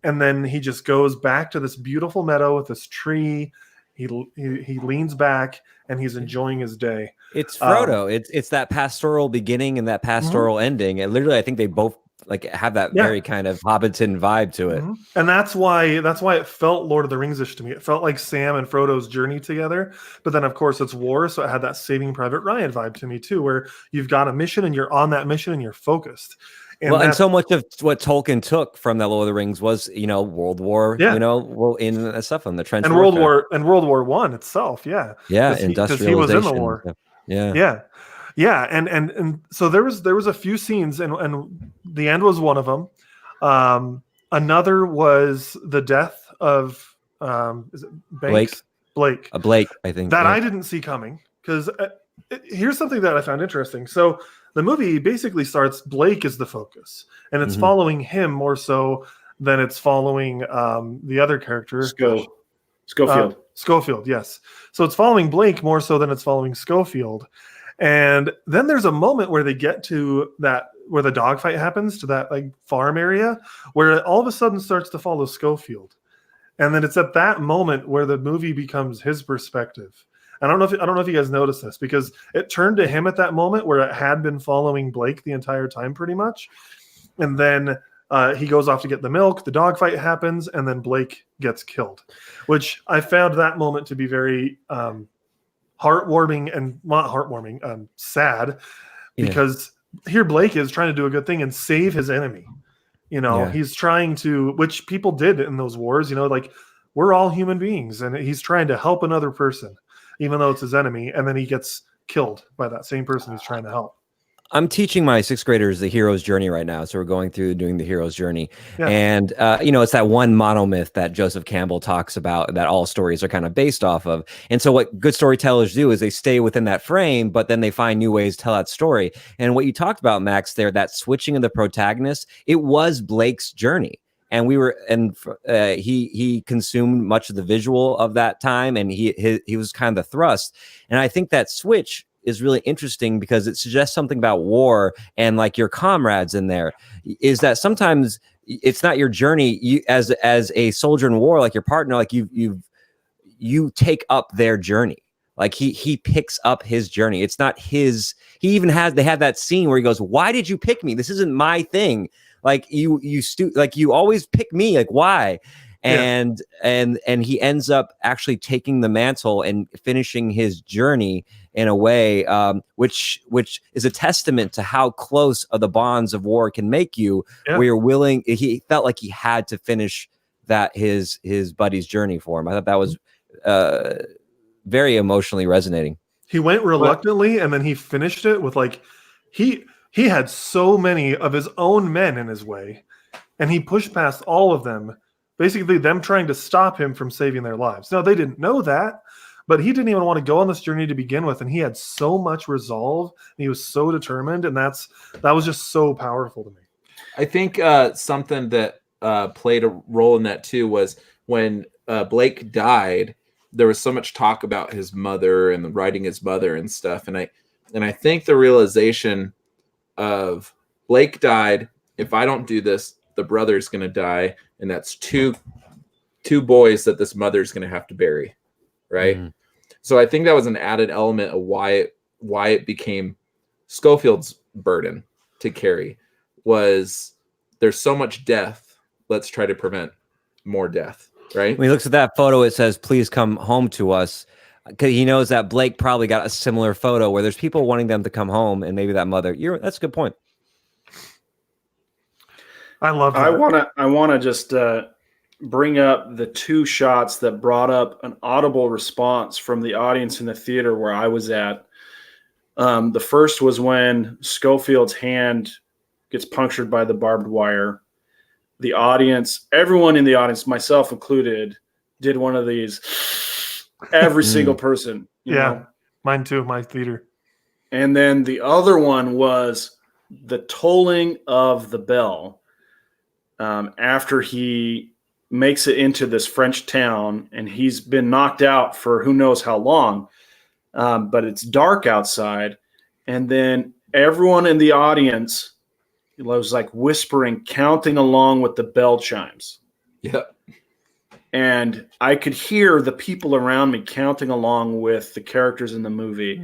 and then he just goes back to this beautiful meadow with this tree. He leans back and he's enjoying his day. It's Frodo. It's that pastoral beginning and that pastoral ending. And literally, I think they both like have that very kind of Hobbiton vibe to it. And that's why it felt Lord of the Rings-ish to me. It felt like Sam and Frodo's journey together. But then, of course, it's war, so it had that Saving Private Ryan vibe to me too, where you've got a mission and you're on that mission and you're focused. And so much of what Tolkien took from that Lord of the Rings was, World War, in stuff on the trench and warfare. World War I itself, industrialization. Because he was in the war, and so there was a few scenes, and the end was one of them. Another was the death of is it Banks? Blake, Blake, I think that I didn't see coming, because here's something that I found interesting. So the movie basically starts. Blake is the focus, and it's following him more so than it's following the other character. Schofield. Schofield, yes. So it's following Blake more so than it's following Schofield. And then there's a moment where they get to that, where the dogfight happens, to that like farm area, where it all of a sudden starts to follow Schofield. And then it's at that moment where the movie becomes his perspective. I don't know if you guys noticed this, because it turned to him at that moment where it had been following Blake the entire time pretty much. And then he goes off to get the milk, the dogfight happens, and then Blake gets killed, which I found that moment to be very heartwarming and not heartwarming, sad, because here Blake is trying to do a good thing and save his enemy. He's trying to, which people did in those wars, like we're all human beings, and he's trying to help another person, even though it's his enemy. And then he gets killed by that same person he's trying to help. I'm teaching my 6th graders the hero's journey right now. So we're going through doing the hero's journey. Yeah. And, it's that one monomyth that Joseph Campbell talks about that all stories are kind of based off of. And so what good storytellers do is they stay within that frame, but then they find new ways to tell that story. And what you talked about, Max, there, that switching of the protagonist, it was Blake's journey. And he consumed much of the visual of that time, and he was kind of the thrust. And I think that switch is really interesting because it suggests something about war and like your comrades in there, is that sometimes it's not your journey. You as a soldier in war, like your partner, like you take up their journey. Like he picks up his journey. It's not his. They have that scene where he goes, "Why did you pick me? This isn't my thing. Like you always pick me. Like why?" And he ends up actually taking the mantle and finishing his journey in a way which is a testament to how close of the bonds of war can make you, where you're willing. He felt like he had to finish that his buddy's journey for him. I thought that was very emotionally resonating. He went reluctantly, and then he finished it with he had so many of his own men in his way, and he pushed past all of them. Basically, them trying to stop him from saving their lives. Now, they didn't know that, but he didn't even want to go on this journey to begin with, and he had so much resolve, and he was so determined, and that was just so powerful to me. I think something that played a role in that too was when Blake died, there was so much talk about his mother and writing his mother and stuff, and I think the realization of Blake died, if I don't do this, the brother's going to die, and that's two boys that this mother's going to have to bury, right? Mm. So I think that was an added element of why it became Schofield's burden to carry, was there's so much death, let's try to prevent more death, right? When he looks at that photo, it says, "Please come home to us," because he knows that Blake probably got a similar photo where there's people wanting them to come home, and maybe that mother. That's a good point. I love that. I want to just bring up the two shots that brought up an audible response from the audience in the theater where I was at. The first was when Schofield's hand gets punctured by the barbed wire. The audience, everyone in the audience, myself included, did one of these. Every single person. You know? Mine too, my theater. And then the other one was the tolling of the bell. After he makes it into this French town, and he's been knocked out for who knows how long, but it's dark outside, and then everyone in the audience was like whispering, counting along with the bell chimes. Yep. And I could hear the people around me counting along with the characters in the movie.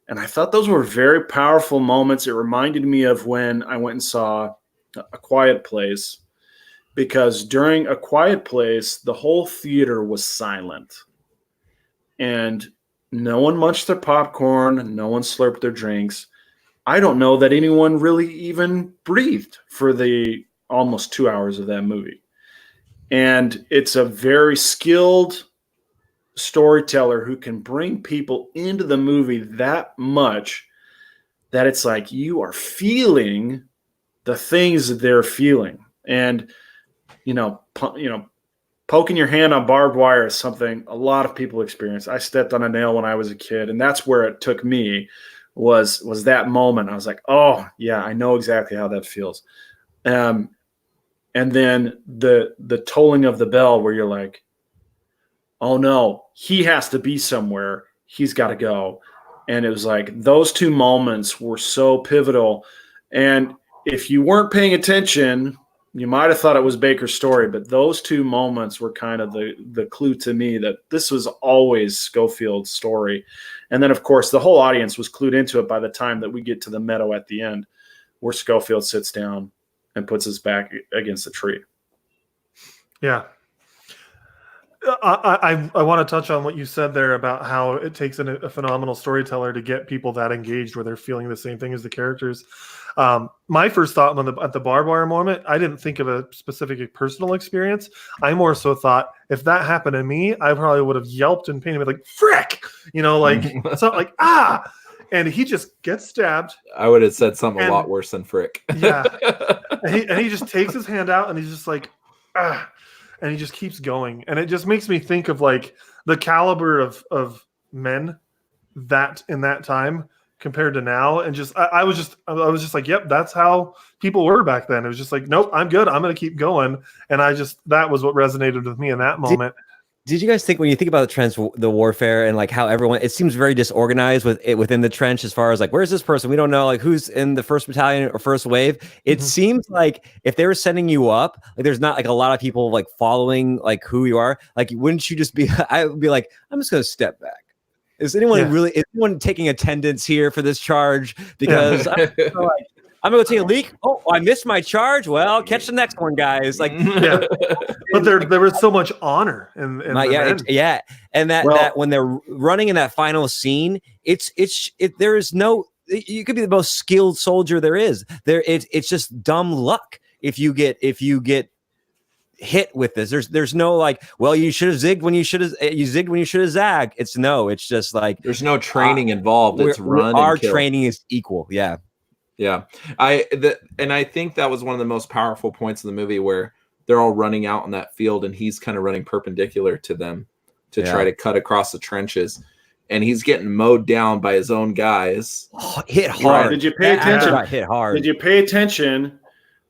And I thought those were very powerful moments. It reminded me of when I went and saw A Quiet Place, because during A Quiet Place, the whole theater was silent. And no one munched their popcorn. No one slurped their drinks. I don't know that anyone really even breathed for the almost 2 hours of that movie. And it's a very skilled storyteller who can bring people into the movie that much that it's like you are feeling the things that they're feeling. And poking your hand on barbed wire is something a lot of people experience. I stepped on a nail when I was a kid, and that's where it took me, was that moment. I was like, oh yeah, I know exactly how that feels. And then the tolling of the bell, where you're like, oh no, he has to be somewhere. He's got to go. And it was like those two moments were so pivotal. And if you weren't paying attention, you might have thought it was Baker's story, but those two moments were kind of the clue to me that this was always Schofield's story. And then, of course, the whole audience was clued into it by the time that we get to the meadow at the end, where Schofield sits down and puts his back against the tree. Yeah. I want to touch on what you said there about how it takes a phenomenal storyteller to get people that engaged where they're feeling the same thing as the characters. My first thought at the barbed wire moment, I didn't think of a specific personal experience. I more so thought if that happened to me, I probably would have yelped in pain and been like, frick, like something like, ah. And he just gets stabbed. I would have said something a lot worse than frick. Yeah. And he just takes his hand out and he's just like, ah. And he just keeps going. And it just makes me think of like the caliber of men that in that time compared to now. And just I was just like, yep, that's how people were back then. It was just like, nope, I'm good. I'm gonna keep going. And that was what resonated with me in that moment. Did you guys think, when you think about the warfare and like how everyone, it seems very disorganized within the trench as far as like, where's this person? We don't know, like who's in the first battalion or first wave. It seems like if they were sending you up, like there's not like a lot of people like following like who you are. Like, wouldn't you just be, I would be like, I'm just going to step back. Is anyone taking attendance here for this charge? Because I'm going to take a leak. Oh, I missed my charge. Well, catch the next one, guys. Like, yeah. But there was so much honor in and that when they're running in that final scene, there is no. You could be the most skilled soldier there is. It's just dumb luck if you get hit with this. There's no like, well, you should have zigged when you should have zagged. It's just like there's no training involved. It's run. Our and kill. training is equal. Yeah. Yeah, and I think that was one of the most powerful points of the movie, where they're all running out in that field and he's kind of running perpendicular to them to try to cut across the trenches, and he's getting mowed down by his own guys. Oh, hit hard. Right. Did you pay attention? Hit hard. Did you pay attention?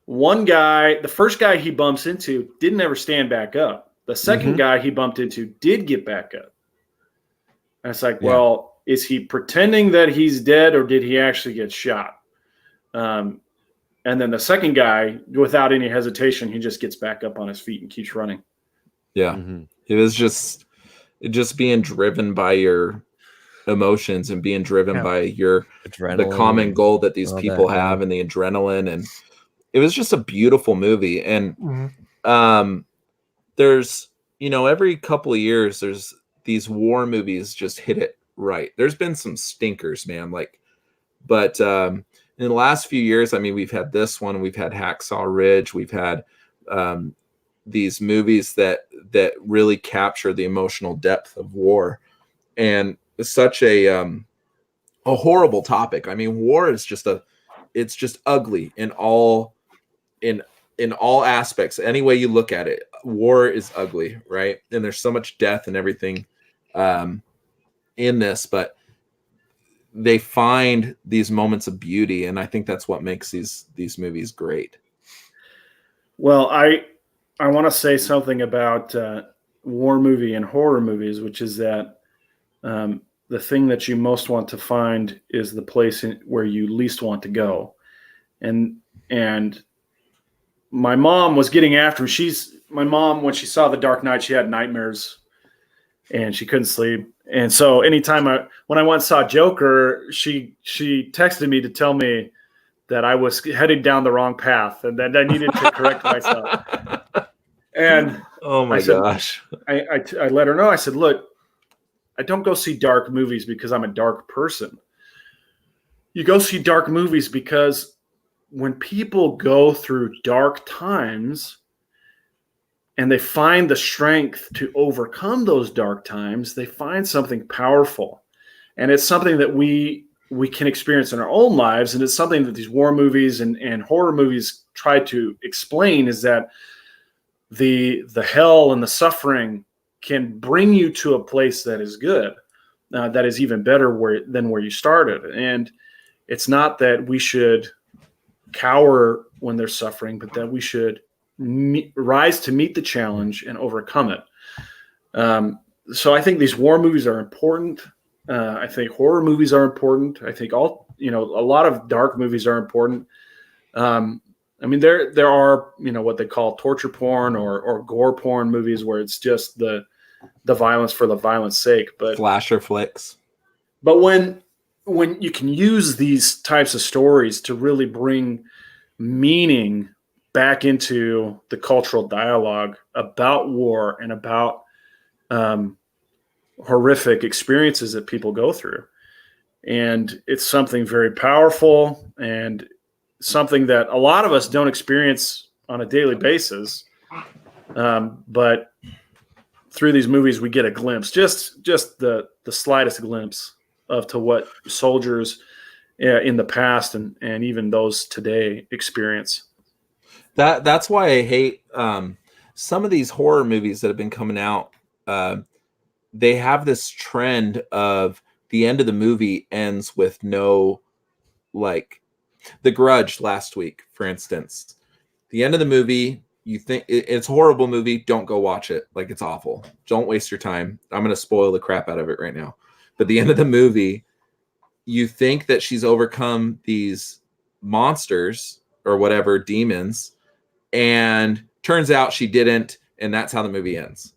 One guy, the first guy he bumps into, didn't ever stand back up. The second guy he bumped into did get back up. And it's like, well, is he pretending that he's dead, or did he actually get shot? And then the second guy, without any hesitation, he just gets back up on his feet and keeps running. Yeah. It was just being driven by your emotions and being driven by the common goal that these people have, and the adrenaline. And it was just a beautiful movie. And there's, every couple of years, there's these war movies just hit it right. There's been some stinkers, man. But in the last few years, I mean, we've had this one, we've had Hacksaw Ridge, we've had these movies that really capture the emotional depth of war, and it's such a horrible topic. I mean, war is it's just ugly in all aspects. Any way you look at it, war is ugly, right? And there's so much death and everything in this, but they find these moments of beauty, and I think that's what makes these movies great. Well, I want to say something about war movie and horror movies, which is that the thing that you most want to find is the place where you least want to go. And my mom was getting after me. My mom, when she saw The Dark Knight, she had nightmares and she couldn't sleep. And so anytime when I once saw Joker, she texted me to tell me that I was heading down the wrong path and that I needed to correct myself. And oh my gosh, I let her know. I said, look, I don't go see dark movies because I'm a dark person. You go see dark movies because when people go through dark times and they find the strength to overcome those dark times, they find something powerful. And it's something that we can experience in our own lives. And it's something that these war movies and horror movies try to explain, is that the hell and the suffering can bring you to a place that is good. that is even better than where you started. And it's not that we should cower when they're suffering, but that we should rise to meet the challenge and overcome it. So I think these war movies are important. I think horror movies are important. I think a lot of dark movies are important. I mean, there are, what they call torture porn or gore porn movies where it's just the violence for the violence sake. But slasher flicks. But when you can use these types of stories to really bring meaning back into the cultural dialogue about war and about horrific experiences that people go through, and it's something very powerful and something that a lot of us don't experience on a daily basis, but through these movies we get a glimpse, just the slightest glimpse to what soldiers in the past and even those today experience. That's why I hate some of these horror movies that have been coming out. They have this trend of the end of the movie ends with no, like, The Grudge last week, for instance. The end of the movie, you think it's a horrible movie, don't go watch it. Like, it's awful. Don't waste your time. I'm going to spoil the crap out of it right now. But the end of the movie, you think that she's overcome these monsters or whatever, demons, and turns out she didn't, and that's how the movie ends.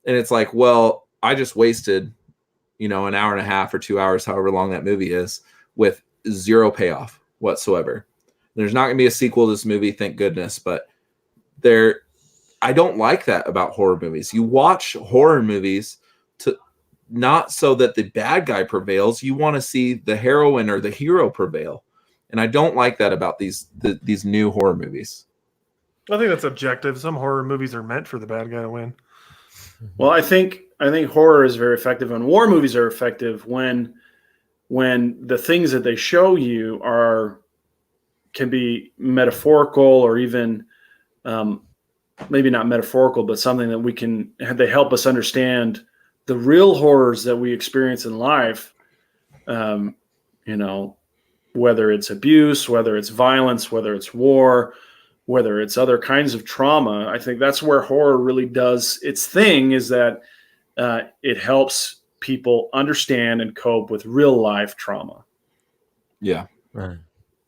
And it's like, well, I just wasted, an hour and a half or 2 hours, however long that movie is, with zero payoff whatsoever. There's not going to be a sequel to this movie, thank goodness, but I don't like that about horror movies. You watch horror movies to not so that the bad guy prevails. You want to see the heroine or the hero prevail. And I don't like that about these new horror movies. I think that's objective. Some horror movies are meant for the bad guy to win. Well, I think horror is very effective, and war movies are effective when the things that they show you can be metaphorical, or even maybe not metaphorical, but something that they help us understand the real horrors that we experience in life. Whether it's abuse, whether it's violence, whether it's war, whether it's other kinds of trauma. I think that's where horror really does its thing, is that it helps people understand and cope with real life trauma. Yeah. Right.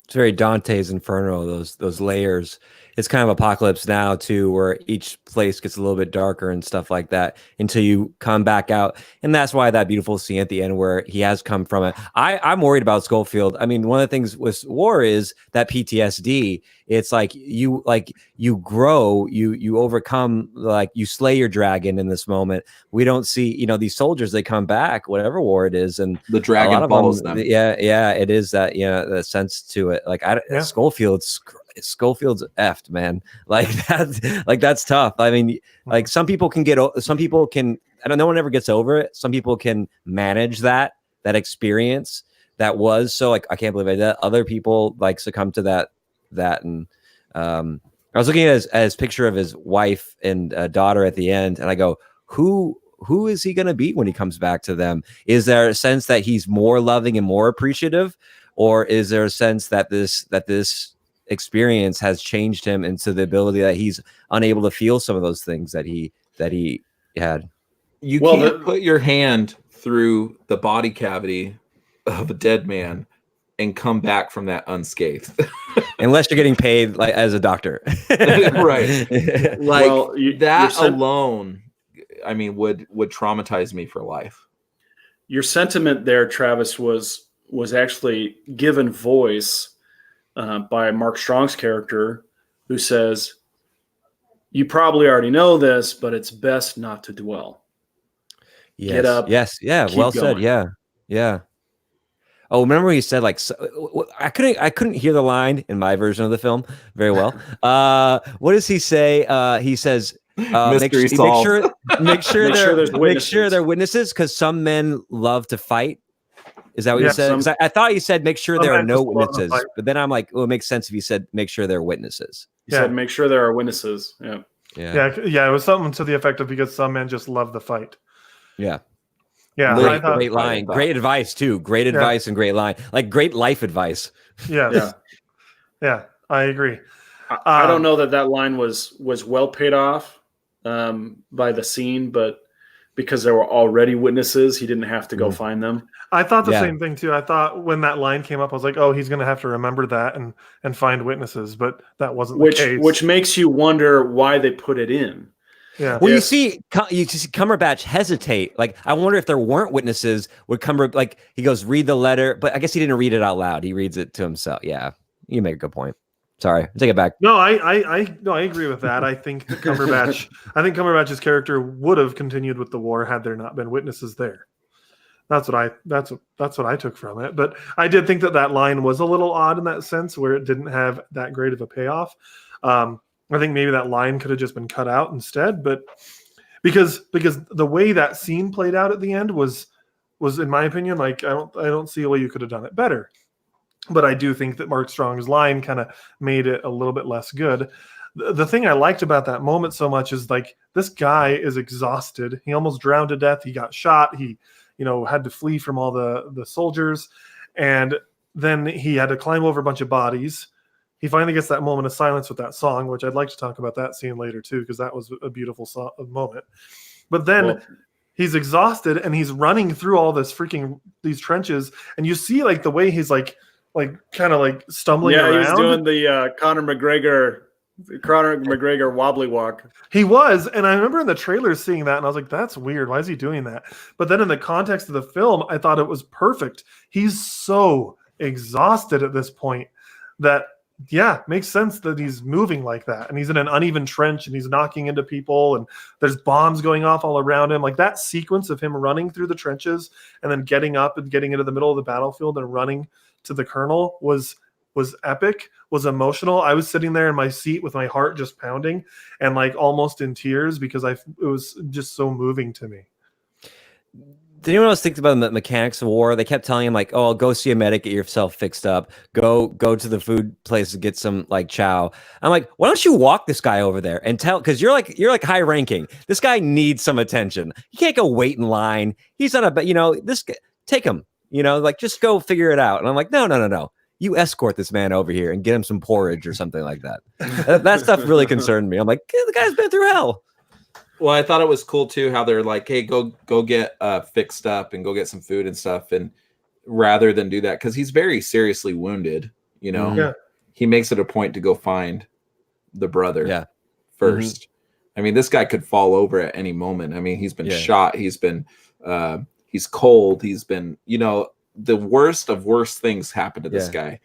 It's very Dante's Inferno, those layers. It's kind of Apocalypse Now too, where each place gets a little bit darker and stuff like that until you come back out. And that's why that beautiful scene at the end where he has come from it. I'm worried about Schofield. I mean, one of the things with war is that PTSD. It's like you grow, you overcome, like you slay your dragon in this moment. We don't see, these soldiers, they come back, whatever war it is, and the dragon follows them. Yeah, it is that, the sense to it. Like Schofield's effed, man. Like that's tough. I mean, like some people can, I don't know, no one ever gets over it. Some people can manage that experience that was so, like, I can't believe I did that. Other people like succumb to that. And I was looking at his picture of his wife and daughter at the end, and I go, who is he going to be when he comes back to them? Is there a sense that he's more loving and more appreciative, or is there a sense that this experience has changed him into the ability that he's unable to feel some of those things that he had? You can't put your hand through the body cavity of a dead man and come back from that unscathed, unless you're getting paid like as a doctor. Right. Like, that alone, I mean, would traumatize me for life. Your sentiment there, Travis, was actually given voice by Mark Strong's character, who says, "You probably already know this, but it's best not to dwell." Yes. Get up. Yes. Yeah. Well said. Yeah. Yeah. Oh, remember he said, like, I couldn't hear the line in my version of the film very well. What does he say? He says, make sure they're witnesses, because some men love to fight. Is that what you said? Because I thought you said make sure there are no witnesses, but then I'm like, well, it makes sense if you said make sure there are witnesses. He said make sure there are witnesses. Yeah. It was something to the effect of, because some men just love the fight. Yeah. Yeah, Great, I thought, great line. Great advice too. Great advice and great line. Like great life advice. yes, yeah, I agree. I don't know that line was well paid off by the scene, but because there were already witnesses, he didn't have to go find them. I thought the same thing too. I thought when that line came up, I was like, "Oh, he's going to have to remember that and find witnesses," but that wasn't the case. Which makes you wonder why they put it in. Yeah. Well, you see Cumberbatch hesitate. Like, I wonder if there weren't witnesses. Would like he goes read the letter, but I guess he didn't read it out loud. He reads it to himself. Yeah, you make a good point. Sorry, take it back. No, I agree with that. I think that Cumberbatch's character would have continued with the war had there not been witnesses there. That's what I took from it. But I did think that line was a little odd in that sense, where it didn't have that great of a payoff. I think maybe that line could have just been cut out instead. But because the way that scene played out at the end was in my opinion, like I don't see a way you could have done it better. But I do think that Mark Strong's line kind of made it a little bit less good. The thing I liked about that moment so much is like this guy is exhausted. He almost drowned to death. He got shot. He, had to flee from all the soldiers, and then he had to climb over a bunch of bodies. He finally gets that moment of silence with that song, which I'd like to talk about that scene later too, because that was a beautiful moment. But then he's exhausted and he's running through all these trenches, and you see like the way he's like kind of like stumbling around. Yeah, he's doing the Conor McGregor wobbly walk. He was, and I remember in the trailers seeing that, and I was like, that's weird. Why is he doing that? But then in the context of the film, I thought it was perfect. He's so exhausted at this point that, makes sense that he's moving like that. And he's in an uneven trench, and he's knocking into people, and there's bombs going off all around him. Like that sequence of him running through the trenches and then getting up and getting into the middle of the battlefield and running to the colonel was epic, was emotional. I was sitting there in my seat with my heart just pounding and like almost in tears because it was just so moving to me. Did anyone else think about the mechanics of war? They kept telling him like, "Oh, go see a medic, get yourself fixed up. Go to the food place to get some like chow." I'm like, why don't you walk this guy over there and tell? Because you're like high ranking. This guy needs some attention. You can't go wait in line. He's not this guy, take him. Like just go figure it out. And I'm like, no. You escort this man over here and get him some porridge or something like that. That stuff really concerned me. I'm like, the guy's been through hell. Well, I thought it was cool too how they're like, hey, go get fixed up and go get some food and stuff. And rather than do that, because he's very seriously wounded, he makes it a point to go find the brother first. Mm-hmm. I mean, this guy could fall over at any moment. I mean, he's been shot. He's been he's cold. He's been, the worst of worst things happen to this guy.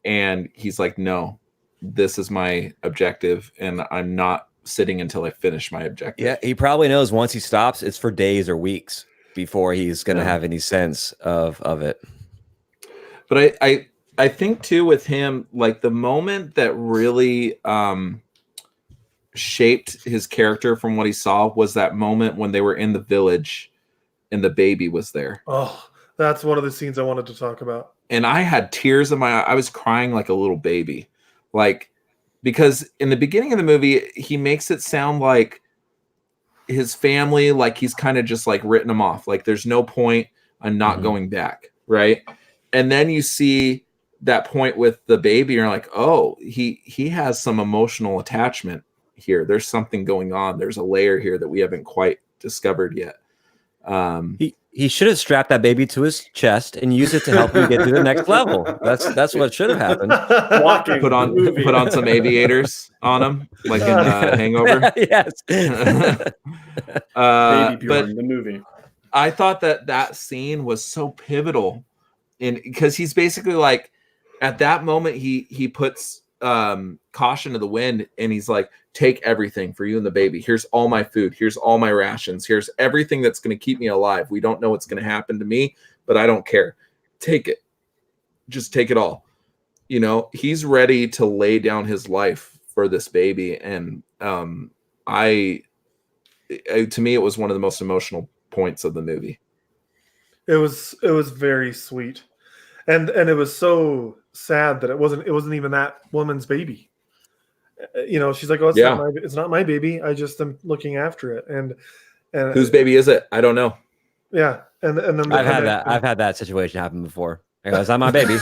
And he's like, no, this is my objective. And I'm not sitting until I finish my objective. Yeah, he probably knows once he stops, it's for days or weeks before he's going to have any sense of it. But I think too with him, like the moment that really shaped his character from what he saw was that moment when they were in the village and the baby was there. Oh, that's one of the scenes I wanted to talk about. And I had tears in my eye. I was crying like a little baby. Because in the beginning of the movie, he makes it sound like his family, like he's kind of just like written them off. Like there's no point. I'm not going back. Right. And then you see that point with the baby. You're like, oh, he has some emotional attachment here. There's something going on. There's a layer here that we haven't quite discovered yet. He should have strapped that baby to his chest and used it to help him get to the next level. That's what should have happened. Walking. Put on some aviators on him, like in Hangover. Yes. Baby Bjorn, the movie. I thought that scene was so pivotal, because he's basically like, at that moment he puts caution to the wind, and he's like, take everything for you and the baby. Here's all my food. Here's all my rations. Here's everything that's going to keep me alive. We don't know what's going to happen to me, but I don't care. Take it. Just take it all. He's ready to lay down his life for this baby. And to me, it was one of the most emotional points of the movie. It was very sweet. And it was so sad that it wasn't even that woman's baby. She's like, oh, it's not my baby. I just am looking after it. And whose baby is it? I don't know. Yeah, and then I've had that situation happen before. I go, "Is that my baby?"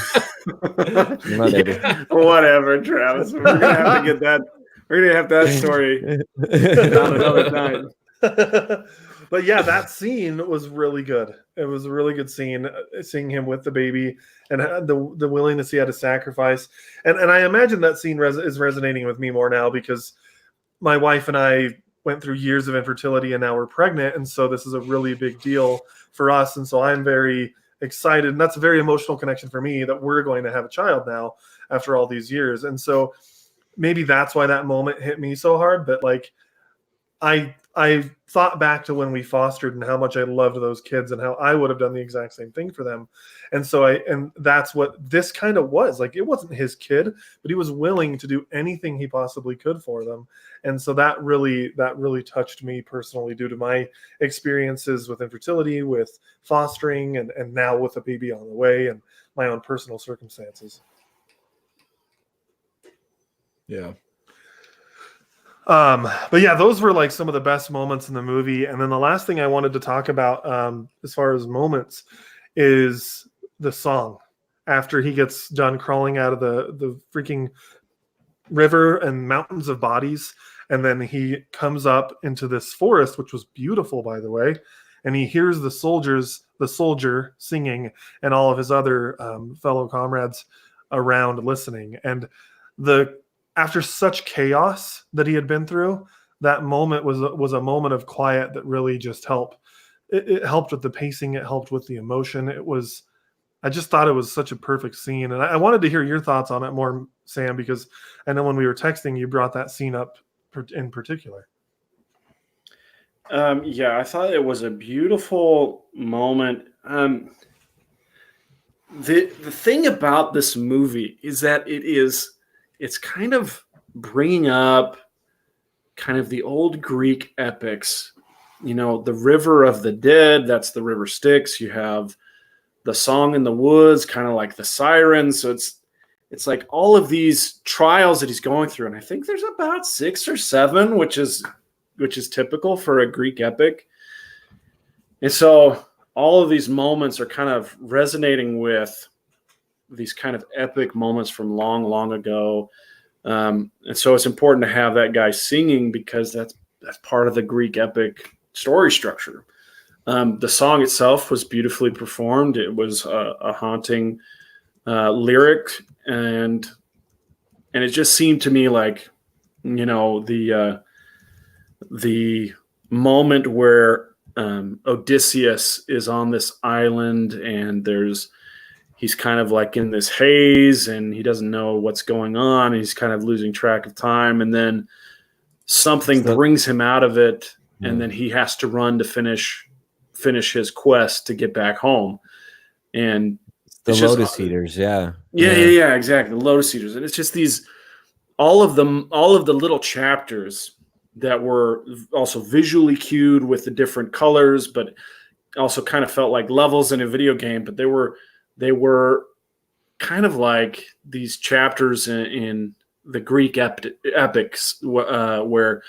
My baby. Whatever, Travis. We're gonna have to get that. We're gonna have that story on another night. But yeah, that scene was really good. It was a really good scene, seeing him with the baby and the willingness he had to sacrifice. And I imagine that scene is resonating with me more now because my wife and I went through years of infertility and now we're pregnant, and so this is a really big deal for us. And so I'm very excited, and that's a very emotional connection for me that we're going to have a child now after all these years. And so maybe that's why that moment hit me so hard. But like, I thought back to when we fostered and how much I loved those kids and how I would have done the exact same thing for them. And so and that's what this kind of was. Like, it wasn't his kid, but he was willing to do anything he possibly could for them. And so that really touched me personally due to my experiences with infertility, with fostering, and now with a baby on the way and my own personal circumstances. Yeah. But yeah, those were like some of the best moments in the movie. And then the last thing I wanted to talk about, as far as moments, is the song after he gets done crawling out of the freaking river and mountains of bodies. And then he comes up into this forest, which was beautiful, by the way. And he hears the soldier singing and all of his other fellow comrades around listening. And after such chaos that he had been through, that moment was a moment of quiet that really just helped. It helped with the pacing. It helped with the emotion. I just thought it was such a perfect scene. And I wanted to hear your thoughts on it more, Sam, because I know when we were texting, you brought that scene up in particular. Yeah, I thought it was a beautiful moment. The thing about this movie is that it's kind of bringing up kind of the old Greek epics, the river of the dead, that's the river Styx. You have the song in the woods, kind of like the sirens. So it's like all of these trials that he's going through. And I think there's about 6 or 7, which is typical for a Greek epic. And so all of these moments are kind of resonating with these kind of epic moments from long, long ago. And so it's important to have that guy singing because that's part of the Greek epic story structure. The song itself was beautifully performed. It was a haunting lyric, and it just seemed to me like, the moment where Odysseus is on this island and he's kind of like in this haze and he doesn't know what's going on. He's kind of losing track of time. And then something brings him out of it. And then he has to run to finish his quest to get back home. And the Lotus Eaters. Yeah, exactly. The Lotus Eaters. And it's just all of the little chapters that were also visually cued with the different colors, but also kind of felt like levels in a video game, but they were kind of like these chapters in the Greek epics where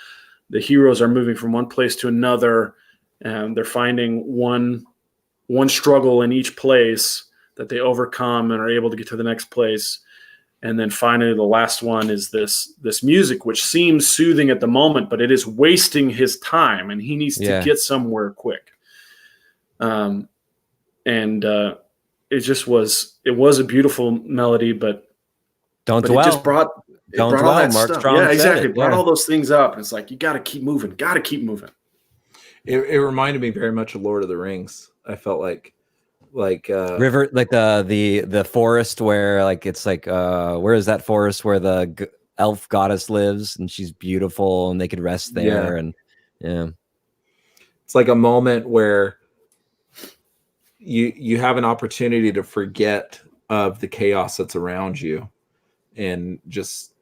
the heroes are moving from one place to another, and they're finding one struggle in each place that they overcome and are able to get to the next place. And then finally, the last one is this music, which seems soothing at the moment, but it is wasting his time, and he needs to get somewhere quick. It just was. It was a beautiful melody, but Don't dwell. It just brought Don't all dwell. that Mark stuff. Strong Yeah, said exactly. it. Brought Yeah. all those things up. And it's like you got to keep moving. Got to keep moving. It reminded me very much of Lord of the Rings. I felt like River, like the forest where like it's like where is that forest where the elf goddess lives and she's beautiful and they could rest there and it's like a moment where you have an opportunity to forget of the chaos that's around you, and just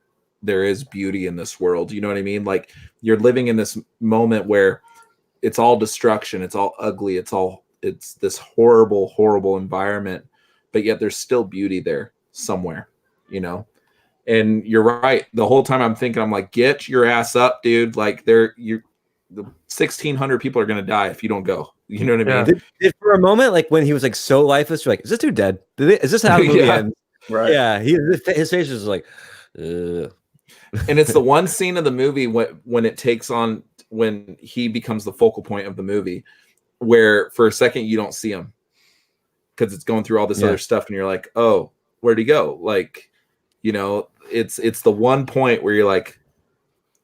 there is beauty in this world. You know what I mean? Like you're living in this moment where it's all destruction, it's all ugly, it's this horrible, horrible environment, but yet there's still beauty there somewhere, And you're right. The whole time I'm thinking, I'm like, get your ass up, dude. Like the 1,600 people are going to die if you don't go. You know what I mean? Yeah. Did for a moment, like when he was like so lifeless, you're like, is this dude dead? Is this how the movie Yeah. ends? Right. Yeah, his face was like, ugh. And it's the one scene of the movie when it takes on, when he becomes the focal point of the movie, where for a second you don't see him because it's going through all this other stuff, and you're like, oh, where'd he go? Like, you know, it's the one point where you're like,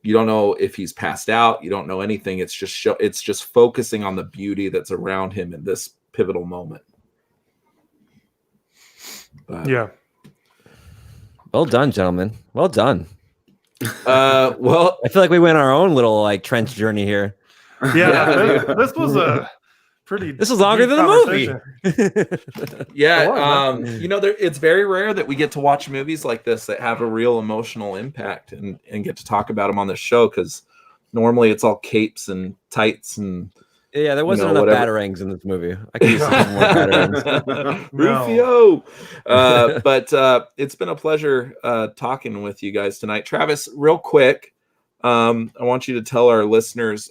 you don't know if he's passed out, you don't know anything. It's just focusing on the beauty that's around him in this pivotal moment. But, Yeah. Well done, gentlemen. Well done. well, I feel like we went our own little like trench journey here. Yeah. This was a pretty. This is longer deep than the conversation. yeah, you know, it's very rare that we get to watch movies like this that have a real emotional impact and get to talk about them on this show, because normally it's all capes and tights and Yeah, there wasn't enough batarangs in this movie. I could use some more batarangs. Rufio. But it's been a pleasure talking with you guys tonight. Travis, real quick, I want you to tell our listeners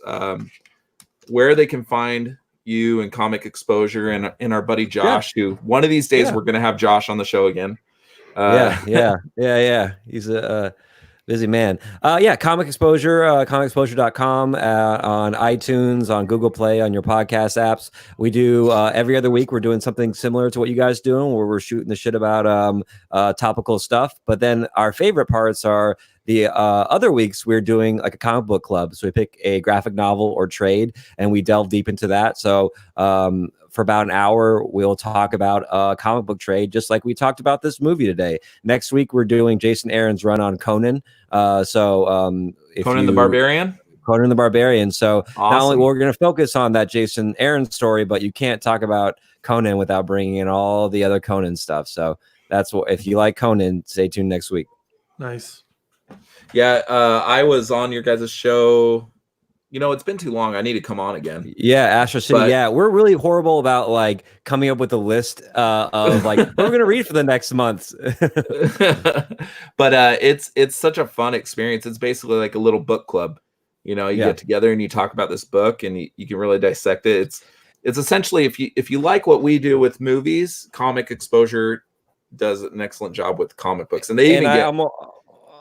where they can find you and Comic Exposure and our buddy Josh, who one of these days we're going to have Josh on the show again. Yeah. He's a busy man. Comic Exposure, comicexposure.com, on iTunes, on Google Play, on your podcast apps. We do every other week. We're doing something similar to what you guys doing, where we're shooting the shit about topical stuff. But then our favorite parts are the other weeks we're doing like a comic book club. So we pick a graphic novel or trade and we delve deep into that. So for about an hour, we'll talk about a comic book trade, just like we talked about this movie today. Next week, we're doing Jason Aaron's run on Conan. Conan the Barbarian? Conan the Barbarian. So awesome. Not only we're going to focus on that Jason Aaron story, but you can't talk about Conan without bringing in all the other Conan stuff. So that's what, if you like Conan, stay tuned next week. Nice. Yeah, I was on your guys' show. You know, it's been too long. I need to come on again. Yeah, Astro City. But, we're really horrible about like coming up with a list of like what we're gonna read for the next month. But it's such a fun experience. It's basically like a little book club. You know, you get together and you talk about this book, and you can really dissect it. It's essentially, if you like what we do with movies, Comic Exposure does an excellent job with comic books, and they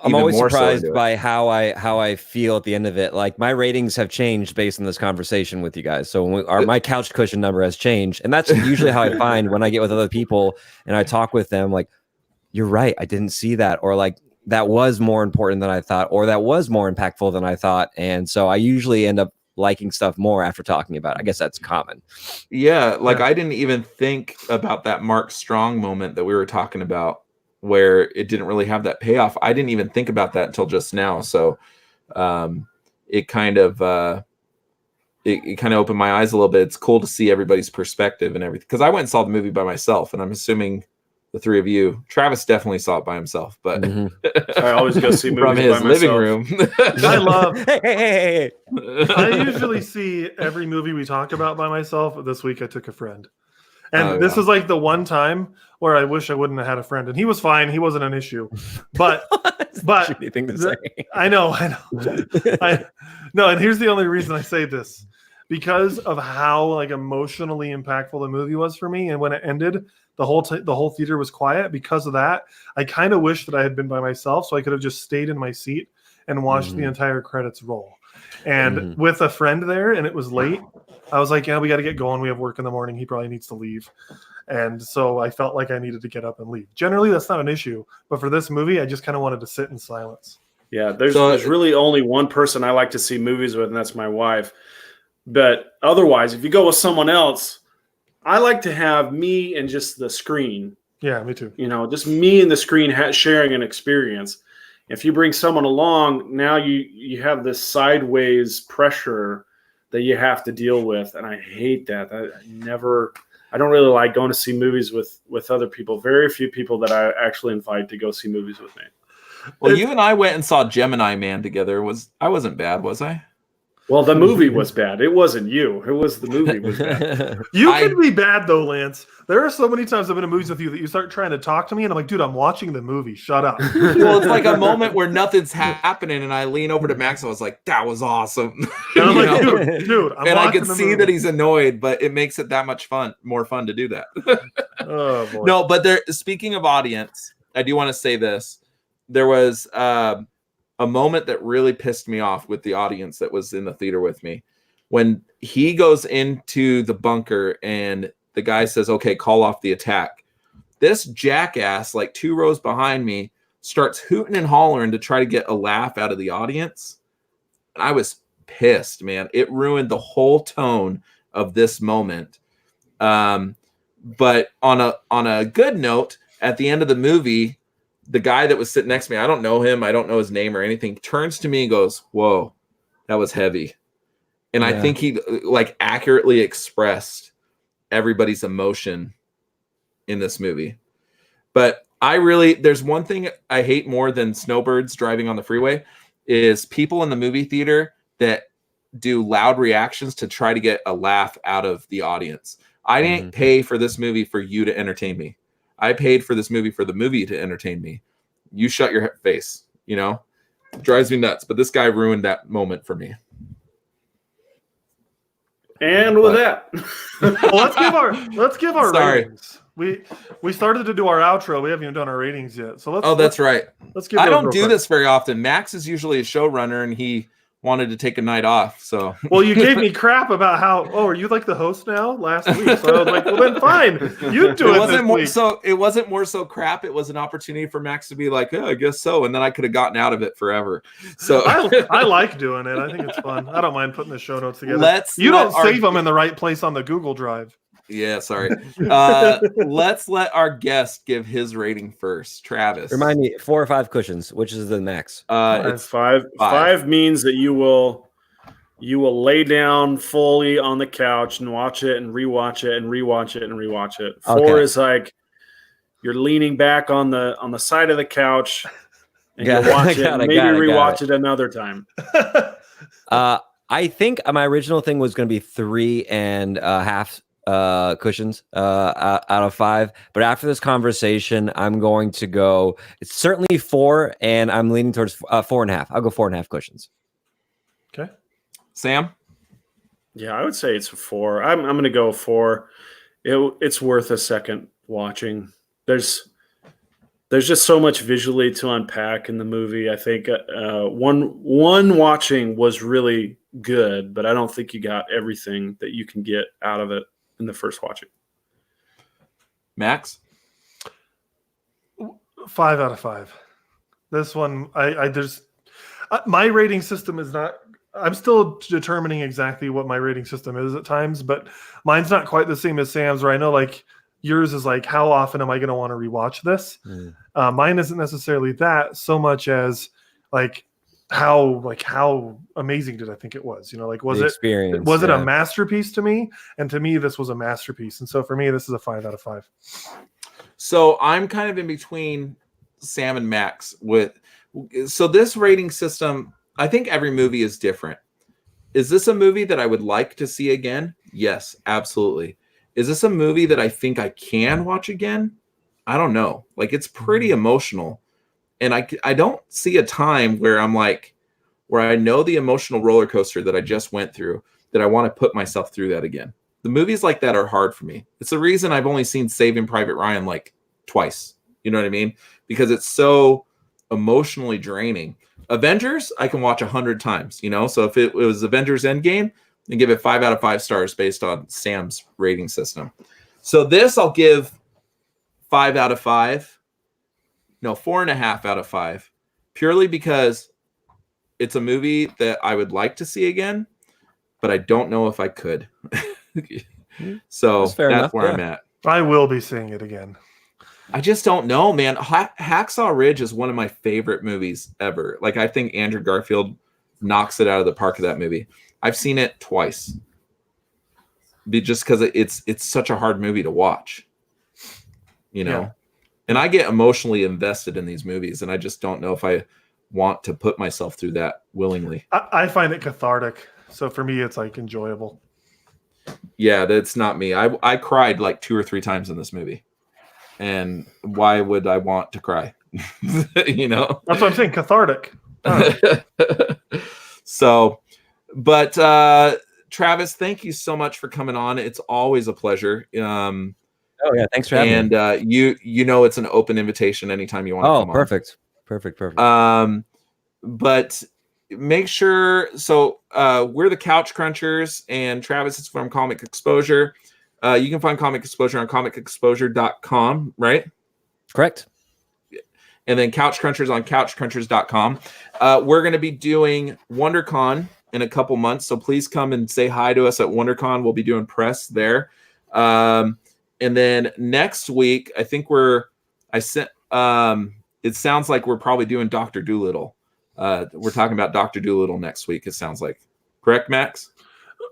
I'm always surprised by how I feel at the end of it. Like my ratings have changed based on this conversation with you guys. So my couch cushion number has changed, and that's usually how I find when I get with other people and I talk with them. Like, you're right, I didn't see that, or like that was more important than I thought, or that was more impactful than I thought. And so I usually end up liking stuff more after talking about it. I guess that's common. Yeah, like I didn't even think about that Mark Strong moment that we were talking about, where it didn't really have that payoff. I didn't even think about that until just now. So it kind of opened my eyes a little bit. It's cool to see everybody's perspective and everything, because I went and saw the movie by myself, and I'm assuming the three of you, Travis definitely saw it by himself, but I always go see movies from his by living myself. room. I love. Hey. I usually see every movie we talk about by myself. This week I took a friend. And this is like the one time where I wish I wouldn't have had a friend. And he was fine. He wasn't an issue. But I know. No, and here's the only reason I say this. Because of how like emotionally impactful the movie was for me, and when it ended, the whole theater was quiet. Because of that, I kind of wish that I had been by myself, so I could have just stayed in my seat and watched the entire credits roll. And with a friend there, and it was late, I was like, yeah, we got to get going. We have work in the morning. He probably needs to leave. And so I felt like I needed to get up and leave. Generally, that's not an issue. But for this movie, I just kind of wanted to sit in silence. Yeah, there's really only one person I like to see movies with, and that's my wife. But otherwise, if you go with someone else, I like to have me and just the screen. Yeah, me too. You know, just me and the screen sharing an experience. If you bring someone along, now you have this sideways pressure that you have to deal with, and I hate that. I don't really like going to see movies with other people. Very few people that I actually invite to go see movies with me. Well, you and I went and saw Gemini Man together. I wasn't bad, was I? Well, the movie was bad. It wasn't you. It was the movie was bad. You can be bad though, Lance. There are so many times I've been in movies with you that you start trying to talk to me, and I'm like, dude, I'm watching the movie. Shut up. Well, it's like a moment where nothing's happening, and I lean over to Max. And I was like, "That was awesome." And I'm You like, know? dude, I'm and I watching can the see movie. that he's annoyed, but it makes it that much more fun to do that. Oh boy. No, but there. Speaking of audience, I do want to say this. There was a moment that really pissed me off with the audience that was in the theater with me. When he goes into the bunker and the guy says, "Okay, call off the attack." This jackass, like 2 rows behind me, starts hooting and hollering to try to get a laugh out of the audience. And I was pissed, man. It ruined the whole tone of this moment. But on a good note, at the end of the movie, the guy that was sitting next to me, I don't know him, I don't know his name or anything, turns to me and goes, "Whoa, that was heavy." And I think he like accurately expressed everybody's emotion in this movie. But there's one thing I hate more than snowbirds driving on the freeway is people in the movie theater that do loud reactions to try to get a laugh out of the audience. I didn't pay for this movie for you to entertain me. I paid for this movie for the movie to entertain me. You shut your face, you know? It drives me nuts. But this guy ruined that moment for me. And with that, well, let's give our Sorry. ratings. We started to do our outro. We haven't even done our ratings yet. So let's. Oh, that's right. Let's give. I those don't real do quick. this very often. Max is usually a showrunner, and he wanted to take a night off. So Well, you gave me crap about how. Oh, are you like the host now? Last week, so I was like, well, then fine. You do it. wasn't this more week. so. It wasn't more so crap. It was an opportunity for Max to be like, "Oh, I guess so," and then I could have gotten out of it forever. So I like doing it. I think it's fun. I don't mind putting the show notes together. You don't save them in the right place on the Google Drive. Yeah, sorry. Let's let our guest give his rating first. Travis, Remind me, 4 or 5 cushions. Which is the max? It's five. Five means that you will lay down fully on the couch and watch it and rewatch it and rewatch it and rewatch it. 4 is like you're leaning back on the side of the couch and you watch it and maybe rewatch it another time. I think my original thing was going to be 3.5 cushions out of 5, but after this conversation I'm going to go, it's certainly 4 and I'm leaning towards 4.5. I'll go 4.5 cushions. Okay. Sam? Yeah, I would say it's a 4. I'm going to go 4. It's worth a second watching. There's just so much visually to unpack in the movie. I think one watching was really good, but I don't think you got everything that you can get out of it in the first watching. Max? 5 out of 5. This one, my rating system is not. I'm still determining exactly what my rating system is at times, but mine's not quite the same as Sam's. Where I know like yours is like, how often am I going to want to rewatch this? Mine isn't necessarily that so much as how amazing did I think it was? You know, like was it a masterpiece to me? And to me, this was a masterpiece. And so for me, this is a 5 out of 5. So I'm kind of in between Sam and Max so this rating system, I think every movie is different. Is this a movie that I would like to see again? Yes, absolutely. Is this a movie that I think I can watch again? I don't know. Like, it's pretty emotional. And I don't see a time where I'm like, where I know the emotional roller coaster that I just went through, that I want to put myself through that again. The movies like that are hard for me. It's the reason I've only seen Saving Private Ryan like twice. You know what I mean? Because it's so emotionally draining. Avengers, I can watch 100 times, you know? So if it was Avengers Endgame, then give it 5 out of 5 stars based on Sam's rating system. So this I'll give 5 out of 5. No, 4.5 out of 5. Purely because it's a movie that I would like to see again, but I don't know if I could. So that's where I'm at. I will be seeing it again. I just don't know, man. Hacksaw Ridge is one of my favorite movies ever. Like, I think Andrew Garfield knocks it out of the park of that movie. I've seen it twice. Just because it's such a hard movie to watch. You know? Yeah. And I get emotionally invested in these movies, and I just don't know if I want to put myself through that willingly. I find it cathartic. So for me, it's like enjoyable. Yeah, that's not me. I cried like 2 or 3 times in this movie. And why would I want to cry? You know? That's what I'm saying. Cathartic. So, but Travis, thank you so much for coming on. It's always a pleasure. Oh yeah, thanks for having me. And you know it's an open invitation anytime you want to come on. Perfect. But make sure, so we're the Couch Crunchers, and Travis is from Comic Exposure. You can find Comic Exposure on comicexposure.com, right? Correct. And then Couch Crunchers on couchcrunchers.com. We're going to be doing WonderCon in a couple months, so please come and say hi to us at WonderCon. We'll be doing press there. And then next week, I think it sounds like we're probably doing Dr. Dolittle. We're talking about Dr. Dolittle next week, it sounds like. Correct, Max?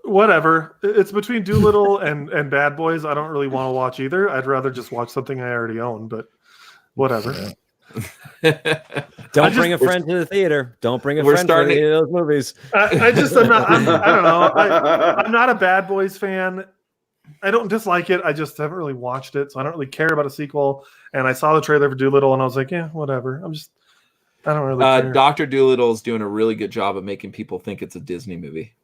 Whatever. It's between Doolittle and Bad Boys. I don't really want to watch either. I'd rather just watch something I already own, but whatever. Don't bring a friend to the theater. Don't bring a friend to those movies. I'm not a Bad Boys fan. I don't dislike it. I just haven't really watched it, so I don't really care about a sequel. And I saw the trailer for Doolittle, and I was like, yeah, whatever. I don't really care. Dr. Dolittle is doing a really good job of making people think it's a Disney movie.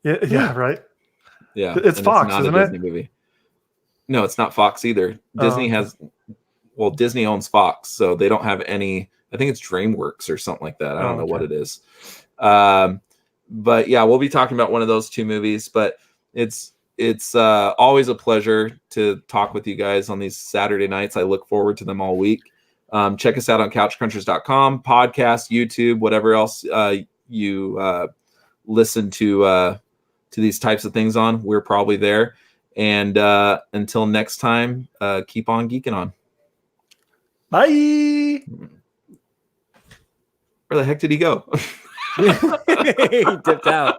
Yeah, right. Yeah, it's Fox, not isn't a Disney movie. No, it's not Fox either. Disney Disney owns Fox, so they don't have any. I think it's DreamWorks or something like that. I don't know what it is. But yeah, we'll be talking about one of those 2 movies. But it's always a pleasure to talk with you guys on these Saturday nights. I look forward to them all week. Check us out on couchcrunchers.com, podcast, YouTube, whatever else you listen to these types of things on. We're probably there. And until next time, keep on geeking on. Bye. Where the heck did he go? He dipped out.